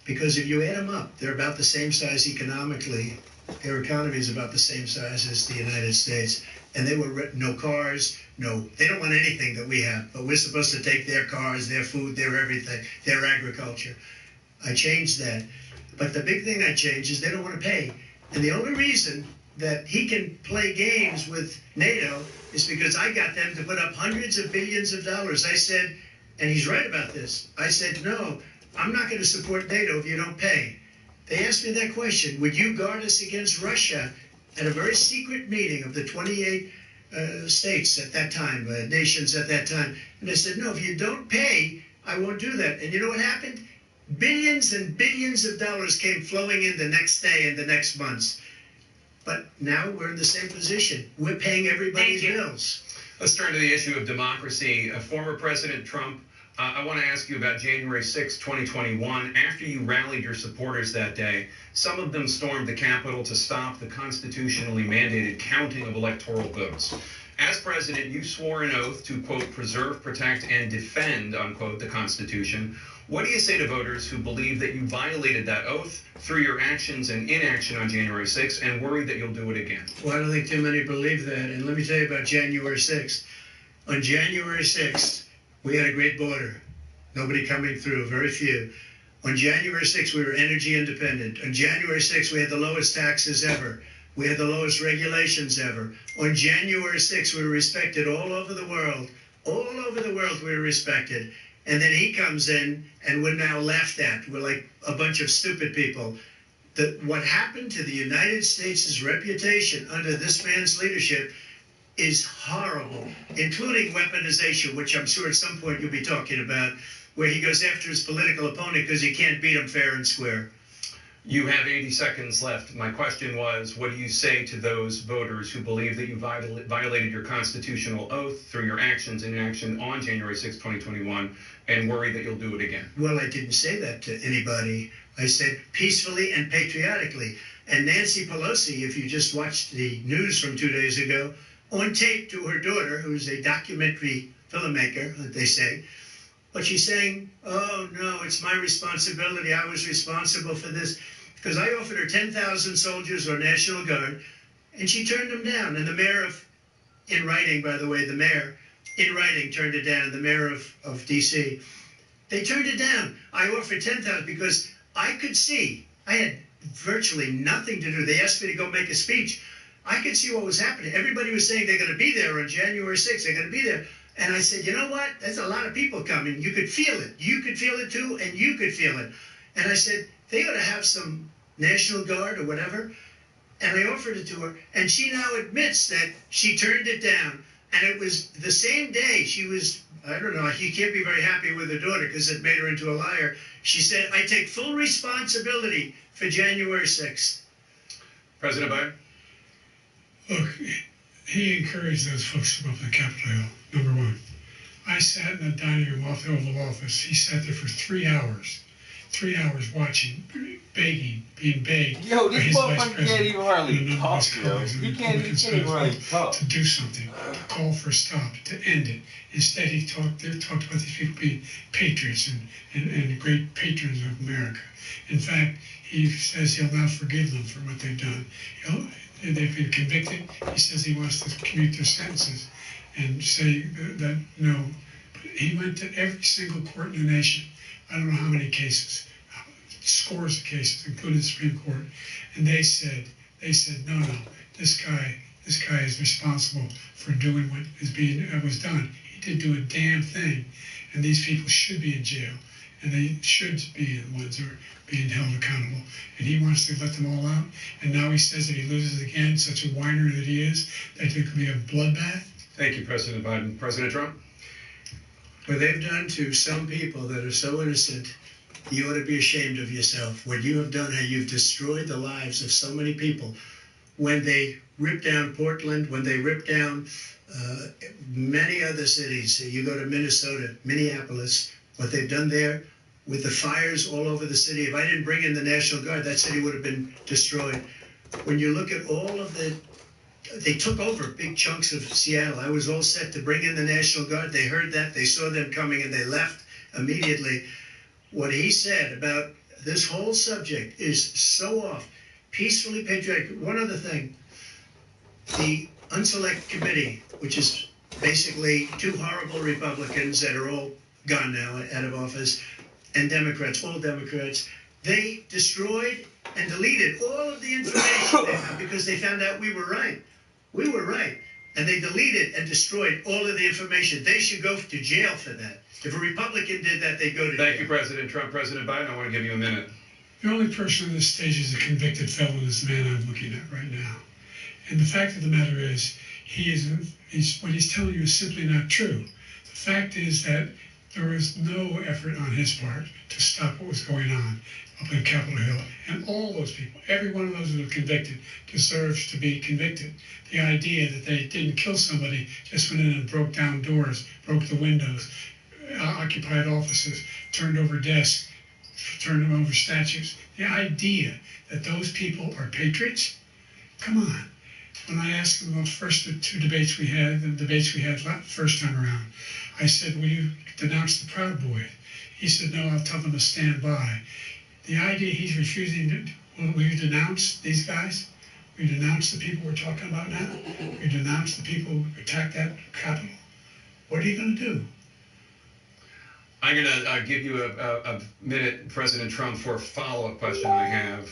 Speaker 7: because if you add them up, they're about the same size economically. Their economy is about the same size as the United States, and they were no cars, they don't want anything that we have, but we're supposed to take their cars, their food, their everything, their agriculture. I changed that, but the big thing I changed is they don't want to pay, and the only reason that he can play games with NATO is because I got them to put up hundreds of billions of dollars. I said, and he's right about this, I said, no, I'm not going to support NATO if you don't pay. They asked me that question, would you guard us against Russia, at a very secret meeting of the 28 states at that time, nations at that time. And I said, no, if you don't pay, I won't do that. And you know what happened? Billions and billions of dollars came flowing in the next day and the next months. But now we're in the same position. We're paying everybody's bills.
Speaker 8: Let's turn to the issue of democracy. Former President Trump, I want to ask you about January 6, 2021. After you rallied your supporters that day, some of them stormed the Capitol to stop the constitutionally mandated counting of electoral votes. As president, you swore an oath to, quote, preserve, protect, and defend, unquote, the Constitution. What do you say to voters who believe that you violated that oath through your actions and inaction on January 6th and worry that you'll do it again?
Speaker 7: Well, I don't think too many believe that. And let me tell you about January 6th. On January 6th, we had a great border. Nobody coming through, very few. On January 6th, we were energy independent. On January 6th, we had the lowest taxes ever. We had the lowest regulations ever. On January 6th, we were respected all over the world. All over the world, we were respected. And then he comes in, and we're now laughed at. We're like a bunch of stupid people. What happened to the United States' reputation under this man's leadership is horrible, including weaponization, which I'm sure at some point you'll be talking about, where he goes after his political opponent because he can't beat him fair and square.
Speaker 8: You have 80 seconds left. My question was, what do you say to those voters who believe that you violated your constitutional oath through your actions and inaction on January 6, 2021, and worry that you'll do it again?
Speaker 7: Well, I didn't say that to anybody. I said peacefully and patriotically. And Nancy Pelosi, if you just watched the news from 2 days ago, on tape to her daughter, who's a documentary filmmaker, they say, but she's saying, oh, no, it's my responsibility. I was responsible for this. Because I offered her 10,000 soldiers or National Guard, and she turned them down. And the mayor in writing, by the way, the mayor in writing turned it down, the mayor of D.C. They turned it down. I offered 10,000 because I could see, I had virtually nothing to do. They asked me to go make a speech. I could see what was happening. Everybody was saying they're going to be there on January 6th. They're going to be there. And I said, you know what? There's a lot of people coming. You could feel it. You could feel it too, and you could feel it. And I said, they ought to have some National Guard or whatever. And I offered it to her. And she now admits that she turned it down. And it was the same day she was, I don't know, you can't be very happy with her daughter because it made her into a liar. She said, I take full responsibility for January 6th.
Speaker 8: President Biden?
Speaker 9: Look, he encouraged those folks to come up to the Capitol Hill, number one. I sat in the dining room off the Oval Office. He sat there for 3 hours. 3 hours watching, begging, being begged.
Speaker 5: Yo, this motherfucker can't even hardly talk, yo. He can't even hardly talk.
Speaker 9: To do something, to call for a stop, to end it. Instead, he talked about these people being patriots and great patrons of America. In fact, he says he'll now forgive them for what they've done. They've been convicted. He says he wants to commute their sentences and say that no. But he went to every single court in the nation. I don't know how many cases, scores of cases, including the Supreme Court, and they said, no, this guy is responsible for doing what was done. He didn't do a damn thing, and these people should be in jail, and they should be the ones who are being held accountable. And he wants to let them all out, and now he says that he loses again, such a whiner that he is, that there could be a bloodbath.
Speaker 8: Thank you, President Biden. President Trump?
Speaker 7: What they've done to some people that are so innocent, you ought to be ashamed of yourself. What you have done, how you've destroyed the lives of so many people. When they ripped down Portland, when they ripped down many other cities, you go to Minnesota, Minneapolis, what they've done there with the fires all over the city. If I didn't bring in the National Guard, that city would have been destroyed. When you look at all of they took over big chunks of Seattle. I was all set to bring in the National Guard. They heard that. They saw them coming, and they left immediately. What he said about this whole subject is so off. Peacefully patriotic. One other thing. The Unselect Committee, which is basically two horrible Republicans that are all gone now, out of office, and Democrats, all Democrats, they destroyed and deleted all of the information they found because they found out we were right. We were right. And they deleted and destroyed all of the information. They should go to jail for that. If a Republican did that, they'd go to jail.
Speaker 8: Thank you, President Trump. President Biden, I want to give you a minute.
Speaker 9: The only person on this stage is a convicted felon is the man I'm looking at right now. And the fact of the matter is, what he's telling you is simply not true. The fact is that there was no effort on his part to stop what was going on up in Capitol Hill. And all those people, every one of those who were convicted, deserves to be convicted. The idea that they didn't kill somebody, just went in and broke down doors, broke the windows, occupied offices, turned over desks, turned over statues. The idea that those people are patriots? Come on. When I asked him about the two debates we had, the first time around, I said, will you denounce the Proud Boys? He said, no, I'll tell them to stand by. The idea he's refusing to, will you denounce these guys? Will you denounce the people we're talking about now? Will you denounce the people who attacked that Capitol? What are you going to do?
Speaker 8: I'm going to give you a minute, President Trump, for a follow-up question I have.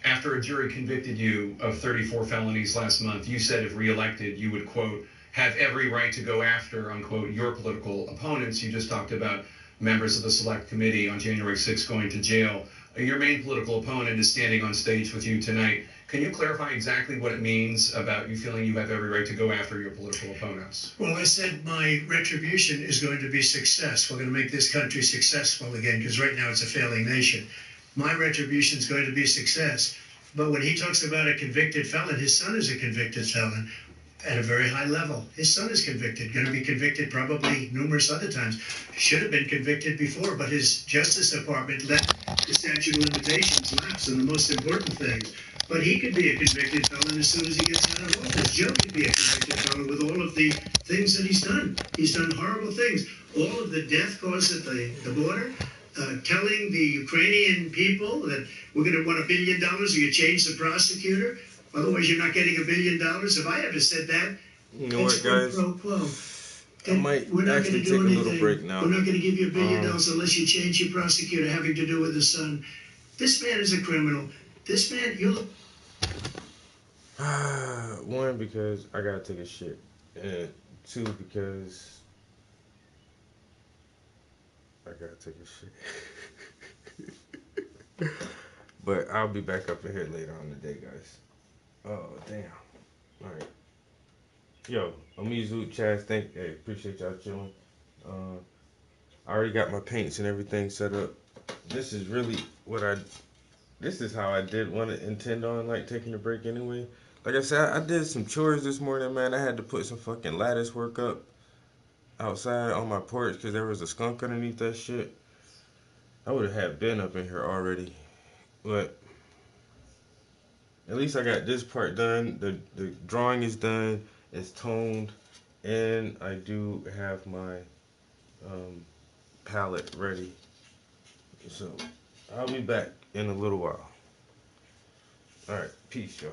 Speaker 8: After a jury convicted you of 34 felonies last month, you said if reelected, you would, quote, have every right to go after, unquote, your political opponents. You just talked about members of the Select Committee on January 6th going to jail. Your main political opponent is standing on stage with you tonight. Can you clarify exactly what it means about you feeling you have every right to go after your political opponents?
Speaker 7: Well, I said my retribution is going to be success. We're going to make this country successful again, because right now it's a failing nation. My retribution is going to be success. But when he talks about a convicted felon, his son is a convicted felon at a very high level. His son is convicted, going to be convicted probably numerous other times. Should have been convicted before, but his Justice Department let the statute of limitations lapse on the most important things. But he could be a convicted felon as soon as he gets out of office. Joe could be a convicted felon with all of the things that he's done. He's done horrible things. All of the death caused at the border, telling the Ukrainian people that we're going to want $1 billion or you change the prosecutor. Otherwise, you're not getting $1 billion. If I ever said that,
Speaker 5: you know what, guys? I might actually take a little break now.
Speaker 7: We're not going to give you $1 billion unless you change your prosecutor having to do with the son. This man is a criminal. This man, you look.
Speaker 5: One, because I gotta take a shit, and two, because I gotta take a shit. But I'll be back up in here later on the day, guys. Oh damn! All right, yo, Amizu, Chaz, hey, appreciate y'all chilling. I already got my paints and everything set up. This is really this is how I did want to intend on like taking a break anyway. Like I said, I did some chores this morning, man. I had to put some fucking lattice work up outside on my porch because there was a skunk underneath that shit. I would have had Ben up in here already, but at least I got this part done. The drawing is done. It's toned, and I do have my palette ready. So I'll be back in a little while. All right, peace, y'all.